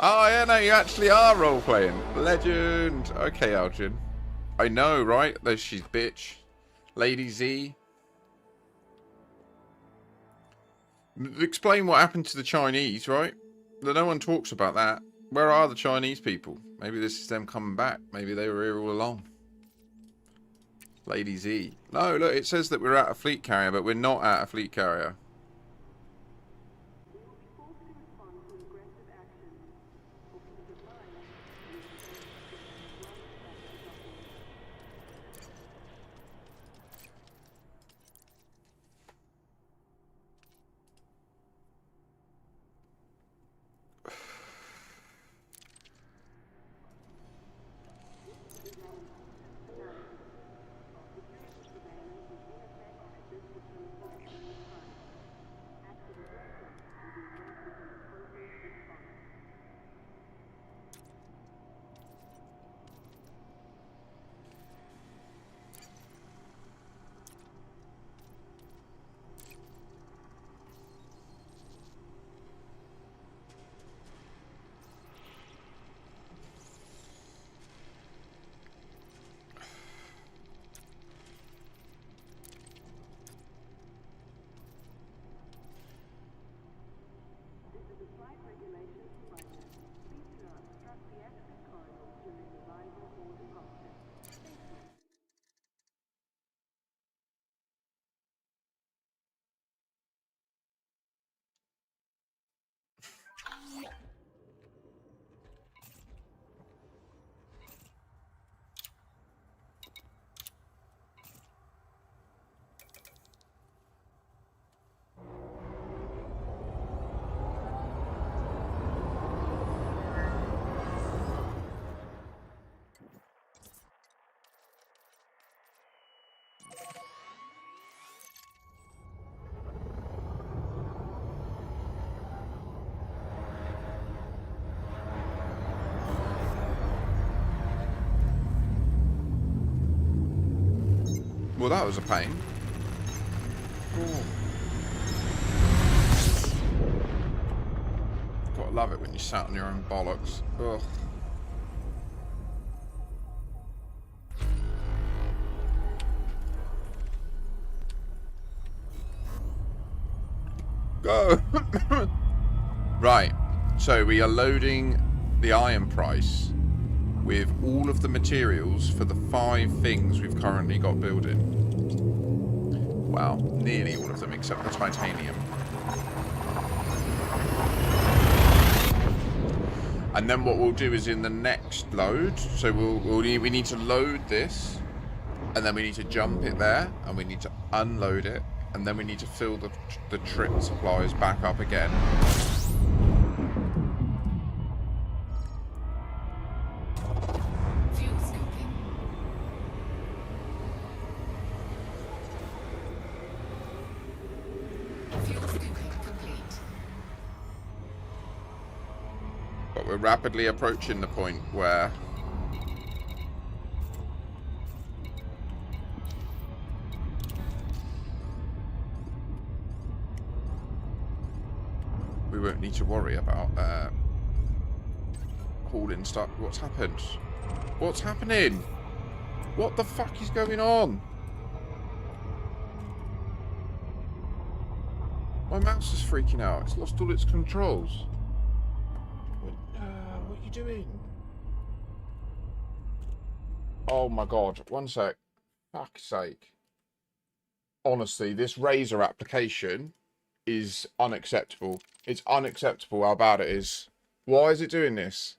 Speaker 1: Oh, yeah, no, you actually are role playing. Legend. Okay, Elgin. I know, right? Though she's bitch. Lady Z. Explain what happened to the Chinese, right? No one talks about that. Where are the Chinese people? Maybe this is them coming back. Maybe they were here all along. Lady Z. No, look, it says that we're at a fleet carrier, but we're not at a fleet carrier. Well, that was a pain. Oh. Gotta love it when you sat on your own bollocks. Ugh. Go! Right, so we are loading the iron price with all of the materials for the 5 things we've currently got building. Well, nearly all of them except the titanium. And then what we'll do is in the next load, so we need to load this, and then we need to jump it there, and we need to unload it, and then we need to fill the trip supplies back up again.
Speaker 2: Fuel scooping. Fuel scooping complete.
Speaker 1: But we're rapidly approaching the point where we won't need to worry about hauling stuff. What's happened? What's happening? What the fuck is going on? My mouse is freaking out. It's lost all its controls. What are you doing? Oh my god. One sec. Fuck's sake. Honestly, this Razer application is unacceptable. It's unacceptable how bad it is. Why is it doing this?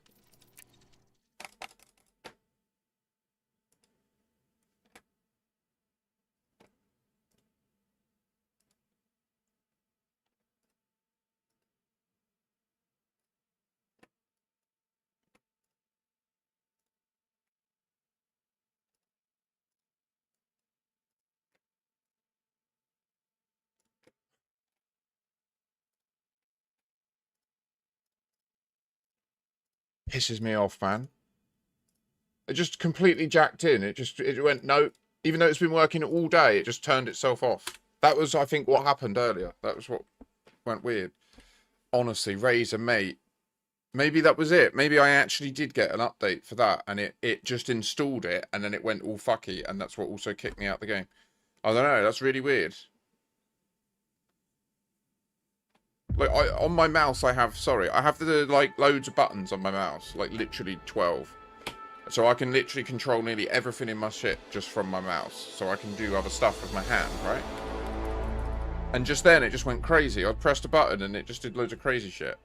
Speaker 1: Pisses me off, man. It just completely jacked in. It went no. Even though it's been working all day, it just turned itself off. That was, I think, what happened earlier. That was what went weird. Honestly, Razer, mate. Maybe that was it. Maybe I actually did get an update for that, and it just installed it, and then it went all fucky, and that's what also kicked me out the game. I don't know. That's really weird. Like, on my mouse, I have the, like, loads of buttons on my mouse. Like, literally 12. So I can literally control nearly everything in my shit just from my mouse. So I can do other stuff with my hand, right? And just then, it just went crazy. I pressed a button, and it just did loads of crazy shit.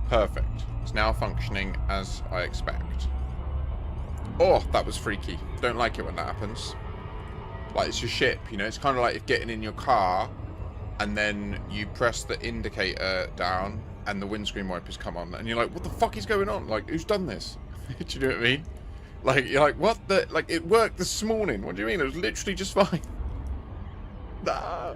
Speaker 1: Perfect. It's now functioning as I expect. Oh, that was freaky. Don't like it when that happens. Like, it's your ship, you know? It's kind of like getting in your car and then you press the indicator down and the windscreen wipers come on and you're like, what the fuck is going on? Like, who's done this? Do you know what I mean? Like, you're like, what the... Like, it worked this morning. What do you mean? It was literally just fine. Nah.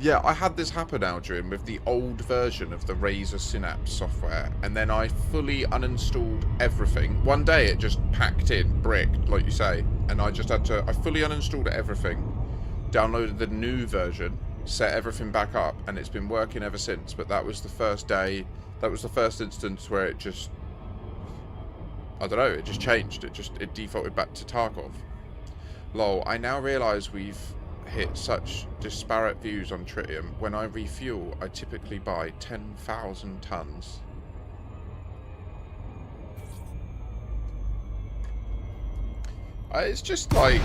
Speaker 1: Yeah, I had this happen, Aldrin, with the old version of the Razer Synapse software, and then I fully uninstalled everything. One day it just packed in, bricked, like you say, and I just had to... I fully uninstalled everything, downloaded the new version, set everything back up, and it's been working ever since. But that was the first day, that was the first instance where it just... I don't know, it just changed. It defaulted back to Tarkov. Lol, I now realise we've hit such disparate views on tritium. When I refuel, I typically buy 10,000 tons. It's just like,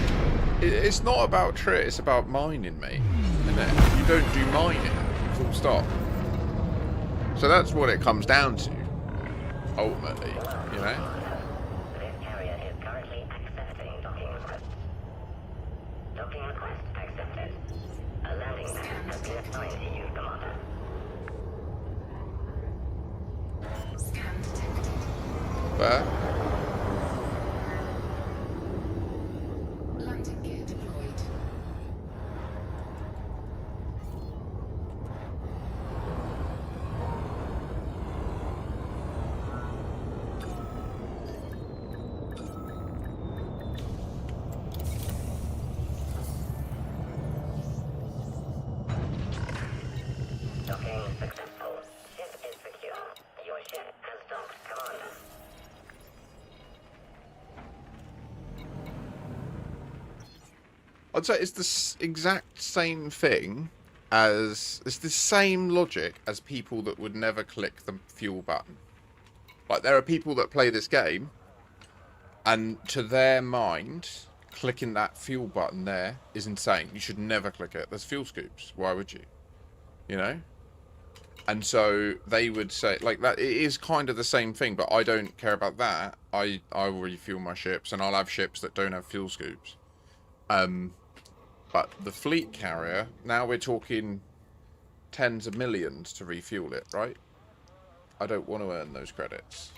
Speaker 1: it's not about trit, it's about mining, mate. And you don't do mining, full stop. So that's what it comes down to, ultimately, you know?
Speaker 7: This carrier is currently accepting docking requests.
Speaker 1: fair.
Speaker 2: Landing gear deployed.
Speaker 7: Docking successful. Ship is secure. Your ship has docked, Commander.
Speaker 1: I'd say it's the exact same thing as... It's the same logic as people that would never click the fuel button. Like, there are people that play this game, and to their mind, clicking that fuel button there is insane. You should never click it. There's fuel scoops. Why would you? You know? And so they would say, like, that it is kind of the same thing, but I don't care about that. I will refuel my ships, and I'll have ships that don't have fuel scoops. But the fleet carrier, now we're talking tens of millions to refuel it, right? I don't want to earn those credits.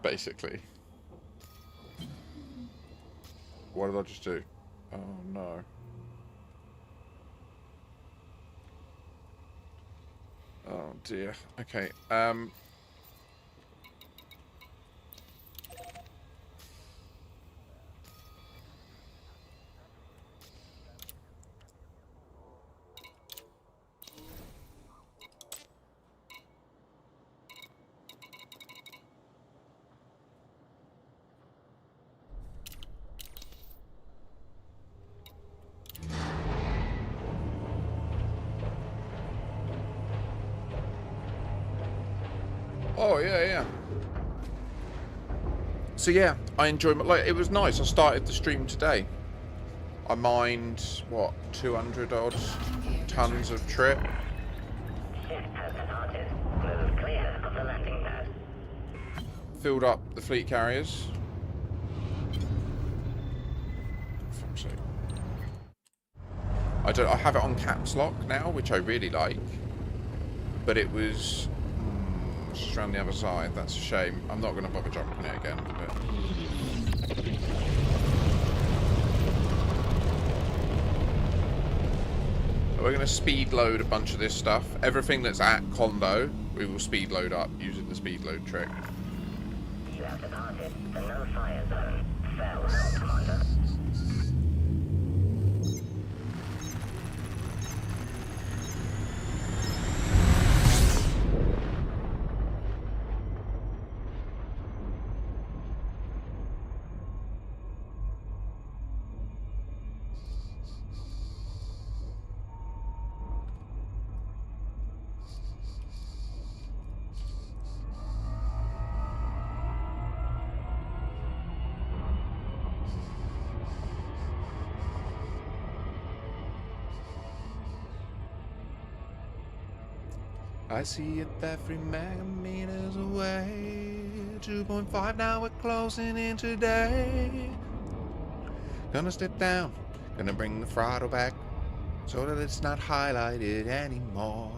Speaker 1: Basically. What did I just do? Oh no. Oh dear. Okay. Oh yeah. So yeah, I enjoy my, like, it was nice. I started the stream today. I mined what, 200 odd tons of trip.
Speaker 7: Ship has departed. Move clear of the landing pad.
Speaker 1: Filled up the fleet carriers. Fuck's sake. I have it on caps lock now, which I really like. But it was just around the other side. That's a shame. I'm not going to bother jumping it again. But... we're going to speed load a bunch of this stuff. Everything that's at condo, we will speed load up using the speed load trick.
Speaker 7: You have departed the no-fire zone. Farewell, Commander.
Speaker 1: I see it every megameters away. 2.5 now, we're closing in today. Gonna step down, gonna bring the throttle back so that it's not highlighted anymore.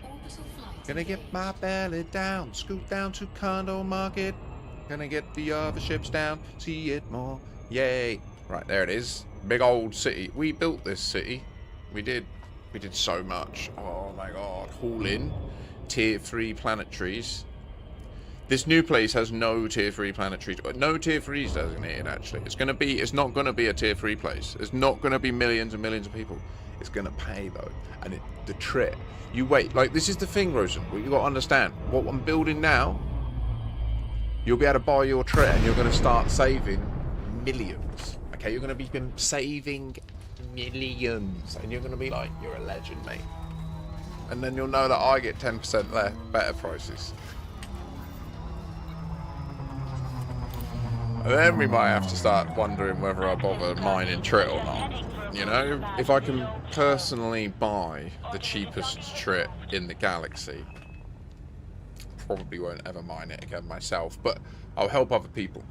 Speaker 2: Orbital flight.
Speaker 1: Gonna get my belly down, scoot down to condo market. Gonna get the other ships down, see it more. Yay. Right, there it is. Big old city. We built this city. We did so much. Oh my god. Haul in tier 3 planetaries. This new place has no tier 3 planetaries. No tier 3s designated, actually. It's not gonna be a tier 3 place. It's not gonna be millions and millions of people. It's gonna pay though. And the trip. You wait, like, this is the thing, Rosen. What you gotta understand. What I'm building now, you'll be able to buy your trip and you're gonna start saving millions. Okay, you're gonna be saving millions, and you're gonna be like, you're a legend, mate. And then you'll know that I get 10% less, better prices. And then we might have to start wondering whether I bother mining Trit or not. You know, if I can personally buy the cheapest Trit in the galaxy, probably won't ever mine it again myself, but I'll help other people.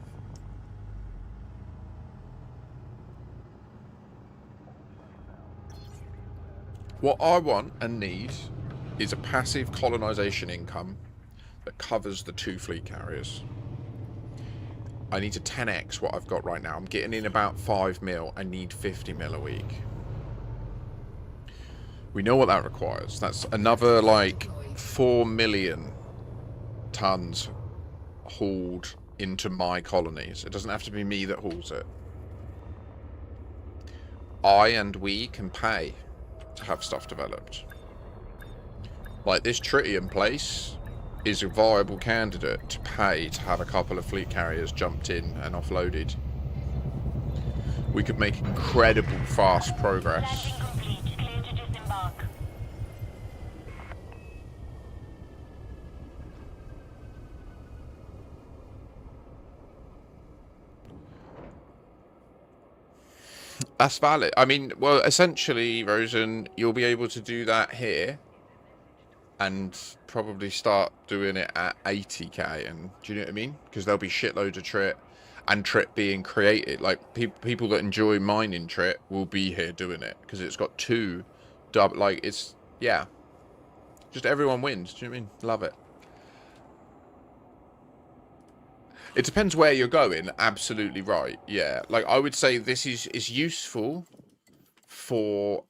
Speaker 1: What I want and need is a passive colonization income that covers the 2 fleet carriers. I need to 10x what I've got right now. I'm getting in about 5 mil. I need 50 mil a week. We know what that requires. That's another, like, 4 million tons hauled into my colonies. It doesn't have to be me that hauls it. I and we can pay to have stuff developed. Like, this Tritium place is a viable candidate to pay to have a couple of fleet carriers jumped in and offloaded. We could make incredible fast progress.
Speaker 3: Landing complete. Clear to disembark.
Speaker 1: That's valid. I mean, well, essentially, Rosen, you'll be able to do that here and probably start doing it at 80k. And do you know what I mean? Because there'll be shitloads of trit and trit being created. Like, people that enjoy mining trit will be here doing it because it's got 2 double. Like, it's, yeah, just everyone wins. Do you know what I mean? Love it. It depends where you're going. Absolutely right. Yeah. Like, I would say this is useful for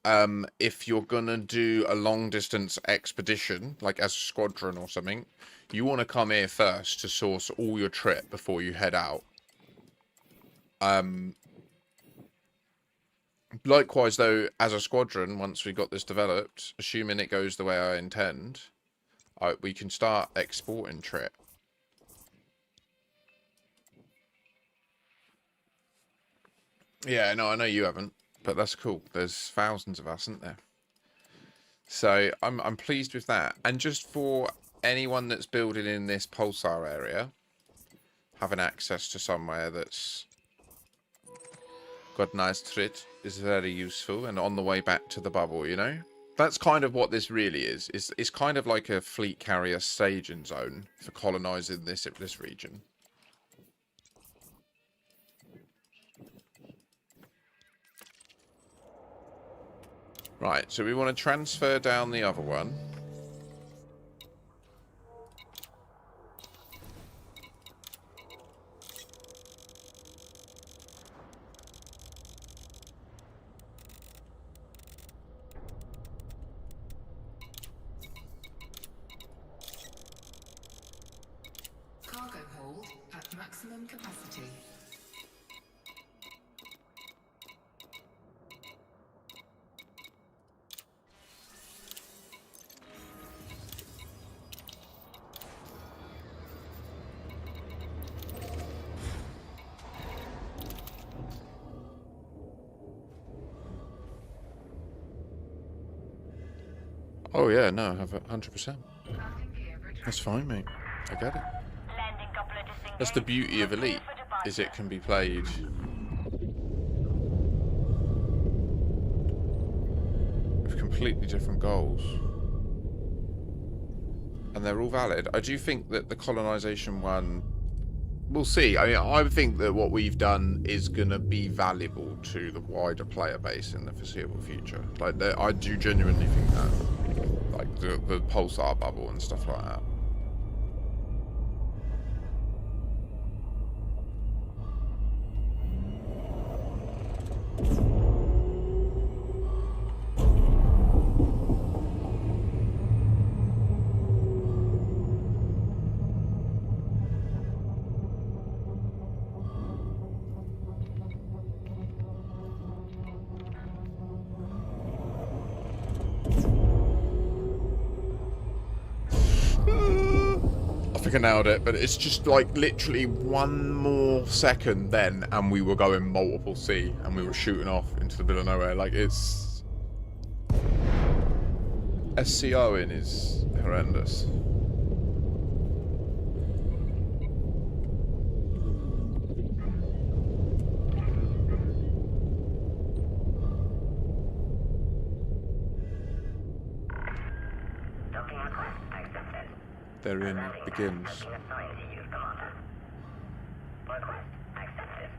Speaker 1: if you're gonna do a long distance expedition, like as a squadron or something. You want to come here first to source all your trip before you head out. Likewise, though, as a squadron, once we got this developed, assuming it goes the way I intend, we can start exporting trip. Yeah, no, I know you haven't, but that's cool. There's thousands of us, isn't there? So I'm pleased with that. And just for anyone that's building in this pulsar area, having access to somewhere that's got nice trit is very useful. And on the way back to the bubble, you know, that's kind of what this really is. It's kind of like a fleet carrier staging zone for colonizing this region. Right, so we want to transfer down the other one.
Speaker 2: Cargo hold at maximum capacity.
Speaker 1: Oh yeah, no, I have 100%. That's fine, mate. I get it.
Speaker 3: Landing couple of disengaged.
Speaker 1: That's the beauty of Elite, is it can be played with completely different goals. And they're all valid. I do think that the colonization one, we'll see. I mean, I think that what we've done is going to be valuable to the wider player base in the foreseeable future. Like, I do genuinely think that. Like, the pulsar bubble and stuff like that. I think I nailed it, but it's just like literally one more second then and we were going multiple C and we were shooting off into the middle of nowhere. Like, it's SCOing is horrendous.
Speaker 7: Docking request accepted.
Speaker 1: Therein begins.
Speaker 7: Has been assigned to you, Commander. Request accepted.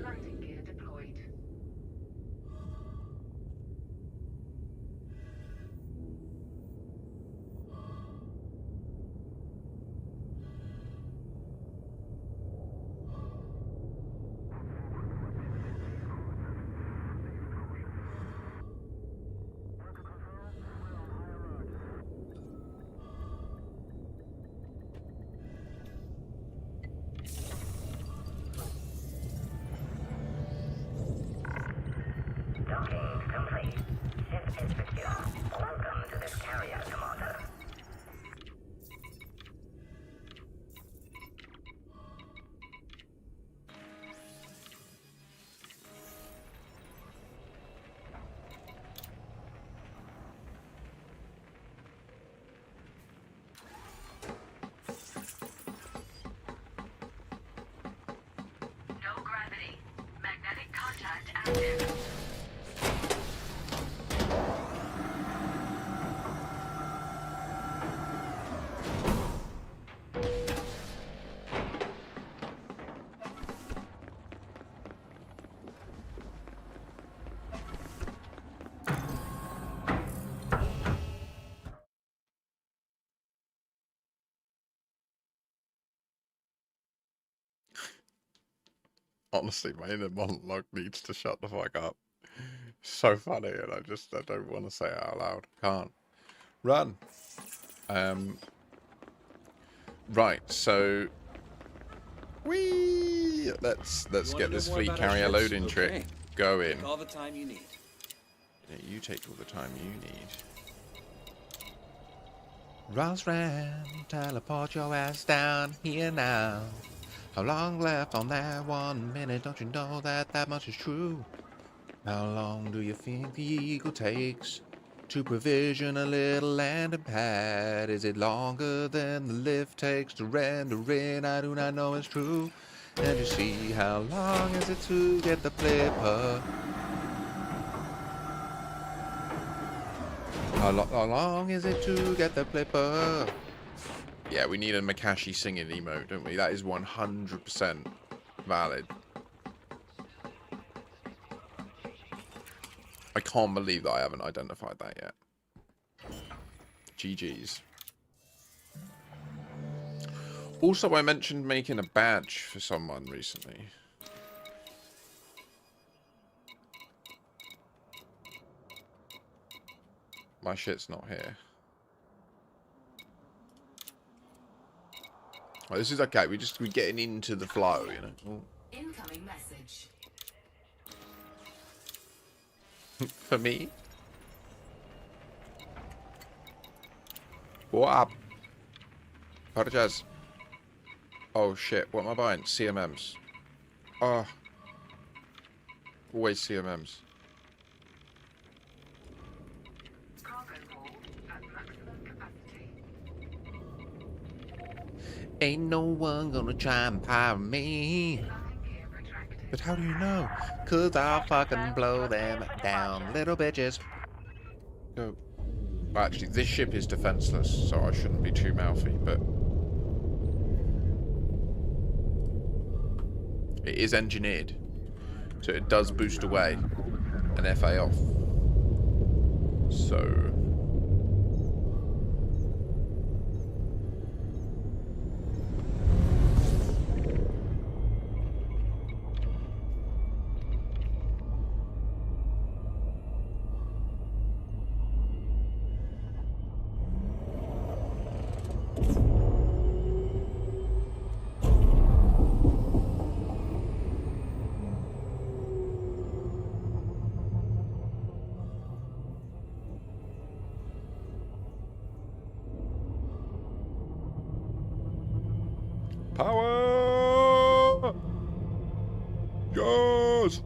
Speaker 2: Landing
Speaker 1: Honestly, my inner monologue needs to shut the fuck up. So funny, and I don't want to say it out loud. Can't. Run. Right, so let's
Speaker 6: You wanna
Speaker 1: get
Speaker 6: know
Speaker 1: this
Speaker 6: more
Speaker 1: fleet
Speaker 6: about our
Speaker 1: carrier
Speaker 6: ships?
Speaker 1: loading
Speaker 6: Okay.
Speaker 1: trick going.
Speaker 6: Take all the time you need.
Speaker 1: Yeah, you take all the time you need. Rosram, teleport your ass down here now. How long left on that 1 minute? Don't you know that much is true? How long do you think the Eagle takes to provision a little landing pad? Is it longer than the lift takes to render in? I do not know it's true. And you see, how long is it to get the flipper? How long is it to get the flipper? Yeah, we need a Makashi singing emote, don't we? That is 100% valid. I can't believe that I haven't identified that yet. GG's. Also, I mentioned making a badge for someone recently. My shit's not here. Oh, this is okay. We're getting into the flow, you know.
Speaker 2: Incoming message.
Speaker 1: For me. What up? Apologize. Oh shit, what am I buying? CMMs. Oh. Always CMMs.
Speaker 2: Cargo hold at maximum capacity.
Speaker 1: Ain't no one gonna try and pirate me.
Speaker 2: Landing gear retracted.
Speaker 1: But how do you know? 'Cause I'll fucking blow them down, little bitches. Go. Well, actually, this ship is defenseless, so I shouldn't be too mouthy, but... it is engineered, so it does boost away an FA off. So... power! Yes!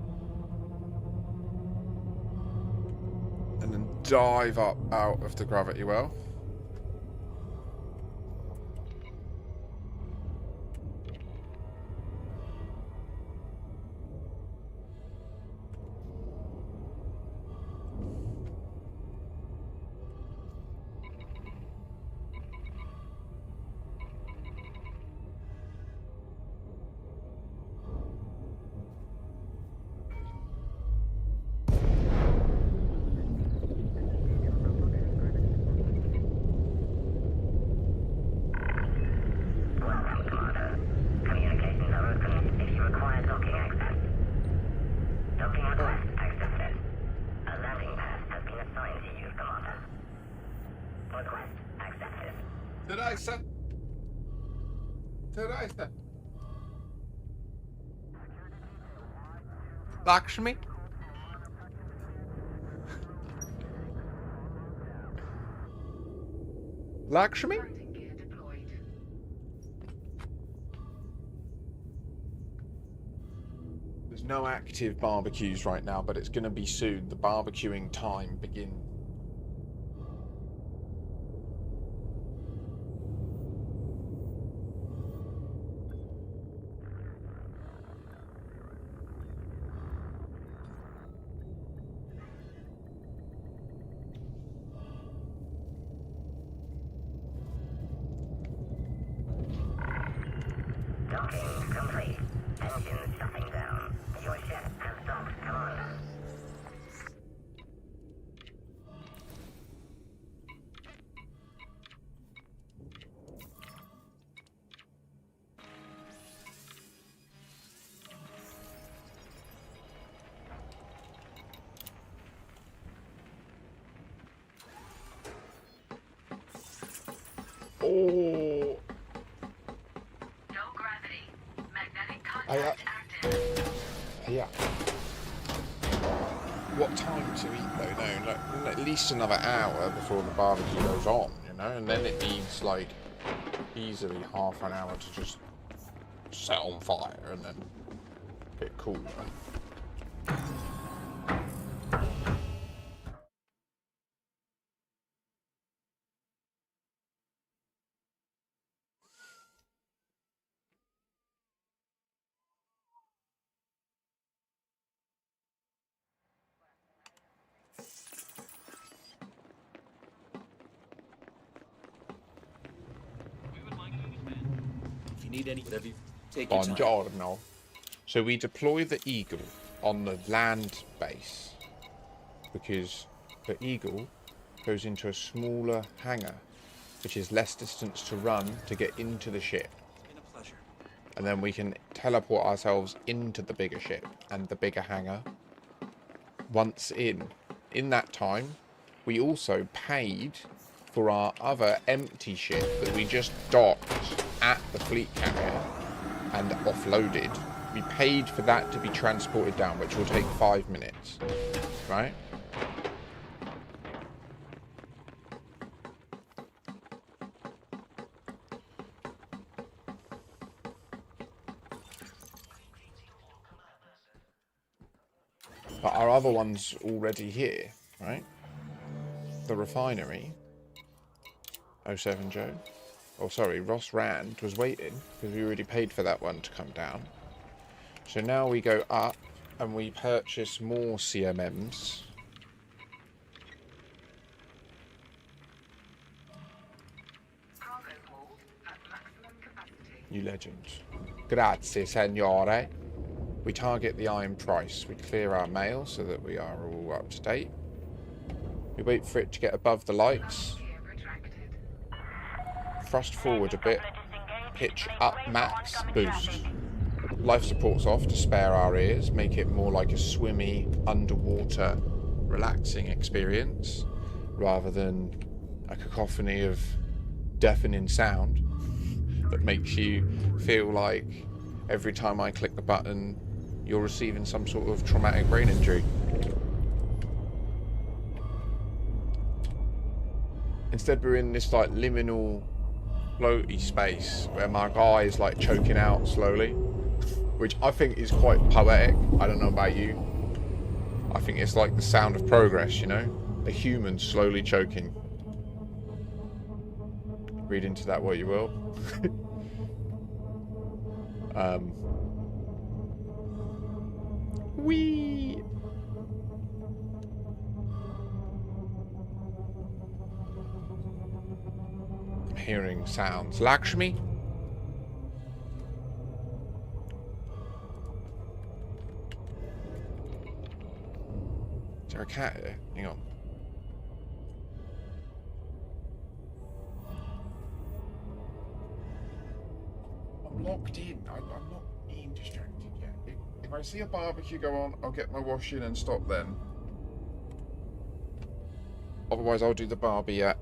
Speaker 1: And then dive up out of the gravity well.
Speaker 7: Welcome, Commander. Communications are open if you require docking access. Docking request accepted. A landing pad has been assigned to you, Commander. Request accepted.
Speaker 1: Today, sir. Today, sir. Lakshmi? Lakshmi?
Speaker 2: Landing gear deployed.
Speaker 1: There's no active barbecues right now, but it's going to be soon. The barbecuing time begins. Oh.
Speaker 2: No gravity. Magnetic
Speaker 1: I,
Speaker 2: contact active.
Speaker 1: yeah. What time to eat though? No, like at least another hour before the barbecue goes on, you know, and then it needs like easily half an hour to just set on fire and then get cool. Right?
Speaker 6: If you need any, whatever you take your time.
Speaker 1: Buongiorno. So we deploy the Eagle on the land base because the Eagle goes into a smaller hangar, which is less distance to run to get into the ship.
Speaker 6: It's been a pleasure.
Speaker 1: And then we can teleport ourselves into the bigger ship and the bigger hangar. Once in that time, we also paid for our other empty ship that we just docked at the fleet carrier and offloaded. We paid for that to be transported down, which will take 5 minutes, right? But our other one's already here, right? The refinery. 07 Joe. Oh, sorry, Ross Rand was waiting because we already paid for that one to come down. So now we go up and we purchase more CMMs.
Speaker 2: Cargo hold at maximum capacity.
Speaker 1: You legend. Grazie, signore. We target the iron price. We clear our mail so that we are all up to date. We wait for it to get above the lights.
Speaker 2: Gear retracted.
Speaker 1: Thrust forward a bit. Pitch up max boost. Life support's off to spare our ears, make it more like a swimmy, underwater, relaxing experience, rather than a cacophony of deafening sound that makes you feel like every time I click the button, you're receiving some sort of traumatic brain injury. Instead, we're in this like liminal, floaty space where my guy is like choking out slowly, which I think is quite poetic. I don't know about you. I think it's like the sound of progress, you know? A human slowly choking. Read into that what you will. Wee. I'm hearing sounds. Lakshmi? Is there a cat here? Hang on. I'm locked in. I'm not being distracted yet. If I see a barbecue go on, I'll get my wash in and stop then. Otherwise, I'll do the barbie at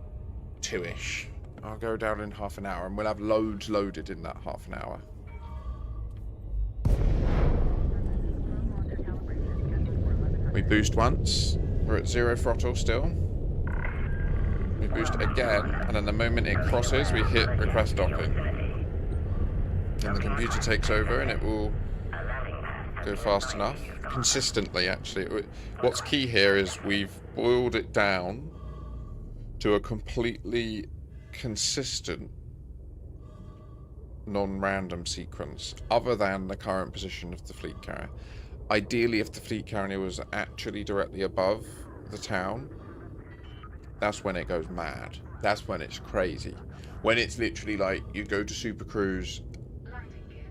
Speaker 1: 2-ish. I'll go down in half an hour and we'll have loads loaded in that half an hour. We boost once. We're at 0 throttle still. We boost again, and then the moment it crosses, we hit request docking. And the computer takes over and it will go fast enough. Consistently, actually. What's key here is we've boiled it down to a completely consistent non-random sequence, other than the current position of the fleet carrier. Ideally, if the fleet carrier was actually directly above the town, that's when it goes mad. That's when it's crazy. When it's literally like, you go to Super Cruise,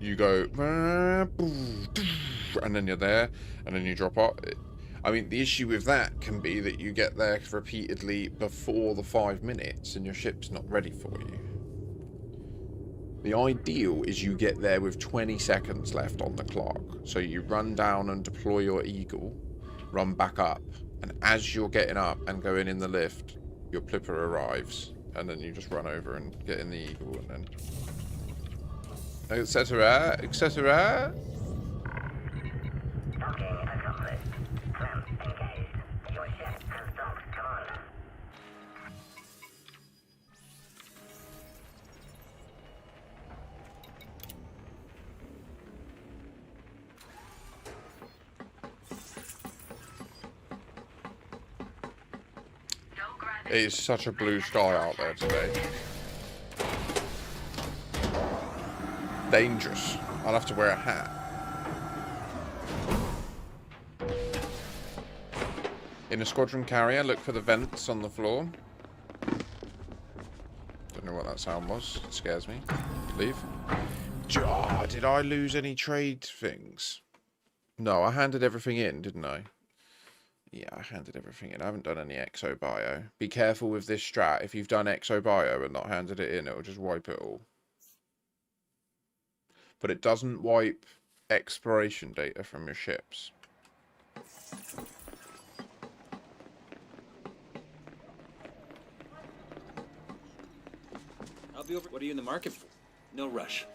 Speaker 1: you go, and then you're there, and then you drop off. I mean, the issue with that can be that you get there repeatedly before the 5 minutes, and your ship's not ready for you. The ideal is you get there with 20 seconds left on the clock. So you run down and deploy your Eagle, run back up, and as you're getting up and going in the lift, your Plipper arrives and then you just run over and get in the Eagle, and then etc. etc.
Speaker 7: Docking accomplished. Clamps engaged. Your ship has docked, Commander.
Speaker 2: No gravity.
Speaker 1: It is such a blue sky out there today. Dangerous. I'll have to wear a hat. In a squadron carrier, look for the vents on the floor. Don't know what that sound was. It scares me. Leave. Oh, did I lose any trade things? No, I handed everything in, didn't I? Yeah, I handed everything in. I haven't done any exo-bio. Be careful with this strat. If you've done exo-bio and not handed it in, it'll just wipe it all. But it doesn't wipe exploration data from your ships.
Speaker 6: I'll be over. What are you in the market for? No rush.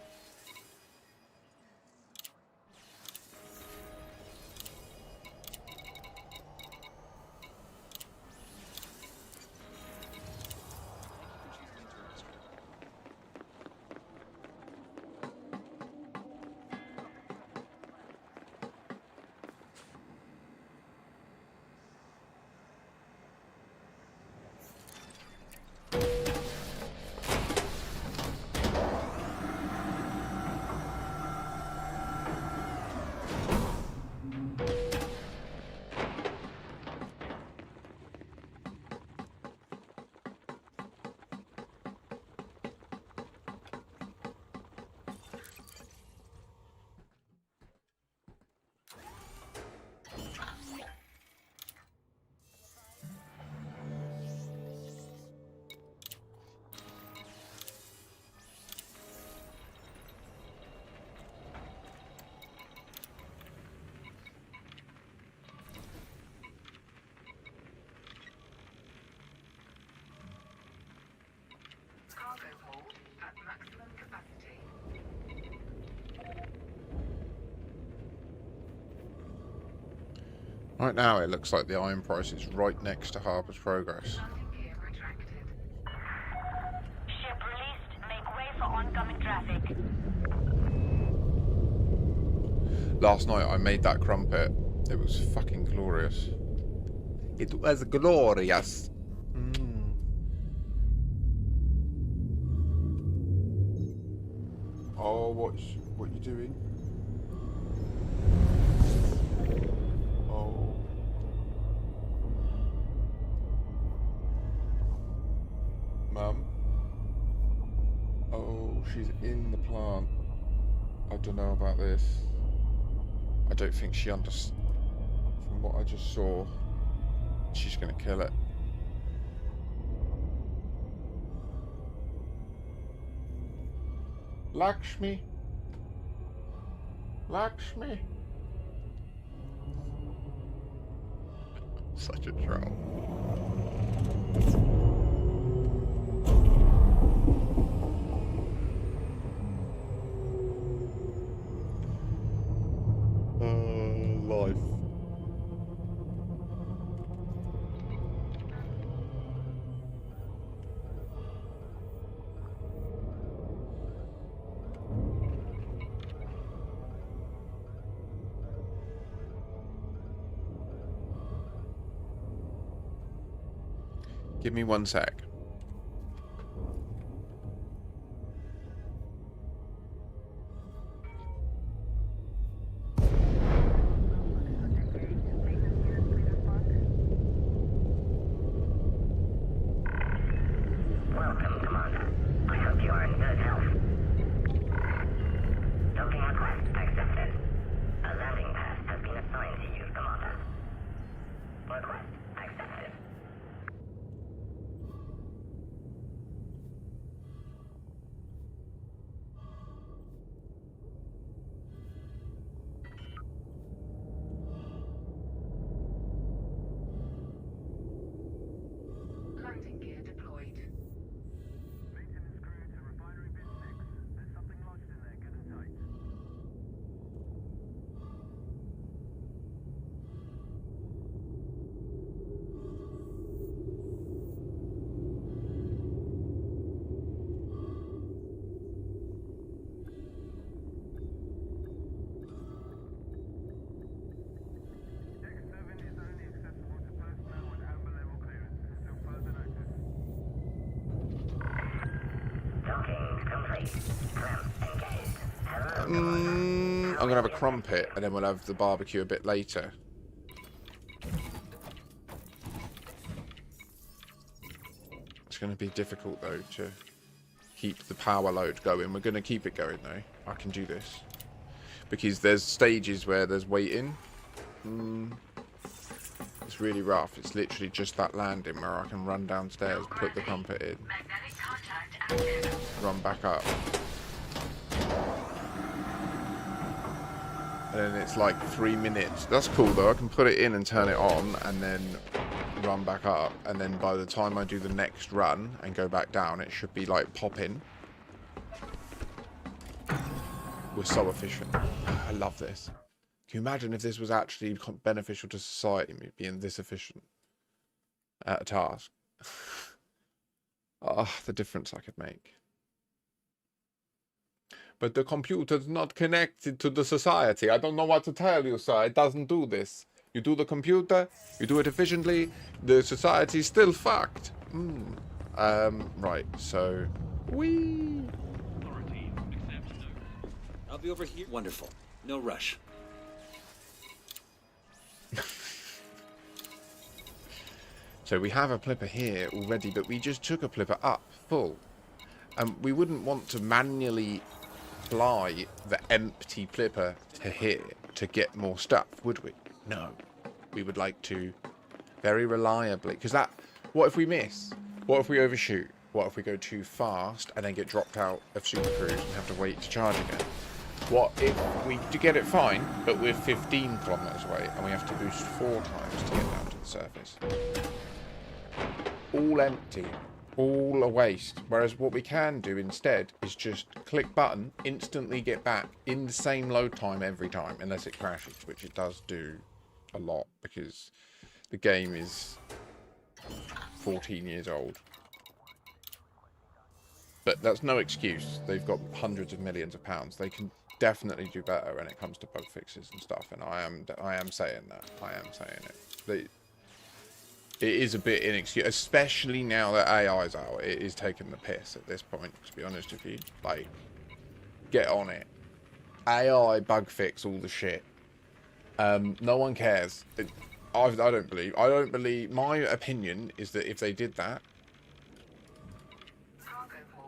Speaker 2: Cargo hold at maximum capacity.
Speaker 1: Right now, it looks like the iron price is right next to Harbour's Progress.
Speaker 2: Landing gear retracted.
Speaker 3: Ship released. Make way for oncoming traffic.
Speaker 1: Last night, I made that crumpet. It was fucking glorious. It was glorious. Oh, what you doing? Oh. Mum? Oh, she's in the plant. I don't know about this. I don't think she understands. From what I just saw, she's gonna kill it. Lakshmi. Lakshmi. Such a troll. Life. Give me 1 sec.
Speaker 7: Welcome, Commander. I hope you are in good health. Docking request accepted. A landing pad has been assigned to you, Commander. Request accepted.
Speaker 1: I'm gonna have a crumpet, and then we'll have the barbecue a bit later. It's gonna be difficult though to keep the power load going. We're gonna keep it going though. I can do this because there's stages where there's waiting. It's really rough. It's literally just that landing where I can run downstairs, put the crumpet in,
Speaker 2: Magnetic contact active.
Speaker 1: run back up. And then it's like 3 minutes. That's cool though. I can put it in and turn it on and then run back up. And then by the time I do the next run and go back down, it should be like popping. We're so efficient. I love this. Can you imagine if this was actually beneficial to society, me being this efficient at a task? Ah, the difference I could make. But the computer's not connected to the society. I don't know what to tell you, sir. It doesn't do this. You do the computer, you do it efficiently, the society's still fucked. Right, so... Whee!
Speaker 6: I'll be over here. Wonderful. No rush.
Speaker 1: So we have a plipper here already, but we just took a plipper up full. And we wouldn't want to manually fly the empty plipper to here to get more stuff, would we? No. We would like to very reliably, because that, what if we miss? What if we overshoot? What if we go too fast and then get dropped out of Super Cruise and have to wait to charge again? What if we do get it fine, but we're 15 kilometers away and we have to boost 4 times to get down to the surface? All empty, all a waste. Whereas what we can do instead is just click button, instantly get back in the same load time every time, unless it crashes, which it does do a lot because the game is 14 years old. But that's no excuse. They've got hundreds of millions of pounds. They can definitely do better when it comes to bug fixes and stuff. And I am saying that. I am saying it. It is a bit inexcusable, especially now that AI's out. It is taking the piss at this point, to be honest with you. Like, get on it. AI bug fix all the shit. No one cares. I don't believe. My opinion is that if they did that,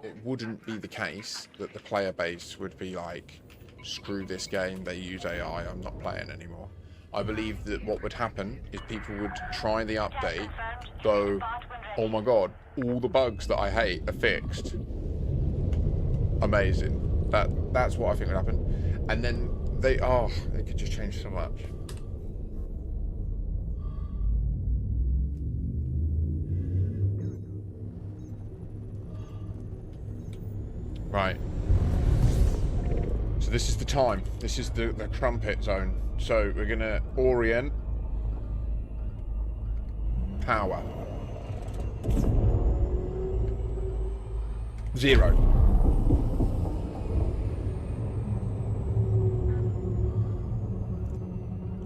Speaker 1: it wouldn't be the case that the player base would be like, screw this game, they use AI, I'm not playing anymore. I believe that what would happen is people would try the update, go, oh my god, all the bugs that I hate are fixed. Amazing. That's what I think would happen. And then they could just change so much. Right. So this is the time. This is the crumpet zone. So we're gonna orient. Power. 0.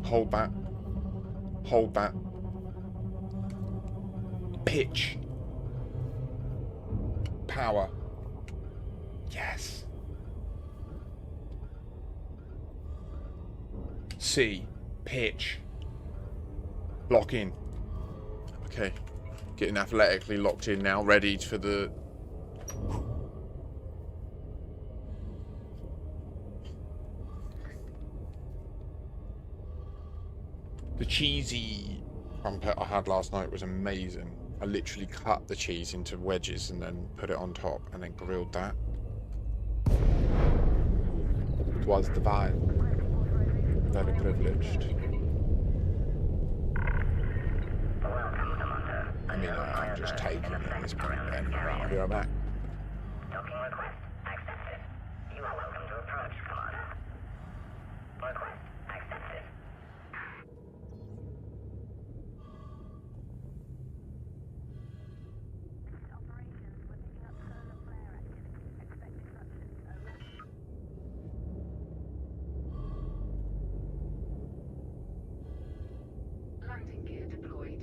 Speaker 1: Hold that. Hold that. Pitch. Power. Yes. C. Pitch. Lock in. Okay. Getting athletically locked in now, ready for the... The cheesy crumpet I had last night was amazing. I literally cut the cheese into wedges and then put it on top and then grilled that. It was divine. Very privileged. I mean, I'm just taking it at this point then. Right, here I'm at.
Speaker 7: Docking request accepted. You are welcome to approach, Commander. Request accepted.
Speaker 2: Landing gear deployed.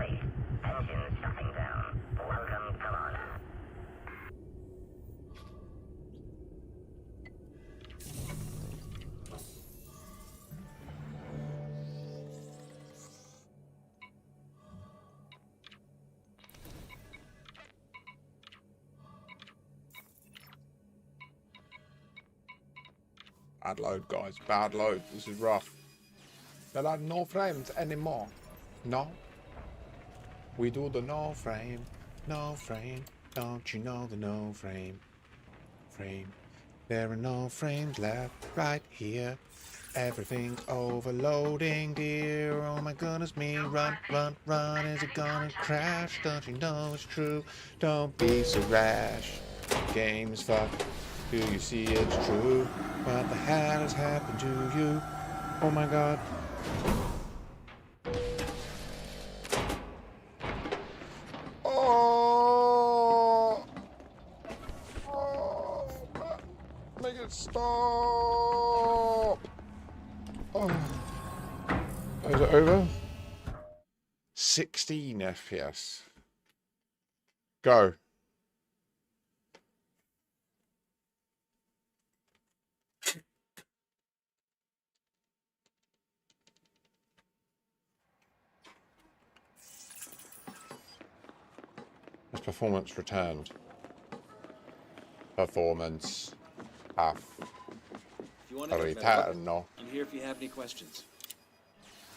Speaker 7: complete. Engines shutting down. Welcome, Commander.
Speaker 1: Bad load, guys. Bad load. This is rough. There are no frames anymore. No. We do the no frame. No frame. Don't you know the no frame? Frame. There are no frames left right here. Everything's overloading, dear. Oh my goodness me. Run, run, run. Is it gonna crash? Don't you know it's true? Don't be so rash. Game's fucked. Do you see it's true? What the hell has happened to you? Oh my god. Oh! Oh! Make it stop! Oh. Is it over? 16 FPS. Go. This performance returned. Performance. Half.
Speaker 6: If you want to get better,
Speaker 1: Pattern, no.
Speaker 6: I'm here if you have any questions.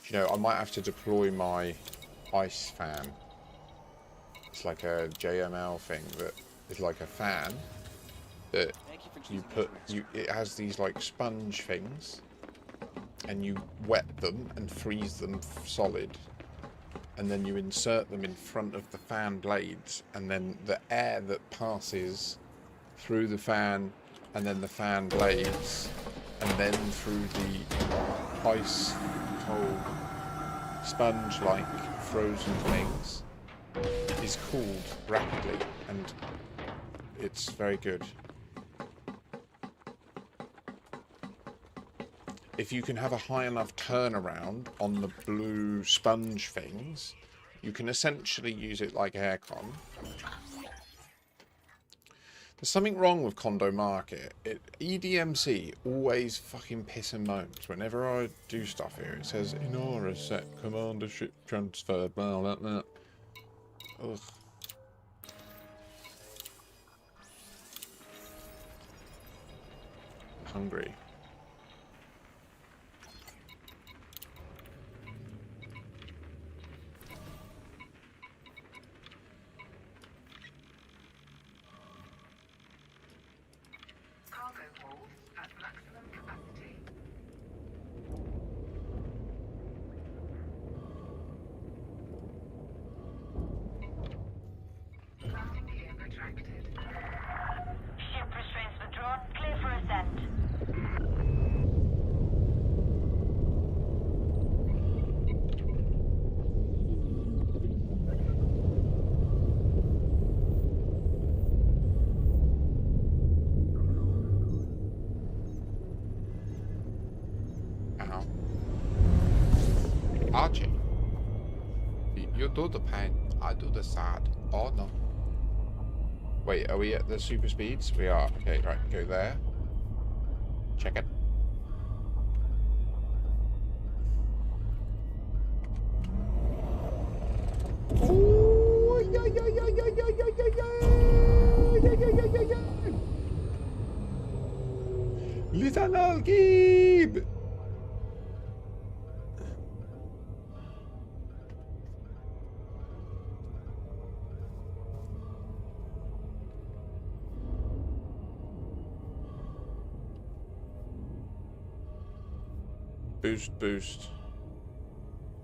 Speaker 1: You know, I might have to deploy my ice fan. It's like a JML thing that is like a fan that
Speaker 6: Thank you for
Speaker 1: you
Speaker 6: choosing
Speaker 1: put.
Speaker 6: Internet.
Speaker 1: It has these like sponge things, and you wet them and freeze them solid, and then you insert them in front of the fan blades, and then the air that passes through the fan and then the fan blades and then through the ice cold sponge like frozen things is cooled rapidly, and it's very good. If you can have a high enough turnaround on the blue sponge things, you can essentially use it like aircon. There's something wrong with Condo Market. EDMC always fucking piss and moans whenever I do stuff here. It says, in aura set commander ship transfer, blah, blah, blah. Ugh. Hungry.
Speaker 2: Cargo hold at maximum capacity. Landing gear retracted.
Speaker 3: Ship restraints withdrawn. Clear for ascent.
Speaker 1: Ow. Archie. You do the pain, I do the sad. Oh no. Wait, are we at the super speeds? We are. Okay, right, go there. Check it. Oh, yeah, yeah, yeah, yeah, yeah, yeah, yeah, yeah, yeah, yeah, yeah, yeah. Little Algib! Boost, boost.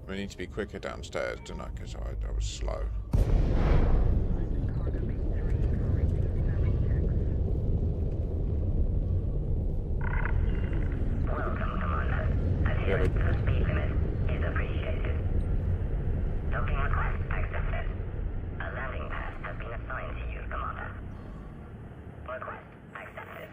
Speaker 1: We need to be quicker downstairs, don't I? Because I was slow.
Speaker 7: Welcome, Commander. Adherence to the speed limit is appreciated. Docking request accepted. A landing pad has been assigned to you, Commander. Request accepted.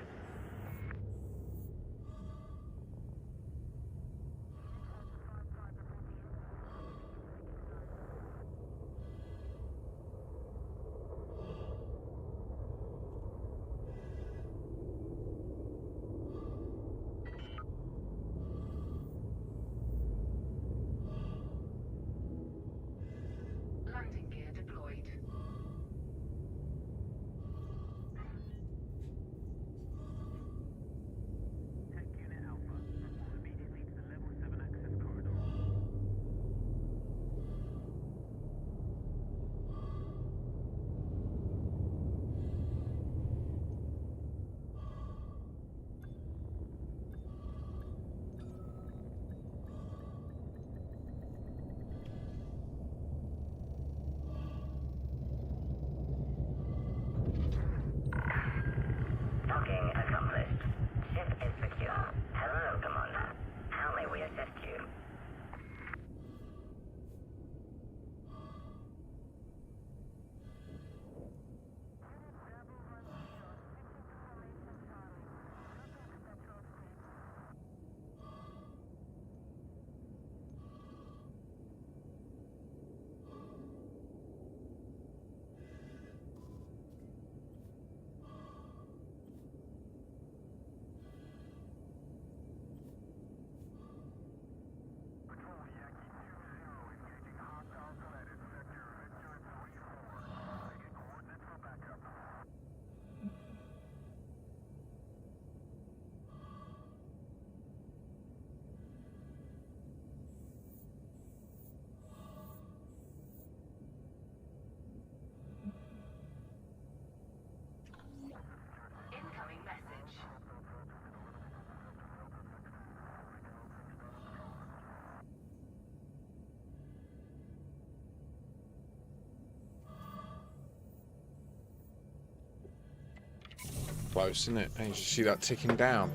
Speaker 1: close, isn't it? And you just see that ticking down.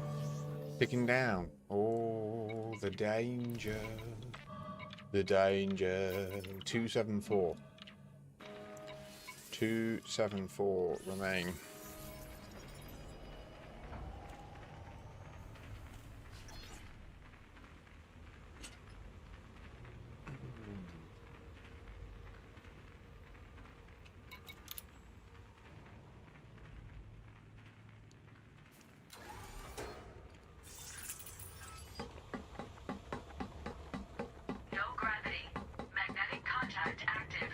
Speaker 1: Ticking down. Oh, the danger. The danger. 274. 274 remain.
Speaker 2: No gravity. Magnetic contact active.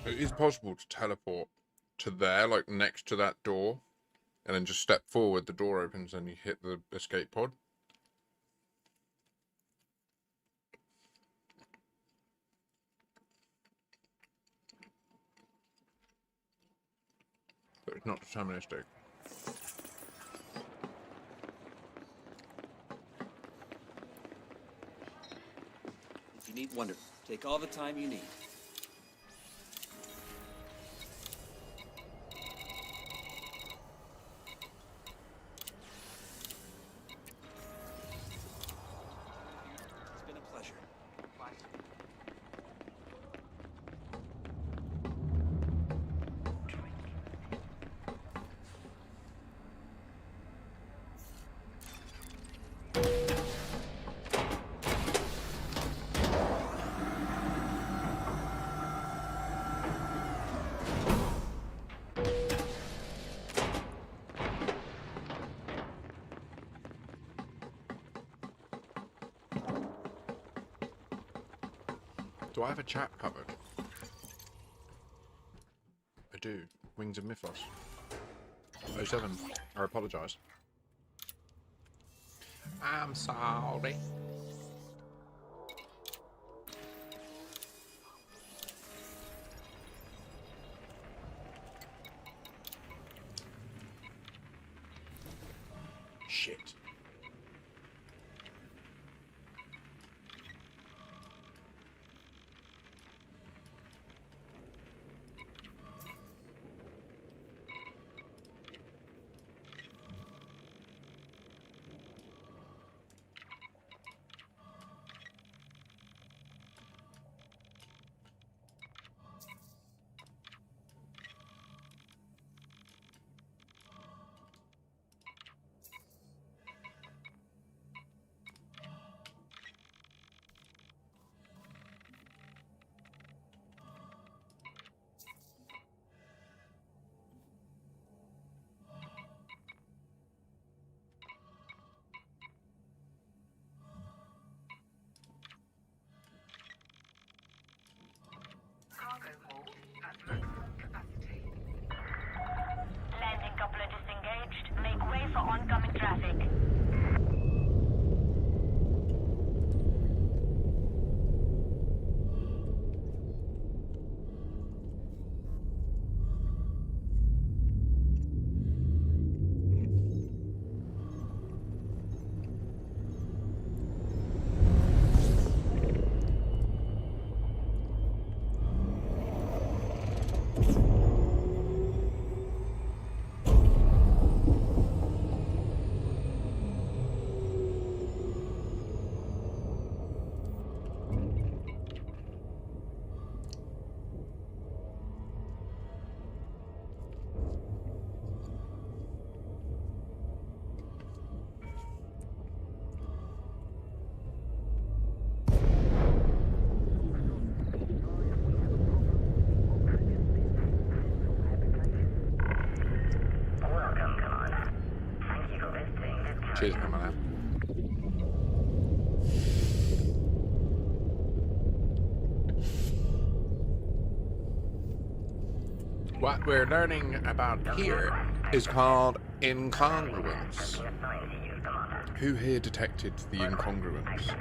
Speaker 1: It is possible to teleport to there, like next to that door, and then just step forward, the door opens, and you hit the escape pod. But it's not deterministic.
Speaker 6: If you need wonder, take all the time you need. It's been a pleasure.
Speaker 1: Do I have a chat covered? I do. Wings of Mythos. 07. I apologise. I'm sorry. Shit.
Speaker 2: Cargo hold at maximum capacity.
Speaker 3: Landing coupler disengaged. Make way for oncoming traffic.
Speaker 7: Welcome, Commander. Thank you for visiting this
Speaker 1: Cheers, Commander. What we're learning about here is called incongruence.
Speaker 7: been assigned to you, Commander.
Speaker 1: Who here detected the incongruence?
Speaker 7: Accepted. Welcome, Commander. Thank you for visiting this carrier.
Speaker 1: Who here detected the incongruence?
Speaker 7: Thank you for your service.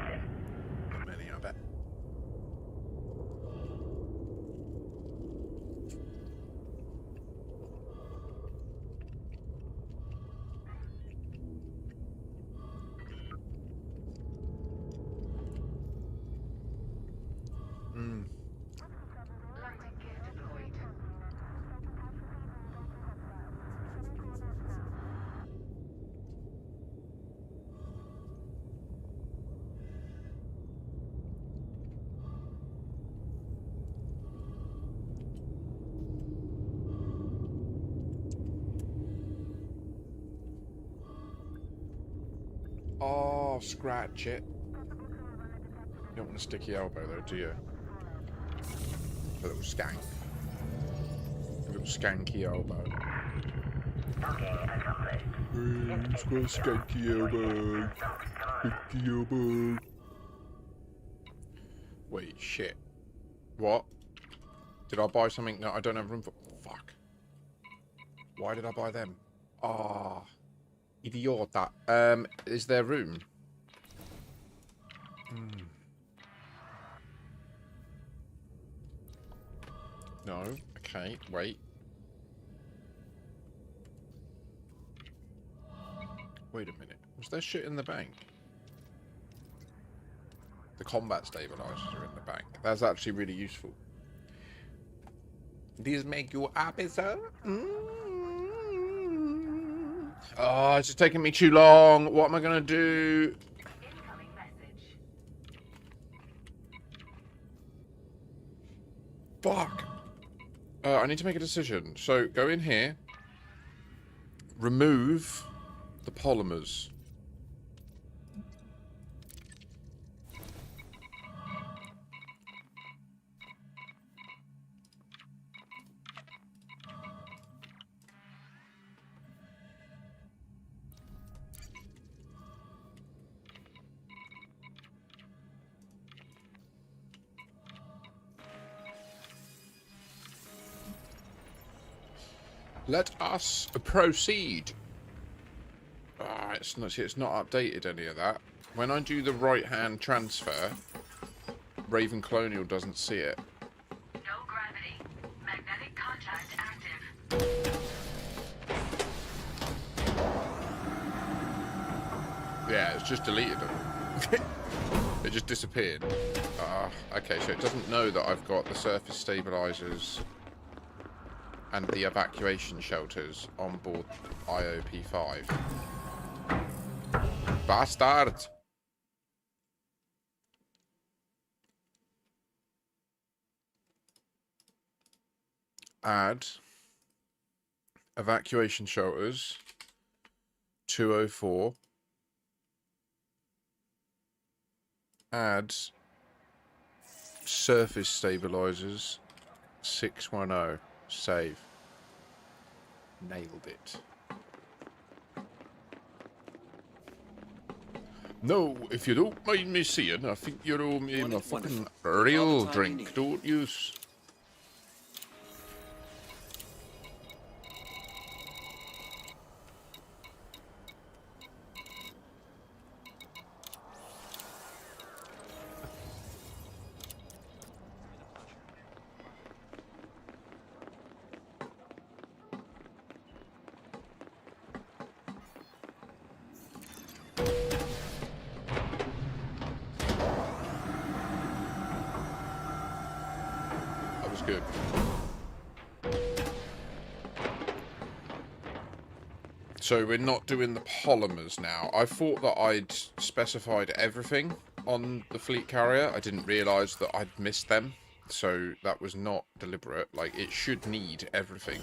Speaker 1: Oh, scratch it. You don't want a sticky elbow though, do you? A little skank. A little skanky elbow. It's got a skanky elbow. Skanky elbow. Wait, shit. What? Did I buy something? No, I don't have room for... Fuck. Why did I buy them? Ah. Idiota. Is there room? No. Okay, wait. Wait a minute. Was there shit in the bank? The combat stabilizers are in the bank. That's actually really useful. These make you happy, sir? Oh, it's just taking me too long. What am I going to do?
Speaker 2: Incoming message.
Speaker 1: Fuck. I need to make a decision. So, go in here. Remove the polymers. Let us proceed. Ah, it's not updated any of that. When I do the right-hand transfer, Raven Colonial doesn't see it.
Speaker 2: No gravity. Magnetic contact active.
Speaker 1: Yeah, it's just deleted them. It just disappeared. Okay, so it doesn't know that I've got the surface stabilizers and the evacuation shelters on board IOP-5. Bastard! Add evacuation shelters 204. Add surface stabilizers 610. Save. Nailed it. No, if you don't mind me saying, I think you owe me a fucking real drink, don't you? Good. So we're not doing the polymers now. I thought that I'd specified everything on the fleet carrier. I didn't realise that I'd missed them. So that was not deliberate. Like, it should need everything.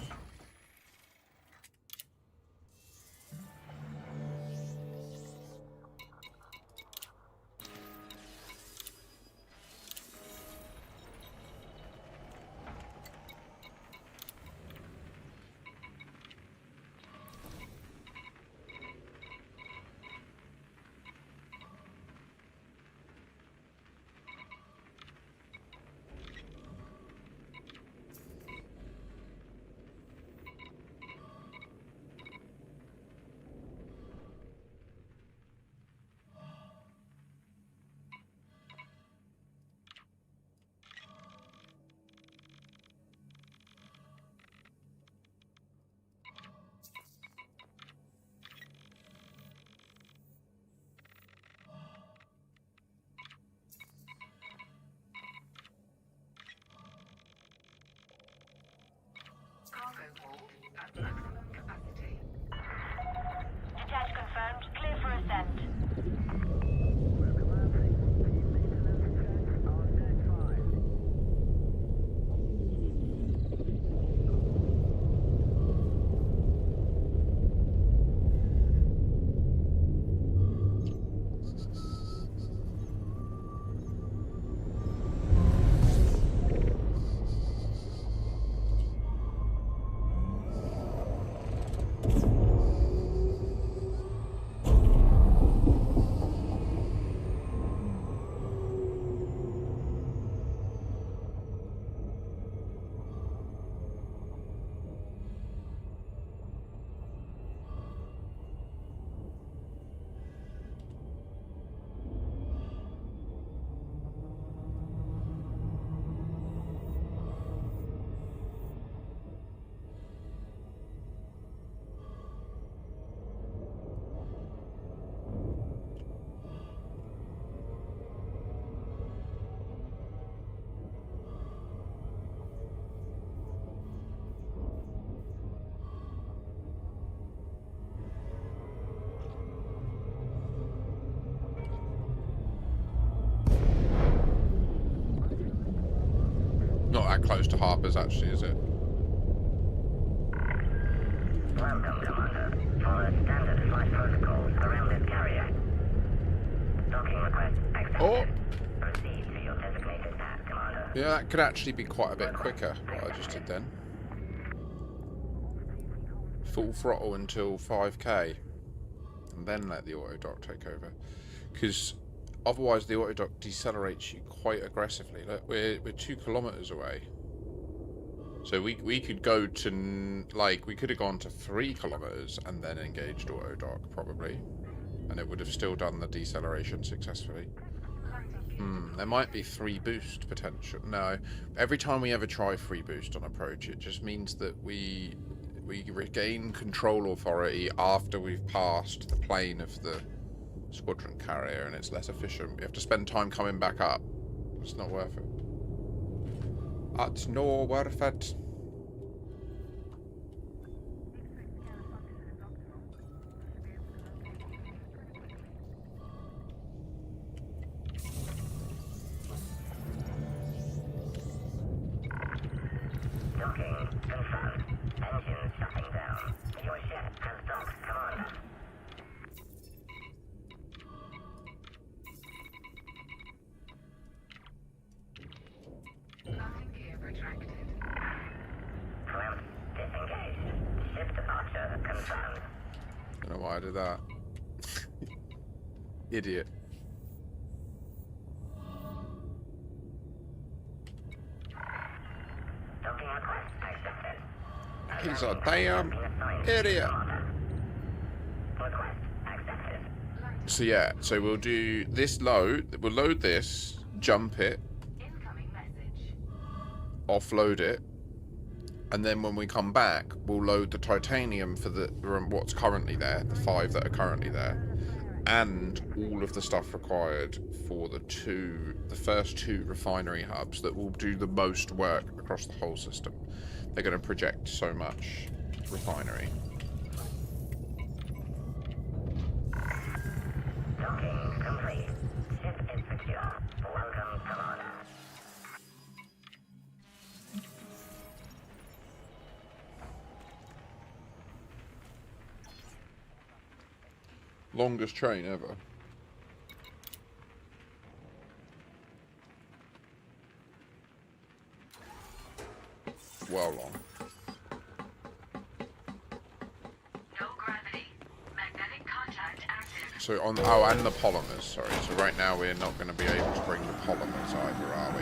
Speaker 2: Cargo hold at maximum capacity.
Speaker 3: Detach confirmed. Clear for ascent.
Speaker 1: Not that close to Harper's, actually, is it?
Speaker 7: Welcome, Commander. Follow standard flight protocols around this carrier. Docking request accepted.
Speaker 1: Oh!
Speaker 7: Proceed to your designated path, Commander.
Speaker 1: Yeah, that could actually be quite a bit quicker, what I just did then. Full throttle until 5k. And then let the autodock take over. Because otherwise the autodock decelerates you quite aggressively. Look, we're 2 kilometers away. So we could go to, like, we could have gone to 3 kilometers and then engaged autodock, probably. And it would have still done the deceleration successfully. There might be 3 boost potential. No, every time we ever try 3 boost on approach, it just means that we regain control authority after we've passed the plane of the squadron carrier, and it's less efficient. We have to spend time coming back up. It's not worth it. It's not worth it.
Speaker 7: Docking confirmed. Engine shutting down. Your ship has docked, Commander.
Speaker 2: Landing gear retracted.
Speaker 7: Clamp disengaged. Ship departure confirmed.
Speaker 1: Don't know why I did that. Idiot.
Speaker 7: Docking request accepted.
Speaker 1: He's a damn idiot.
Speaker 7: Request accepted.
Speaker 1: So yeah, so we'll do this load. We'll load this, jump it,
Speaker 2: Incoming message.
Speaker 1: offload it, and then when we come back, we'll load the titanium for the what's currently there, the 5 that are currently there, and all of the stuff required for the first 2 refinery hubs that will do the most work across the whole system. They're going to project so much refinery.
Speaker 7: Docking complete. Ship is secure. Welcome, Commander.
Speaker 1: Longest train ever. Well long.
Speaker 2: No gravity. Magnetic contact active.
Speaker 1: So on, oh, and the polymers, sorry. So right now we're not going to be able to bring the polymers either, are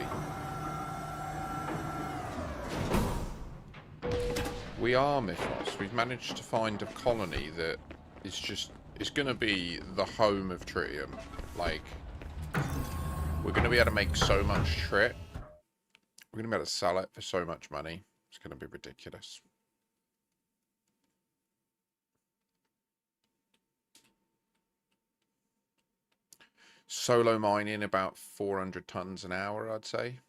Speaker 1: we? We are, Mythos. We've managed to find a colony that is just, it's going to be the home of tritium. Like, we're going to be able to make so much trit. We're going to be able to sell it for so much money. It's going to be ridiculous. Solo mining about 400 tons an hour, I'd say.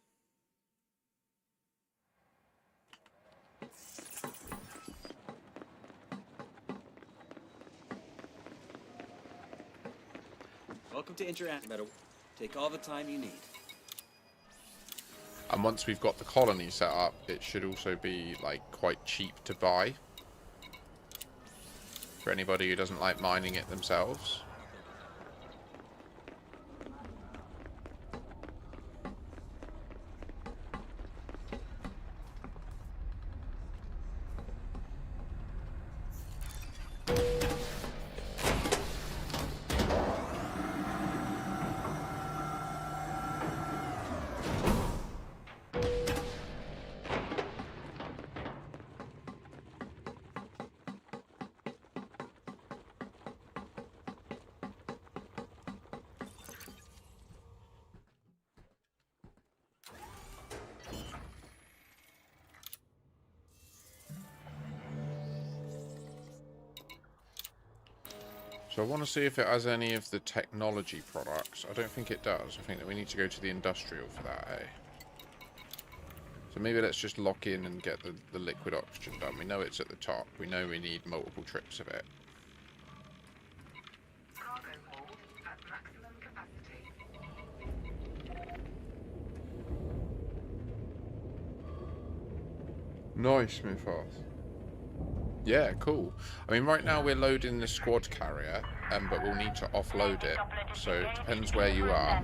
Speaker 6: Welcome to Interact Meadow. Take all the time you need.
Speaker 1: And once we've got the colony set up, it should also be like quite cheap to buy for anybody who doesn't like mining it themselves. So I want to see if it has any of the technology products. I don't think it does. I think that we need to go to the industrial for that, eh? So maybe let's just lock in and get the liquid oxygen done. We know it's at the top. We know we need multiple trips of it.
Speaker 2: Cargo hold at maximum capacity.
Speaker 1: Nice, Mufas. Yeah, cool. I mean, right now we're loading the squad carrier, but we'll need to offload it. So it depends where you are.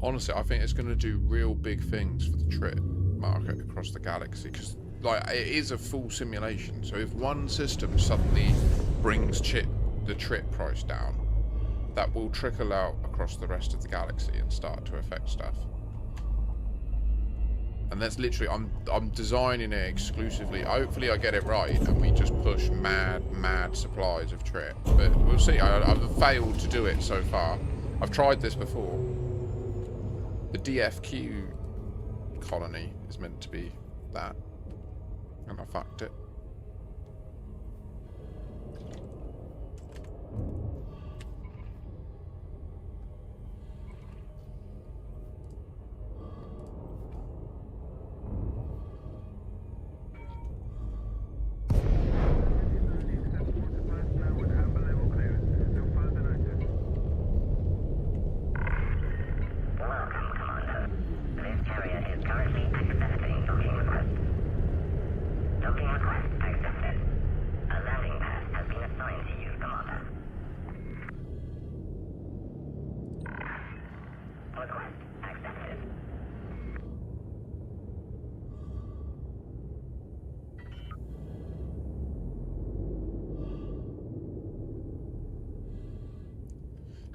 Speaker 1: Honestly, I think it's going to do real big things for the trip market across the galaxy, because like it is a full simulation. So if one system suddenly brings the trip price down, that will trickle out across the rest of the galaxy and start to affect stuff. And that's literally, I'm designing it exclusively. Hopefully I get it right and we just push mad supplies of trip. But we'll see. I've failed to do it so far. I've tried this before. The DFQ colony is meant to be that. And I fucked it.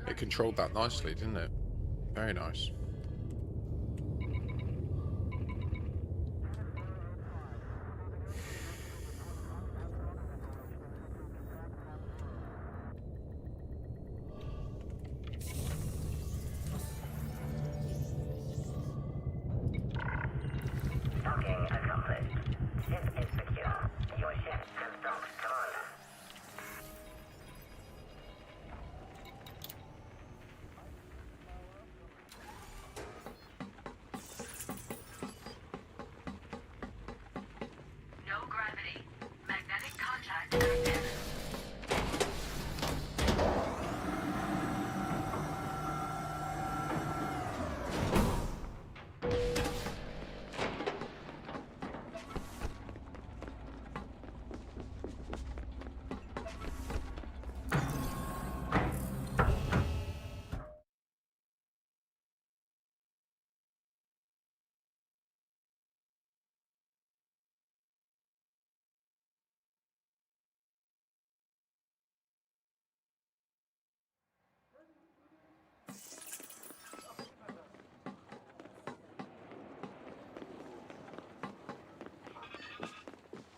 Speaker 1: It controlled that nicely, didn't it? Very nice.
Speaker 7: Docking accomplished. Ship is secure. Your ship has docked, Commander.
Speaker 2: No gravity. Magnetic contact active.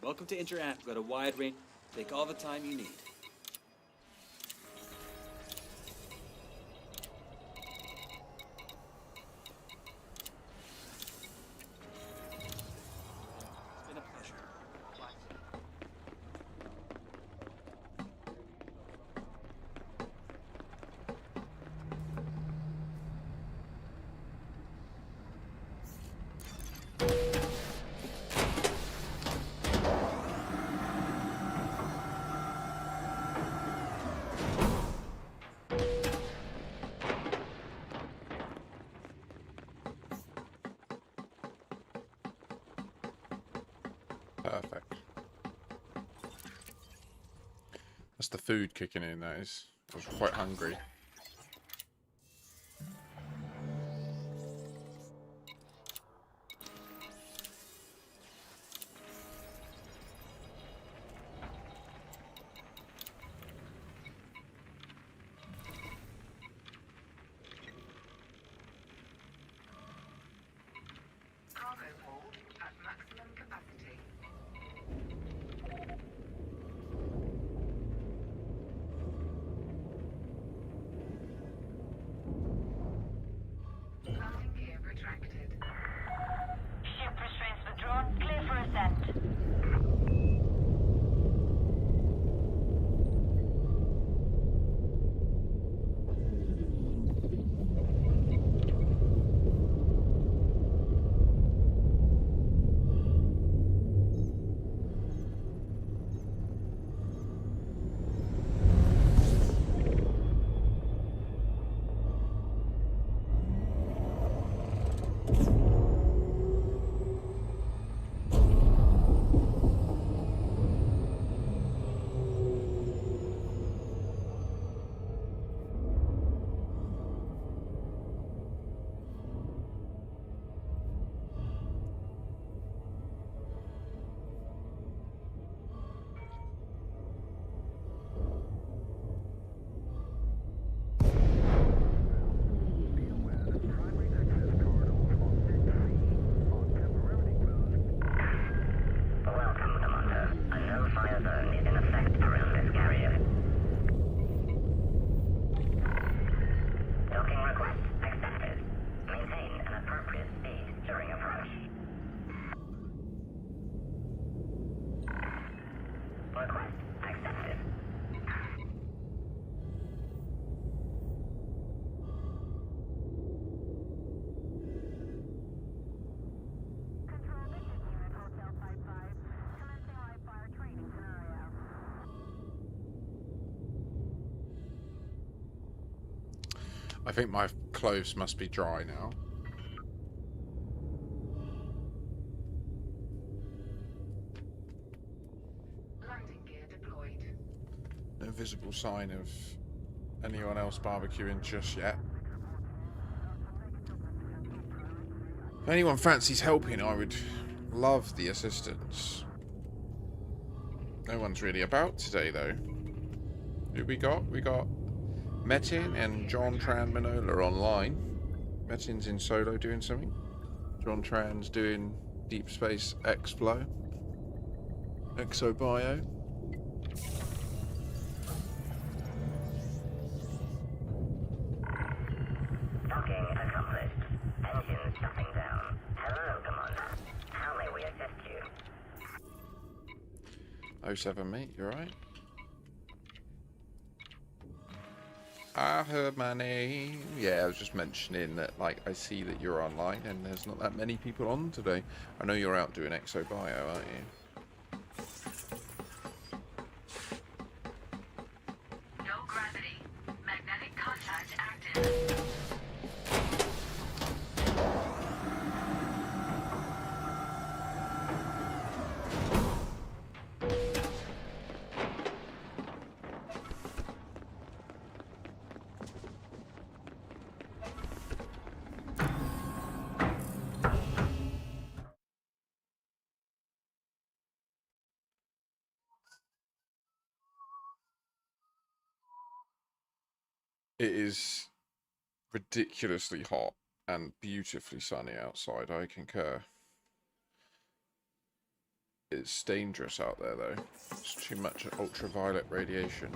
Speaker 6: Welcome to Interact. We've got a wide range. Take all the time you need. It's been a pleasure.
Speaker 1: Perfect. That's the food kicking in, that is. I was quite hungry.
Speaker 2: Cargo hold at maximum capacity.
Speaker 7: Welcome, Commander. A no-fire zone is in effect around this carrier. Docking request accepted. Maintain an appropriate speed during approach. Request accepted.
Speaker 3: Control, this is Unit Hotel 55. Commencing live fire training scenario.
Speaker 1: I think my clothes must be dry now.
Speaker 2: Landing gear deployed.
Speaker 1: No visible sign of anyone else barbecuing just yet. If anyone fancies helping, I would love the assistance. No one's really about today, though. Who we got? We got Metin and John Tran Manola online. Metin's in solo doing something. John Tran's doing Deep Space Explo. Exobio.
Speaker 7: Docking accomplished. Engines shutting down. Hello, Commander. How may we assist you?
Speaker 1: 07, mate, you alright? I heard my name. Yeah, I was just mentioning that, like, I see that you're online and there's not that many people on today. I know you're out doing Exobio, aren't you?
Speaker 2: No gravity. Magnetic contact active.
Speaker 1: It is ridiculously hot and beautifully sunny outside, I concur. It's dangerous out there, though. It's too much ultraviolet radiation.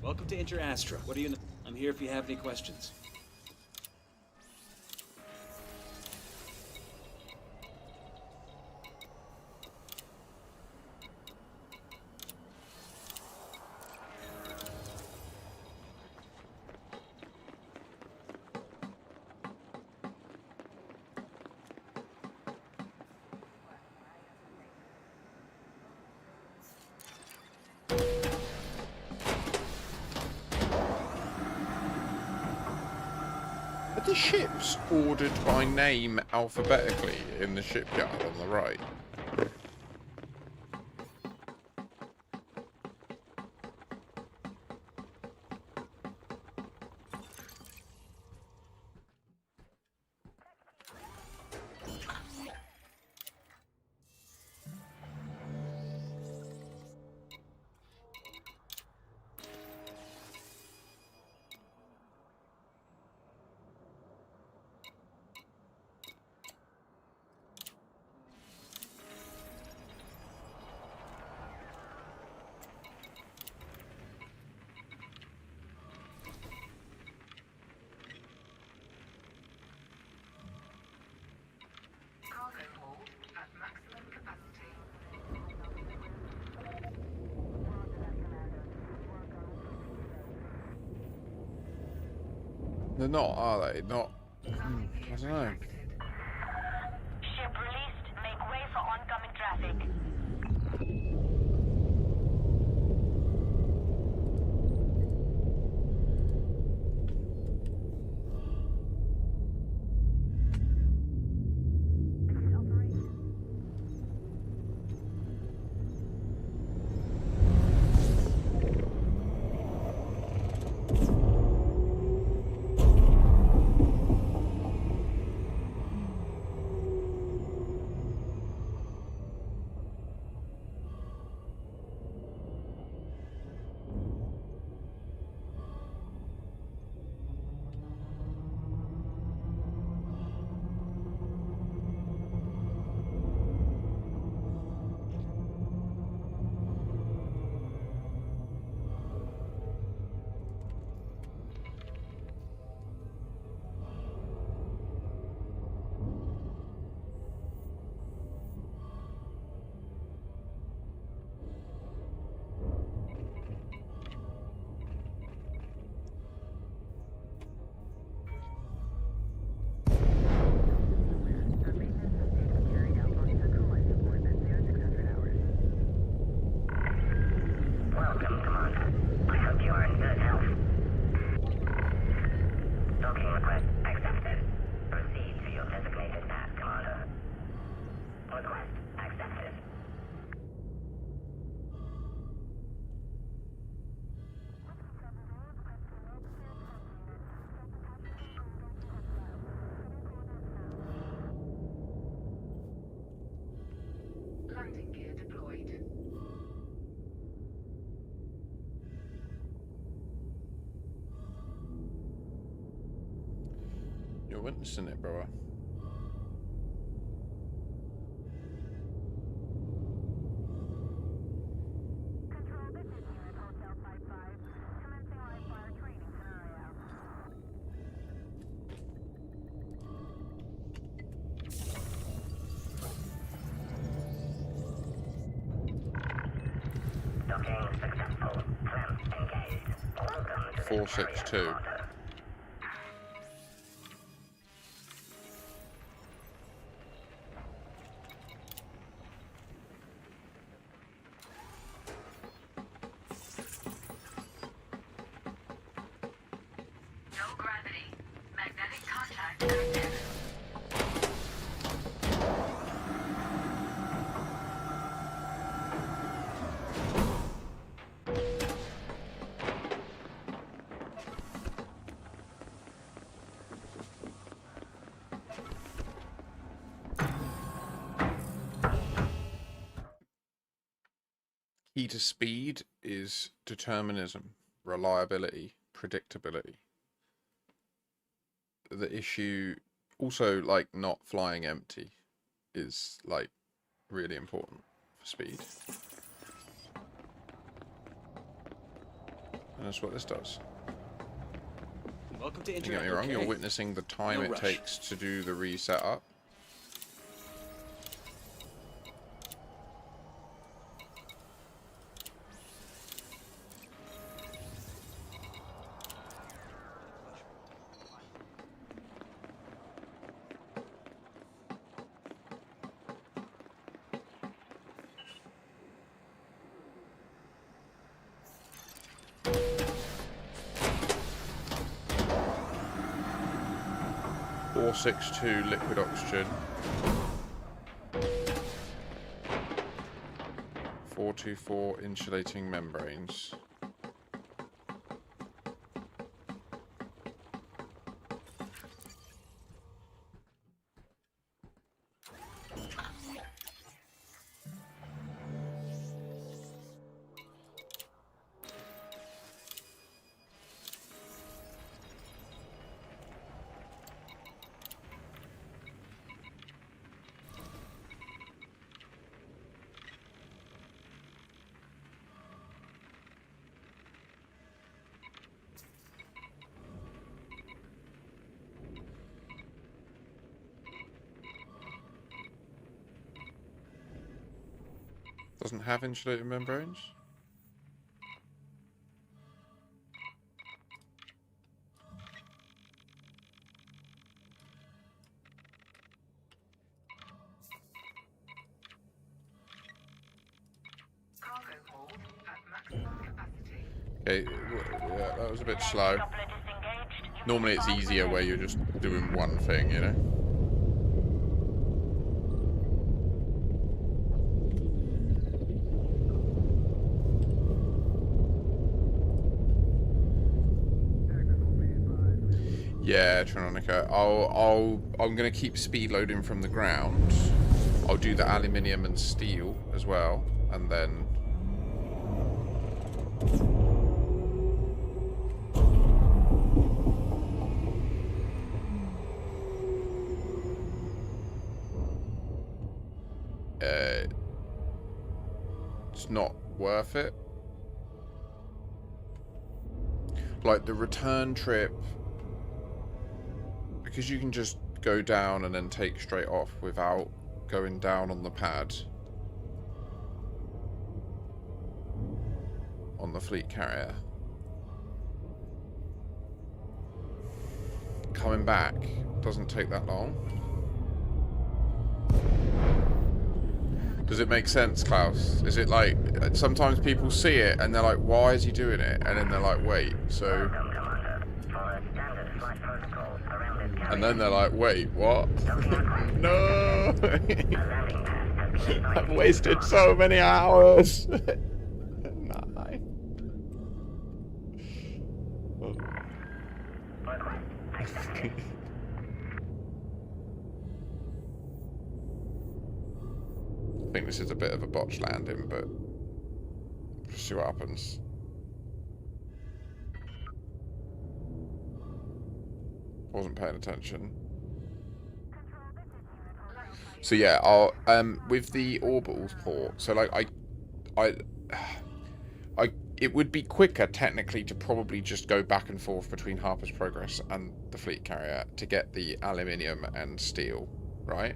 Speaker 6: Welcome to Inter-Astra. What do you know? I'm here if you have any questions.
Speaker 1: Are the ships ordered by name alphabetically in the shipyard on the right?
Speaker 2: Cargo hold at maximum capacity.
Speaker 1: They're not, are they? Not.
Speaker 2: Landing
Speaker 1: I
Speaker 2: gear
Speaker 1: don't know.
Speaker 2: retracted.
Speaker 3: Ship released. Make way for oncoming traffic.
Speaker 1: witnessing it, bro.
Speaker 3: Control, this is Unit Hotel 55. Commencing live fire training scenario.
Speaker 7: Docking successful. Clamp engaged. Welcome to
Speaker 1: 462.
Speaker 2: No gravity. Magnetic contact active.
Speaker 1: Key to speed is determinism, reliability, predictability. The issue, also, like, not flying empty is, like, really important for speed. And that's what this does.
Speaker 6: Welcome to
Speaker 1: Don't
Speaker 6: Internet.
Speaker 1: get me wrong,
Speaker 6: okay?
Speaker 1: you're witnessing the time
Speaker 6: No
Speaker 1: it
Speaker 6: rush.
Speaker 1: takes to do the reset up. .462 liquid oxygen. 424 insulating membranes. Doesn't have insulated membranes.
Speaker 2: Cargo hold at maximum capacity.
Speaker 1: Okay, yeah, that was a bit slow. Normally it's easier where you're just doing one thing, you know? Yeah, Trononica. I'm gonna keep speed loading from the ground. I'll do the aluminium and steel as well, and then it's not worth it. Like the return trip, because you can just go down and then take straight off without going down on the pad on the fleet carrier. Coming back doesn't take that long. Does it make sense, Klaus? Is it like, sometimes people see it and they're like, why is he doing it? And then they're like, wait, so... And then they're like, wait, what? No! I've wasted so many hours! Nice. I think this is a bit of a botch landing, but we'll see what happens. Wasn't paying attention. So yeah, I'll with the orbitals port. So like I it would be quicker technically to probably just go back and forth between Harper's Progress and the fleet carrier to get the aluminium and steel, right?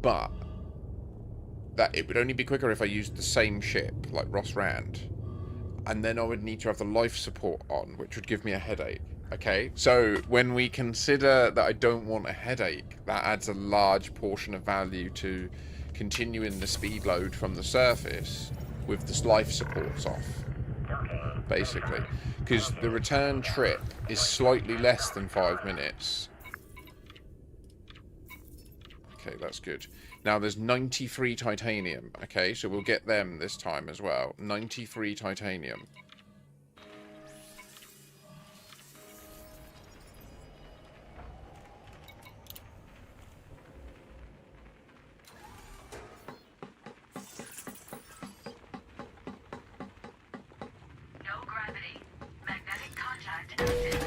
Speaker 1: But that it would only be quicker if I used the same ship, like Ross Rand, and then I would need to have the life support on, which would give me a headache. Okay, so when we consider that I don't want a headache, that adds a large portion of value to continuing the speed load from the surface with the life supports off. Basically, because the return trip is slightly less than 5 minutes. Okay, that's good. Now there's 93 titanium. Okay, so we'll get them this time as well. 93 titanium.
Speaker 2: No gravity. Magnetic contact active.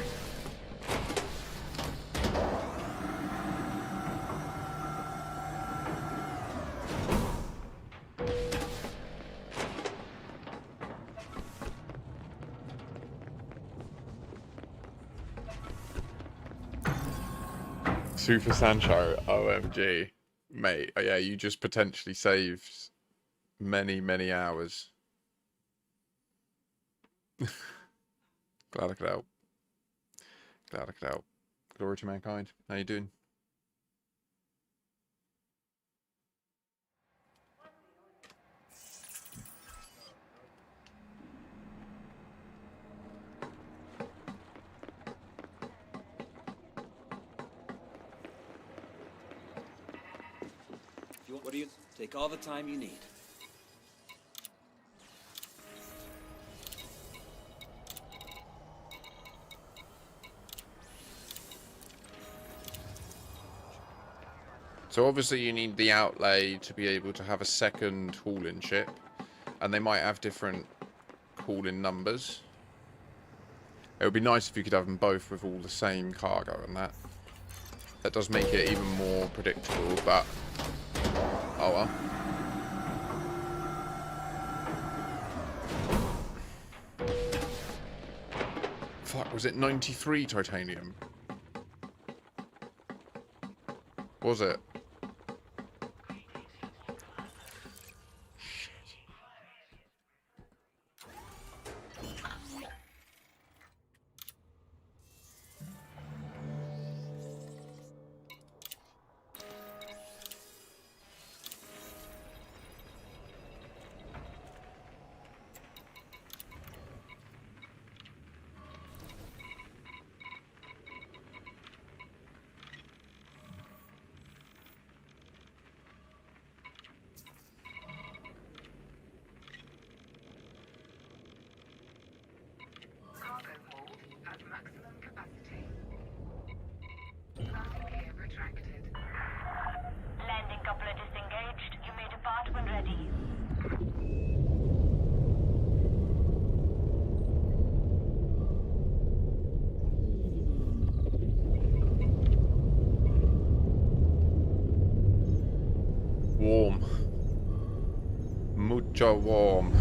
Speaker 1: Super Sancho, OMG. Mate, oh yeah, you just potentially saved many hours. Glad I could help. Glad I could help. Glory to mankind. How you doing?
Speaker 6: What do you... Take all the time you need.
Speaker 1: So obviously you need the outlay to be able to have a second haul-in ship. And they might have different haul-in numbers. It would be nice if you could have them both with all the same cargo and that. That does make it even more predictable, but... oh well. Fuck, was it 93 titanium? Was it?
Speaker 2: Cargo hold at maximum capacity. Landing gear retracted.
Speaker 3: Landing coupler disengaged. You may depart when ready.
Speaker 1: Warm. Mucho warm.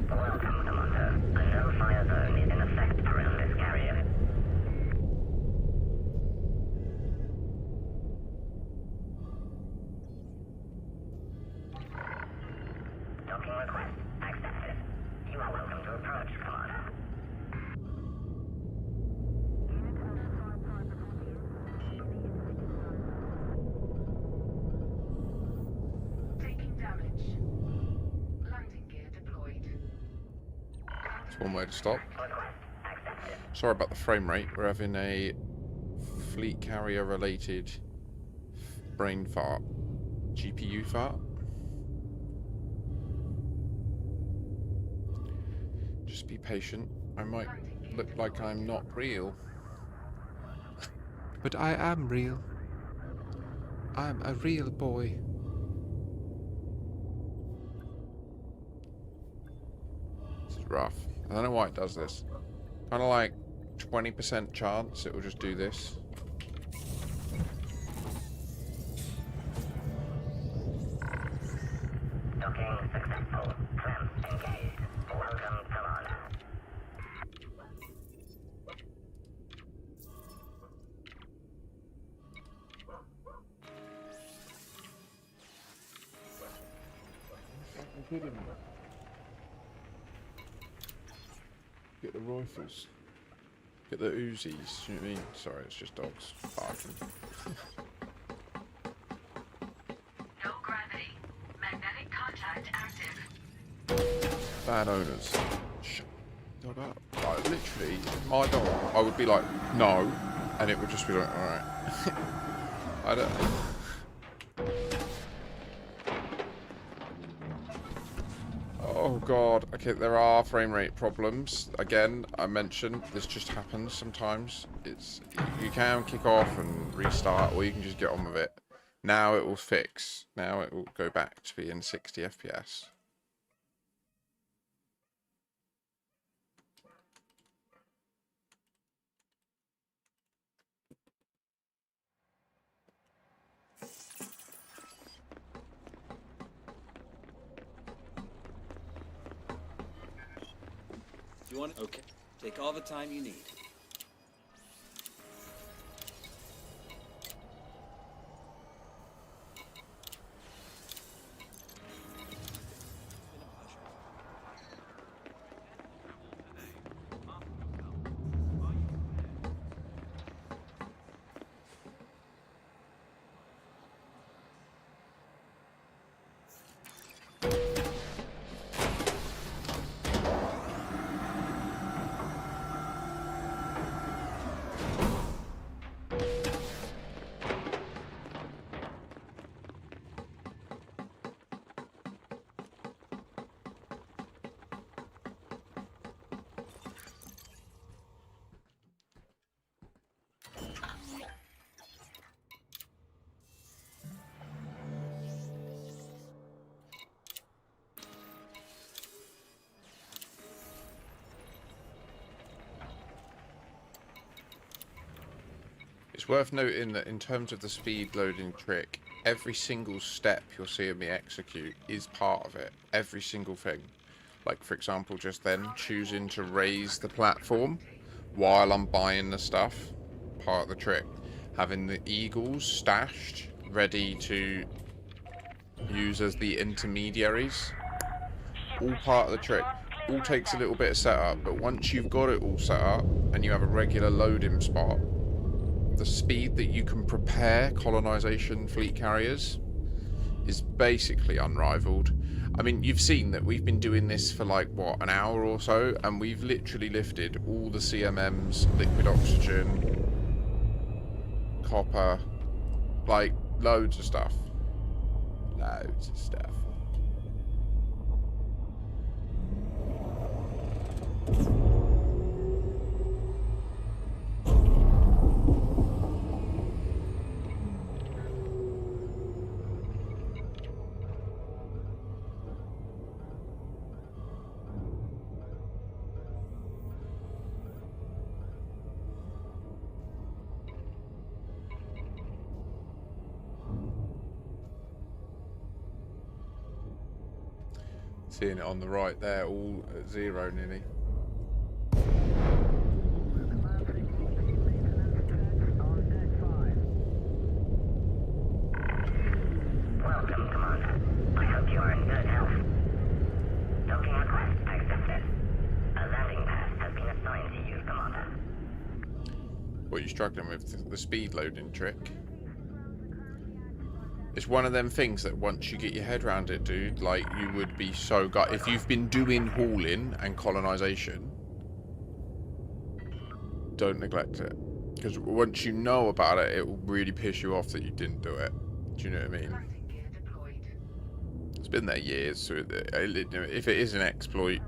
Speaker 7: Welcome, Commander. A no-fire zone is in effect around this carrier. Docking request accepted. You are welcome to approach, Commander.
Speaker 2: Taking damage. Landing gear deployed.
Speaker 1: That's one way to stop.
Speaker 7: Request accepted.
Speaker 1: Sorry about the frame rate. We're having a fleet carrier related brain fart. GPU fart. Just be patient. I might look like I'm not real. But I am real. I'm a real boy. This is rough. I don't know why it does this. Kind of like 20% chance it will just do this.
Speaker 7: Docking successful. Clamp engaged. Welcome, Commander.
Speaker 1: Get the rifles. Get the Uzis. You know what I mean? Sorry, it's just dogs barking.
Speaker 2: No gravity. Magnetic contact active.
Speaker 1: Bad owners. Shut dog up. Like, literally, my dog, I would be like, no, and it would just be like, alright. I don't. Oh god. Okay, there are frame rate problems. Again, I mentioned this just happens sometimes. You can kick off and restart, or you can just get on with it. Now it will fix. Now it will go back to being 60 FPS.
Speaker 6: You want it? Okay. Take all the time you need.
Speaker 1: It's worth noting that in terms of the speed loading trick, every single step you're seeing me execute is part of it. Every single thing. Like, for example, just then choosing to raise the platform while I'm buying the stuff. Part of the trick. Having the eagles stashed, ready to use as the intermediaries. All part of the trick. All takes a little bit of setup, but once you've got it all set up and you have a regular loading spot, the speed that you can prepare colonization fleet carriers is basically unrivaled. I mean, you've seen that we've been doing this for like, what, an hour or so, and we've literally lifted all the CMMs, liquid oxygen, copper, like, loads of stuff. Loads of stuff. Seeing it on the right there, all at 0 nearly.
Speaker 7: Welcome, Commander. I hope you are in good health. Docking request accepted. A landing pass has been assigned to you, Commander.
Speaker 1: What are you struggling with? The speed loading trick? It's one of them things that once you get your head around it, dude, like, you would be so gut. If you've been doing hauling and colonization, don't neglect it. Because once you know about it, it will really piss you off that you didn't do it. Do you know what I mean?
Speaker 2: Planting gear deployed.
Speaker 1: It's been there years, so if it is an exploit,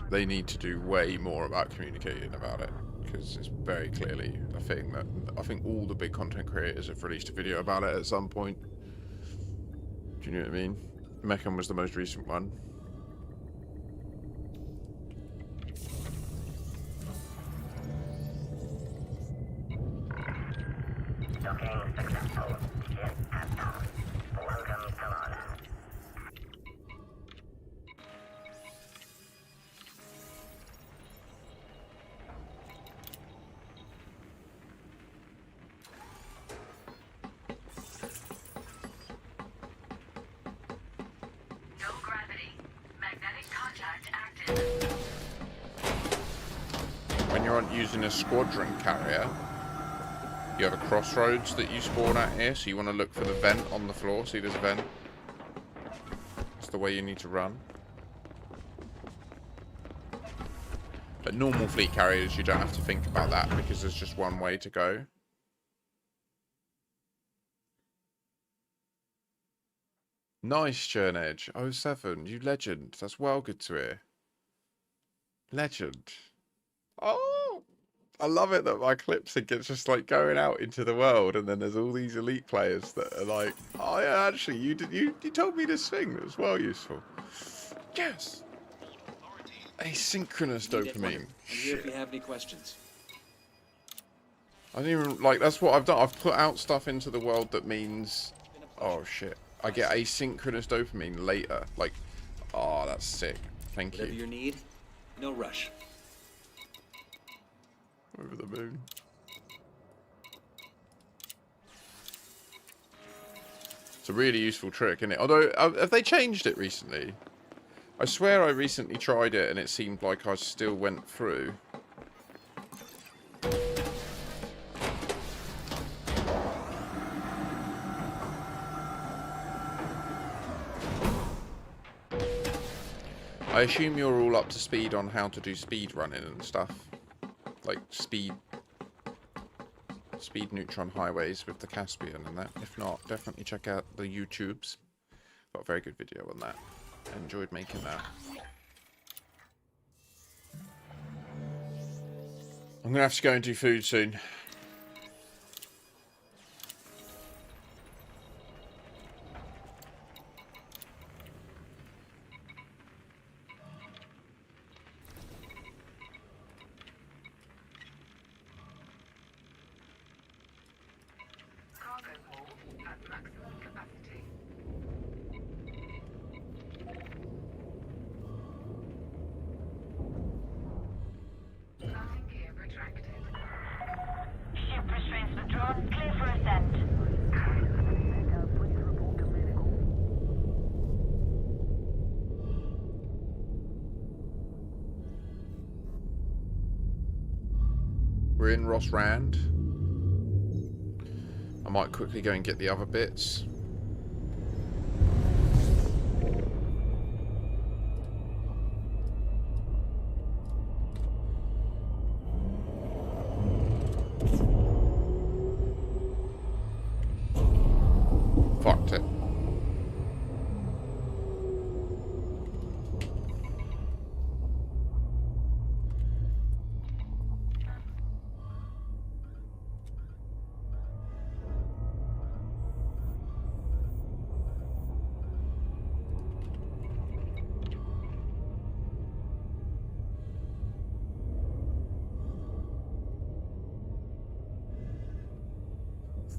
Speaker 1: they need to do way more about communicating about it. Because it's very clearly a thing that I think all the big content creators have released a video about it at some point. Do you know what I mean? Meckham was the most recent one.
Speaker 7: Docking successful. Ship has docked. Welcome, Commander.
Speaker 2: No gravity. Magnetic contact active.
Speaker 1: When you're using a squadron carrier, you have a crossroads that you spawn at here, so you want to look for the vent on the floor. See, there's a vent. That's the way you need to run. But normal fleet carriers, you don't have to think about that because there's just one way to go. Nice, Churnedge. 07, you legend. That's well good to hear. Legend. Oh, I love it that my clips are just like going out into the world, and then there's all these elite players that are like, "Oh yeah, actually, you told me this thing that was well useful." Yes. Asynchronous dopamine.
Speaker 6: I'm here if you have any questions.
Speaker 1: I don't even like. That's what I've done. I've put out stuff into the world that means, oh shit, I get asynchronous dopamine later. Like, oh, that's sick. Thank
Speaker 6: Whatever
Speaker 1: you.
Speaker 6: your need, no rush.
Speaker 1: Over the moon. It's a really useful trick, isn't it? Although, have they changed it recently? I swear I recently tried it and it seemed like I still went through. I assume you're all up to speed on how to do speed running and stuff. Like speed neutron highways with the Caspian and that. If not, definitely check out the YouTubes. Got a very good video on that. I enjoyed making that. I'm gonna have to go and do food soon.
Speaker 2: Cargo hold at maximum capacity. Landing gear retracted.
Speaker 3: Ship restraints withdrawn. Clear for ascent.
Speaker 1: We're in Ross Rand. I might quickly go and get the other bits. Fucked it.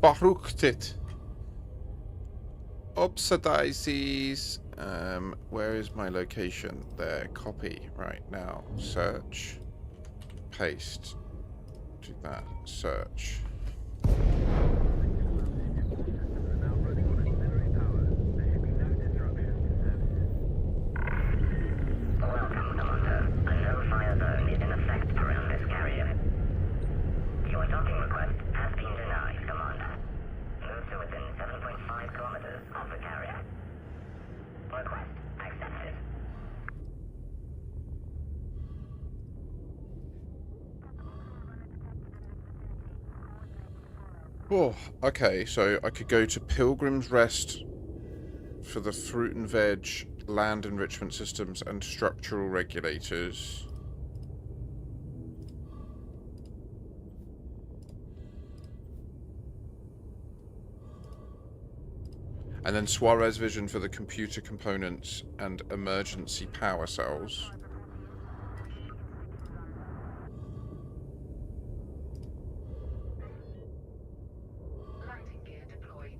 Speaker 1: Verruchtet. Obsidizes. Where is my location? There. Copy. Right now. Search. Paste. Do that. Search.
Speaker 7: Welcome, Commander. A no-fire zone is in effect around this carrier. Your docking request has been denied, Commander. Move to within 7.5 kilometers of the carrier. Request accepted.
Speaker 1: Oh, okay, so I could go to Pilgrim's Rest for the fruit and veg, land enrichment systems, and structural regulators. And then Suarez Vision for the computer components and emergency power cells.
Speaker 2: Landing gear deployed.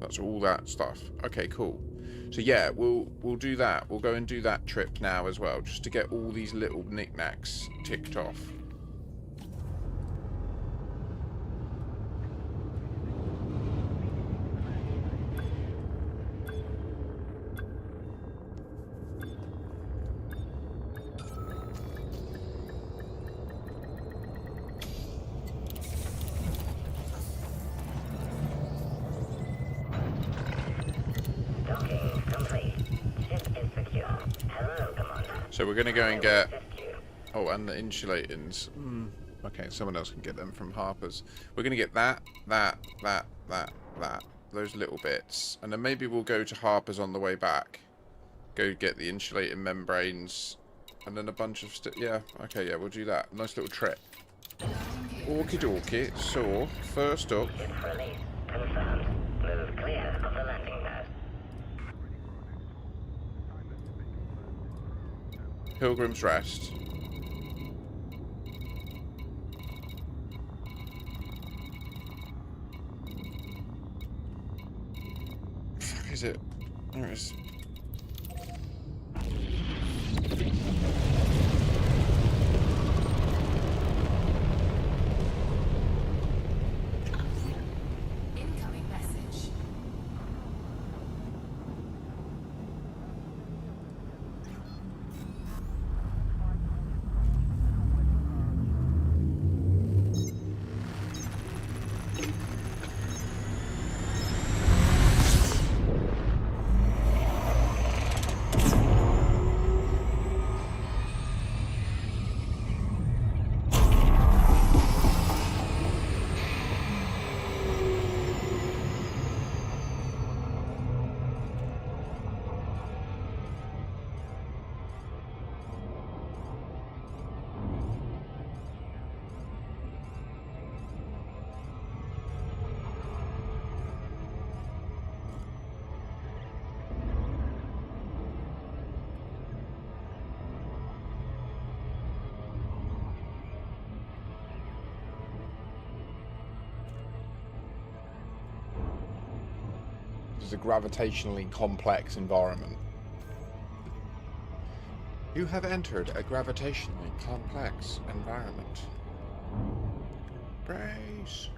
Speaker 1: That's all that stuff. Okay, cool. So yeah, we'll do that. We'll go and do that trip now as well, just to get all these little knickknacks ticked off.
Speaker 7: Docking complete. Ship is secure. Hello, Commander.
Speaker 1: So we're gonna go and get...
Speaker 7: Assist you.
Speaker 1: Oh, and the insulatings. Okay, someone else can get them from Harper's. We're gonna get that. Those little bits. And then maybe we'll go to Harper's on the way back. Go get the insulating membranes. And then a bunch of... yeah, okay, yeah, we'll do that. Nice little trip. Okie dokie. So, first up...
Speaker 7: Ship release. Confirmed. Move clear of the landing pad.
Speaker 1: Pilgrim's Rest. Fuck is it? There it is.
Speaker 2: Incoming message.
Speaker 1: This is a gravitationally complex environment. You have entered a gravitationally complex environment. Brace.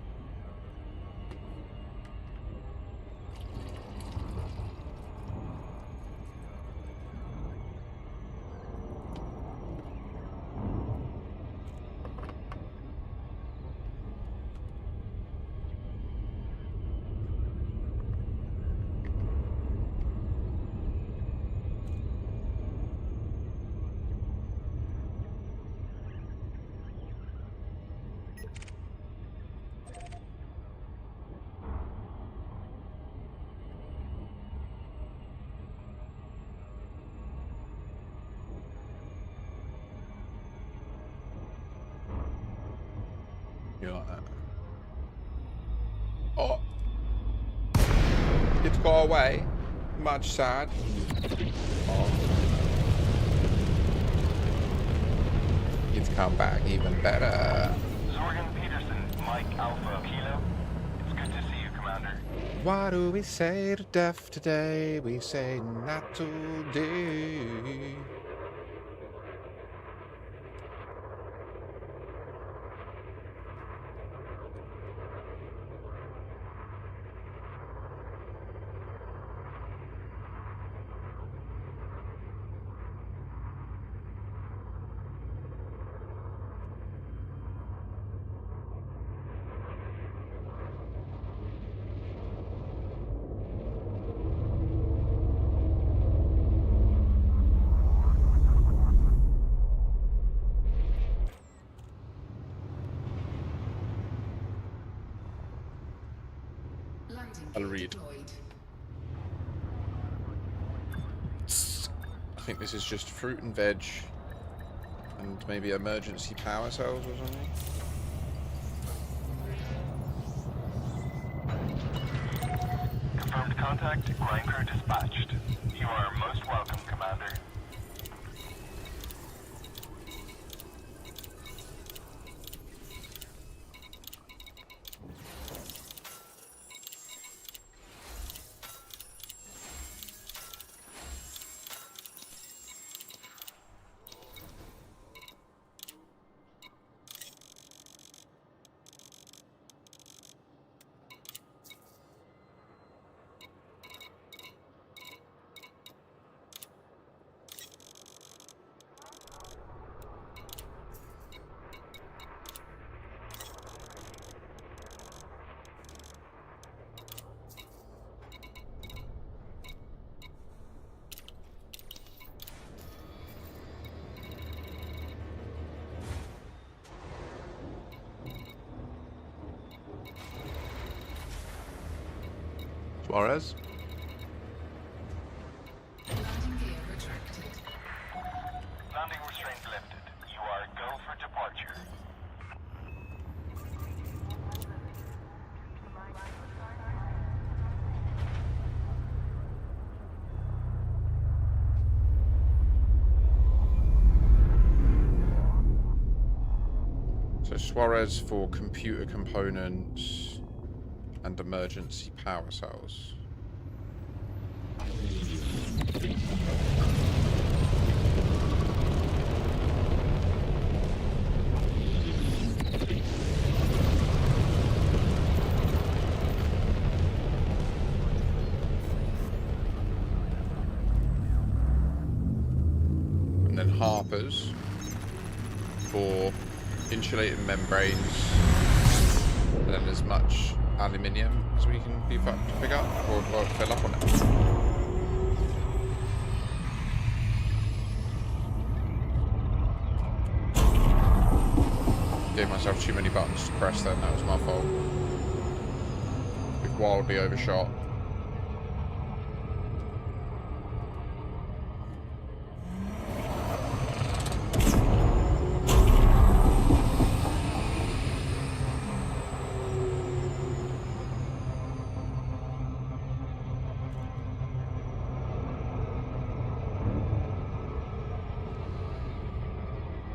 Speaker 1: You like that? Oh! It's go away. Much sad. Oh. It's come back even better.
Speaker 5: Zorgan Peterson, Mike Alpha Kilo. It's good to see you, Commander.
Speaker 1: Why do we say to death today? We say not today. I'll read.
Speaker 6: Deployed.
Speaker 1: I think this is just fruit and veg, and maybe emergency power cells or something.
Speaker 5: Confirmed contact. Ground crew dispatched. You are most welcome, Commander.
Speaker 1: Suarez.
Speaker 6: Landing gear retracted.
Speaker 5: Landing restraints lifted. You are go for departure.
Speaker 1: So Suarez for computer components and emergency power cells. And then Harper's for insulating membranes, and then as much aluminium as we can pick up or fill up on it. Gave myself too many buttons to press then, that was my fault. We've wildly overshot.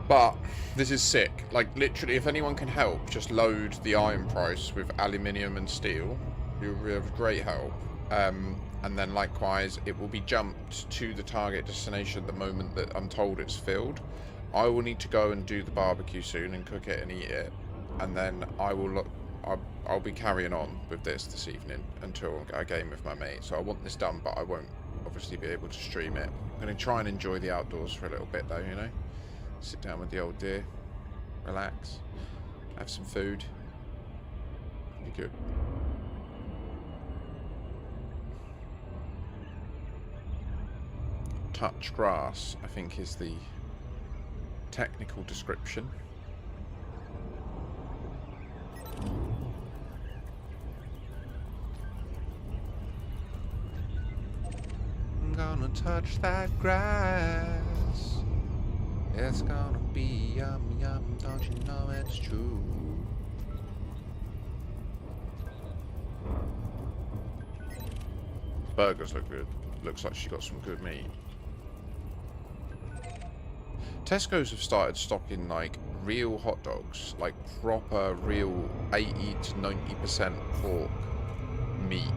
Speaker 1: But this is sick. Like, literally, if anyone can help, just load the iron price with aluminium and steel. You'll be of great help. And then, likewise, it will be jumped to the target destination the moment that I'm told it's filled. I will need to go and do the barbecue soon and cook it and eat it. And then I will look. I'll be carrying on with this evening until I game with my mate. So I want this done, but I won't obviously be able to stream it. I'm going to try and enjoy the outdoors for a little bit, though, you know? Sit down with the old dear, relax, have some food. Be good. Touch grass, I think, is the technical description. I'm gonna touch that grass. It's gonna be yum yum, don't you know it's true? Burgers look good. Looks like she got some good meat. Tesco's have started stocking like real hot dogs, like proper real 80 to 90% pork meat.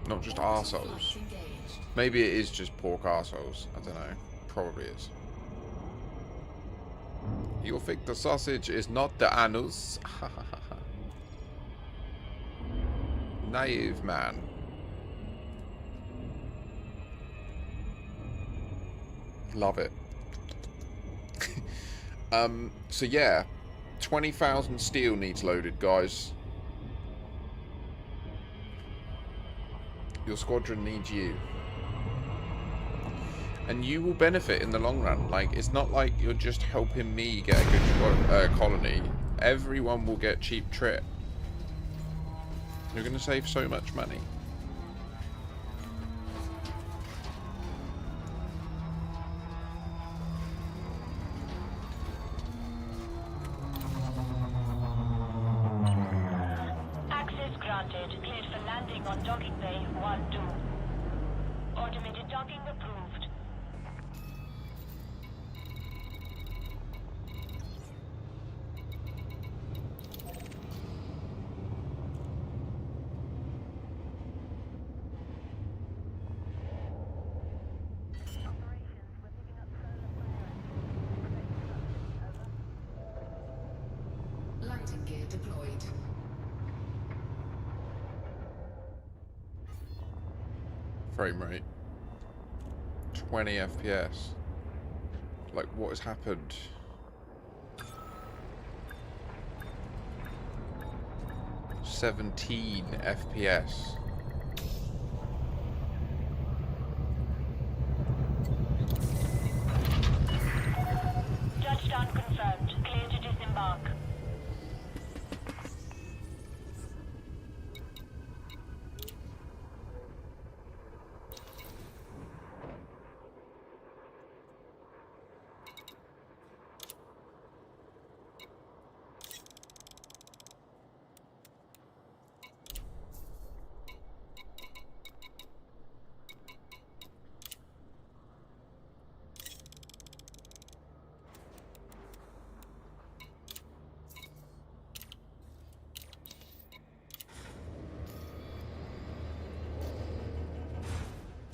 Speaker 1: Not just arseholes. Maybe it is just pork arseholes. I don't know. Probably is. You think the sausage is not the anus? Naive man. Love it. So yeah, 20,000 steel needs loaded, guys. Your squadron needs you. And you will benefit in the long run. Like, it's not like you're just helping me get a good colony. Everyone will get cheap trip. You're going to save so much money.
Speaker 3: Access granted. Cleared for landing on docking bay 1-2. Automated docking approved.
Speaker 2: Landing gear deployed.
Speaker 1: Frame rate. 20 FPS. Like, what has happened? "17 FPS.
Speaker 3: Touchdown confirmed. Clear to disembark.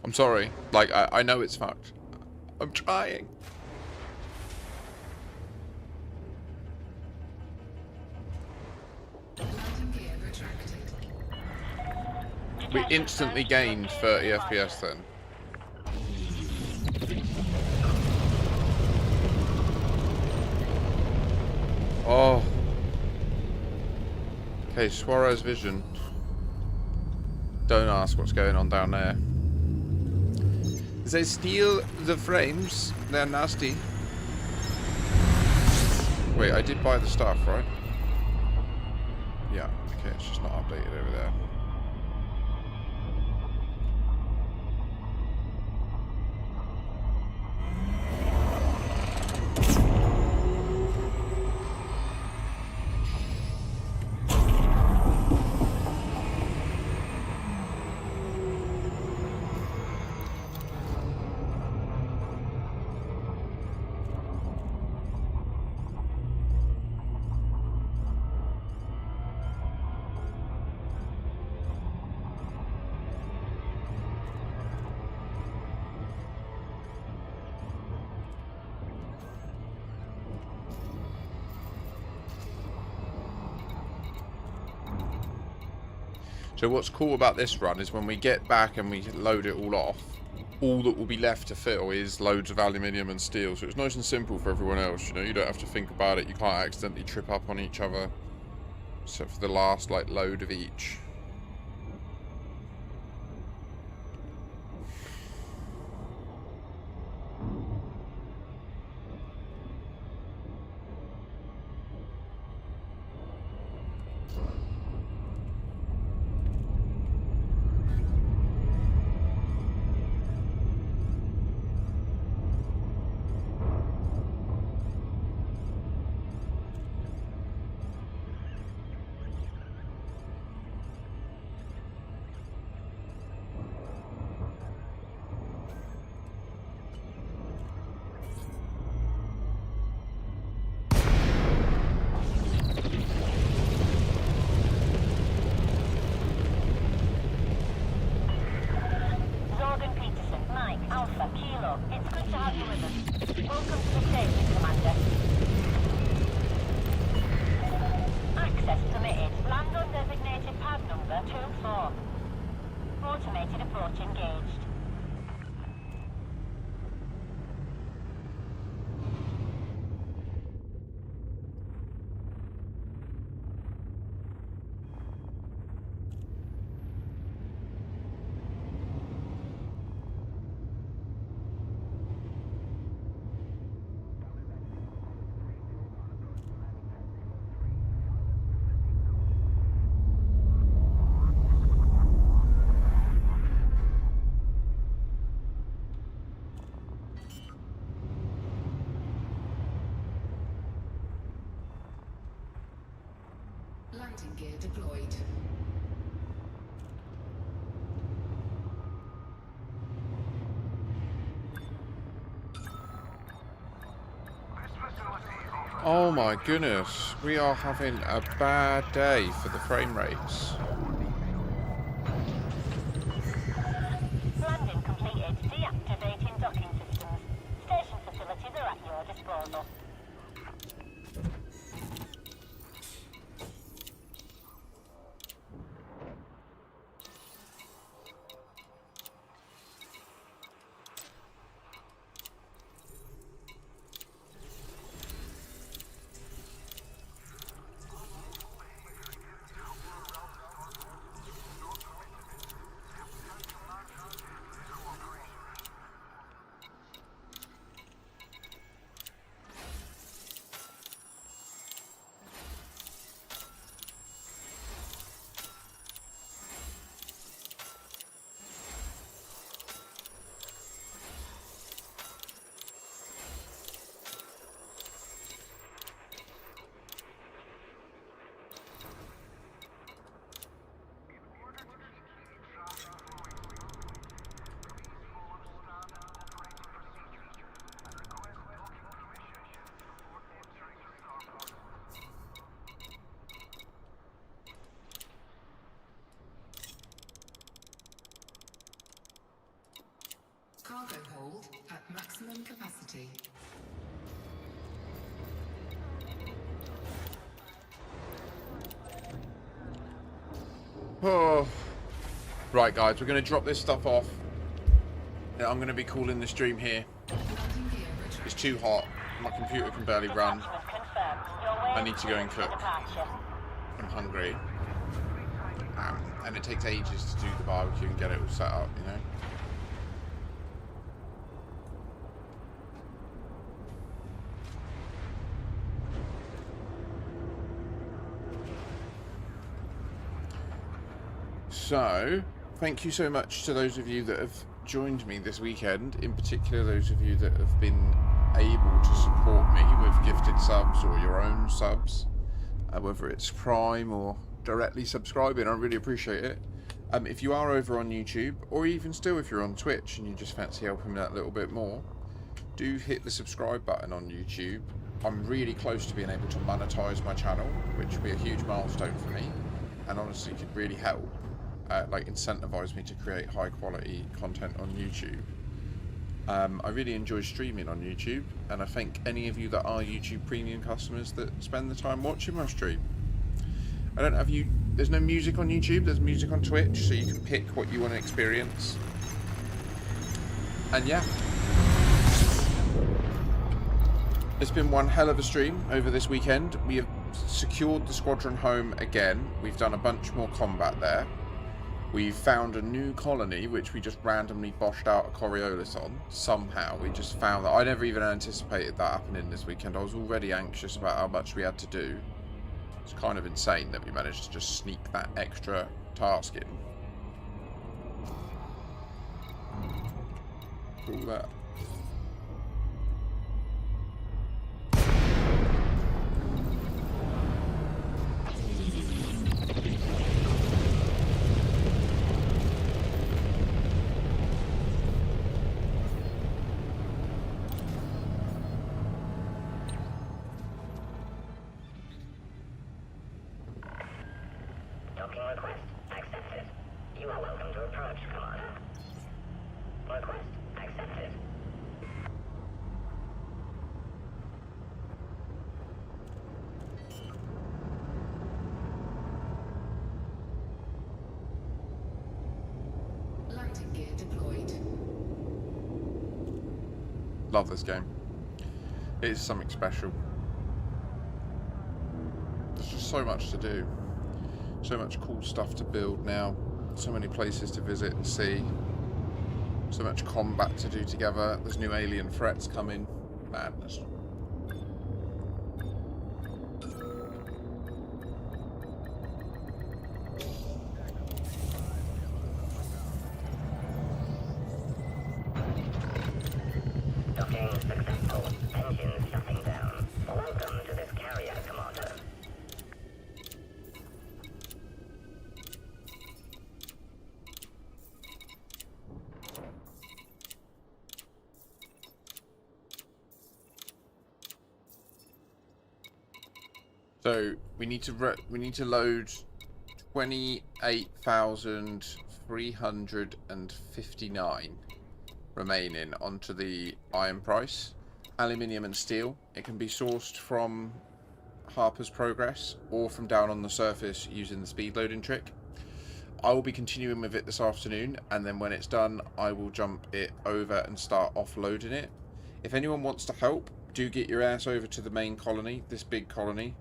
Speaker 1: I'm sorry. Like, I know it's fucked. I'm trying.
Speaker 2: Landing gear retracted.
Speaker 1: We instantly gained 30 FPS then. Oh. Okay, Suarez vision. Don't ask what's going on down there. They steal the frames. They're nasty. Wait, I did buy the stuff, right? Yeah, okay, it's just not updated over there. So what's cool about this run is when we get back and we load it all off, all that will be left to fill is loads of aluminium and steel. So it's nice and simple for everyone else. You know, you don't have to think about it. You can't accidentally trip up on each other. Except for the last, like, load of each.
Speaker 2: Landing gear deployed.
Speaker 1: Oh my goodness, we are having a bad day for the frame rates.
Speaker 8: Landing completed. Deactivating docking systems. Station facilities are at your disposal.
Speaker 2: Cargo hold at maximum capacity.
Speaker 1: Oh. Right, guys, we're going to drop this stuff off. Yeah, I'm going to be calling the stream here.
Speaker 2: Landing gear retracted.
Speaker 1: It's too hot. My computer can barely run.
Speaker 8: Detachment confirmed. Your way
Speaker 1: I need to go and
Speaker 8: to
Speaker 1: cook.
Speaker 8: departure.
Speaker 1: I'm hungry. And it takes ages to do the barbecue and get it all set up, you know? So, thank you so much to those of you that have joined me this weekend, in particular those of you that have been able to support me with gifted subs or your own subs, whether it's Prime or directly subscribing. I really appreciate it. If you are over on YouTube, or even still if you're on Twitch and you just fancy helping me out a little bit more, do hit the subscribe button on YouTube. I'm really close to being able to monetize my channel, which would be a huge milestone for me, and honestly could really help. Like incentivize me to create high quality content on YouTube. I really enjoy streaming on YouTube, and I thank any of you that are YouTube premium customers that spend the time watching my stream. I don't have you. There's no music on YouTube. There's music on Twitch, so you can pick what you want to experience. And yeah, it's been one hell of a stream over this weekend. We have secured the squadron home again. We've done a bunch more combat there. We found a new colony, which we just randomly boshed out a Coriolis on. Somehow, we just found that. I never even anticipated that happening this weekend. I was already anxious about how much we had to do. It's kind of insane that we managed to just sneak that extra task in. All that.
Speaker 7: Docking request accepted. You are welcome to approach, Commander. Request accepted.
Speaker 2: Landing gear deployed.
Speaker 1: Love this game. It is something special. There's just so much to do. So much cool stuff to build now. So many places to visit and see. So much combat to do together. There's new alien threats coming. Madness.
Speaker 7: Docking successful. Engines shutting down. Welcome to this carrier, Commander.
Speaker 1: So we need to load 28,359 remaining onto the iron price. Aluminium and steel. It can be sourced from Harper's Progress or from down on the surface using the speed loading trick. I will be continuing with it this afternoon, and then when it's done I will jump it over and start offloading it. If anyone wants to help, do get your ass over to the main colony, this big colony.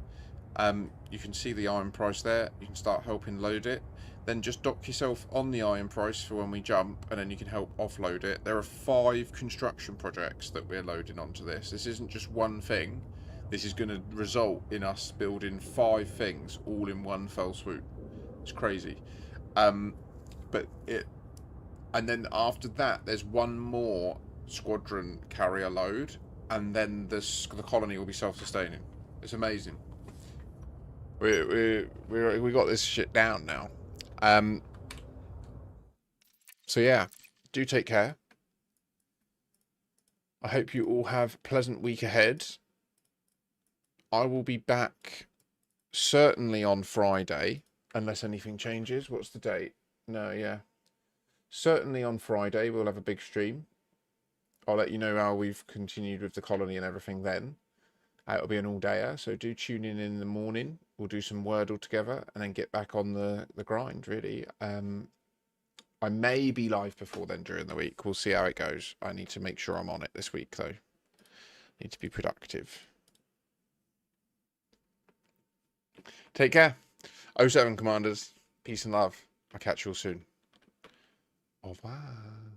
Speaker 1: You can see the iron price there. You can start helping load it. Then just dock yourself on the iron price for when we jump, and then you can help offload it. There are 5 construction projects that we're loading onto this. This isn't just one thing. This is going to result in us building 5 things all in one fell swoop. It's crazy. And then after that, there's one more squadron carrier load, and then the colony will be self-sustaining. It's amazing. We got this shit down now. So yeah, do take care. I hope you all have a pleasant week ahead. I will be back certainly on Friday, unless anything changes. What's the date? No, yeah. Certainly on Friday we'll have a big stream. I'll let you know how we've continued with the colony and everything then. It'll be an all-dayer, so do tune in the morning. We'll do some Wordle together and then get back on the grind, really. I may be live before then during the week. We'll see how it goes. I need to make sure I'm on it this week, though. Need to be productive. Take care. 07 Commanders. Peace and love. I'll catch you all soon. Au revoir.